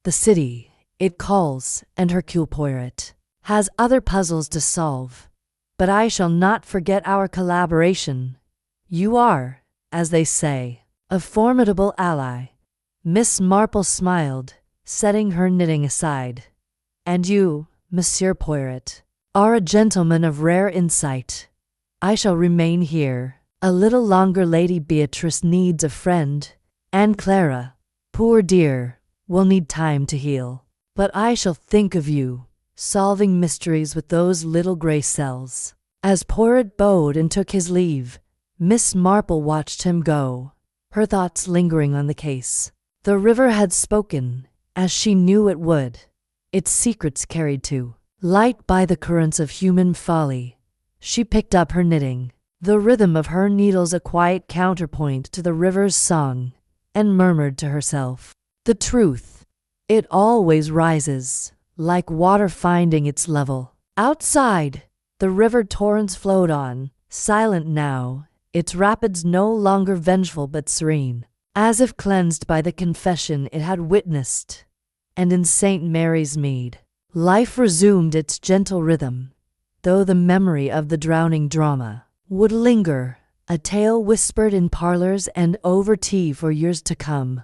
The city, it calls, and Hercule Poirot has other puzzles to solve. But I shall not forget our collaboration. You are, as they say, a formidable ally. Miss Marple smiled, setting her knitting aside. And you, Monsieur Poirot, are a gentleman of rare insight. I shall remain here a little longer. Lady Beatrice needs a friend, and Clara, poor dear, will need time to heal. But I shall think of you, solving mysteries with those little grey cells. As Poirot bowed and took his leave, Miss Marple watched him go, her thoughts lingering on the case. The river had spoken, as she knew it would, its secrets carried to light by the currents of human folly. She picked up her knitting, the rhythm of her needles a quiet counterpoint to the river's song, and murmured to herself, the truth, it always rises, like water finding its level. Outside, the river torrents flowed on, silent now, its rapids no longer vengeful but serene, as if cleansed by the confession it had witnessed. And in St. Mary's Mead, life resumed its gentle rhythm, though the memory of the drowning drama would linger, a tale whispered in parlors and over tea for years to come.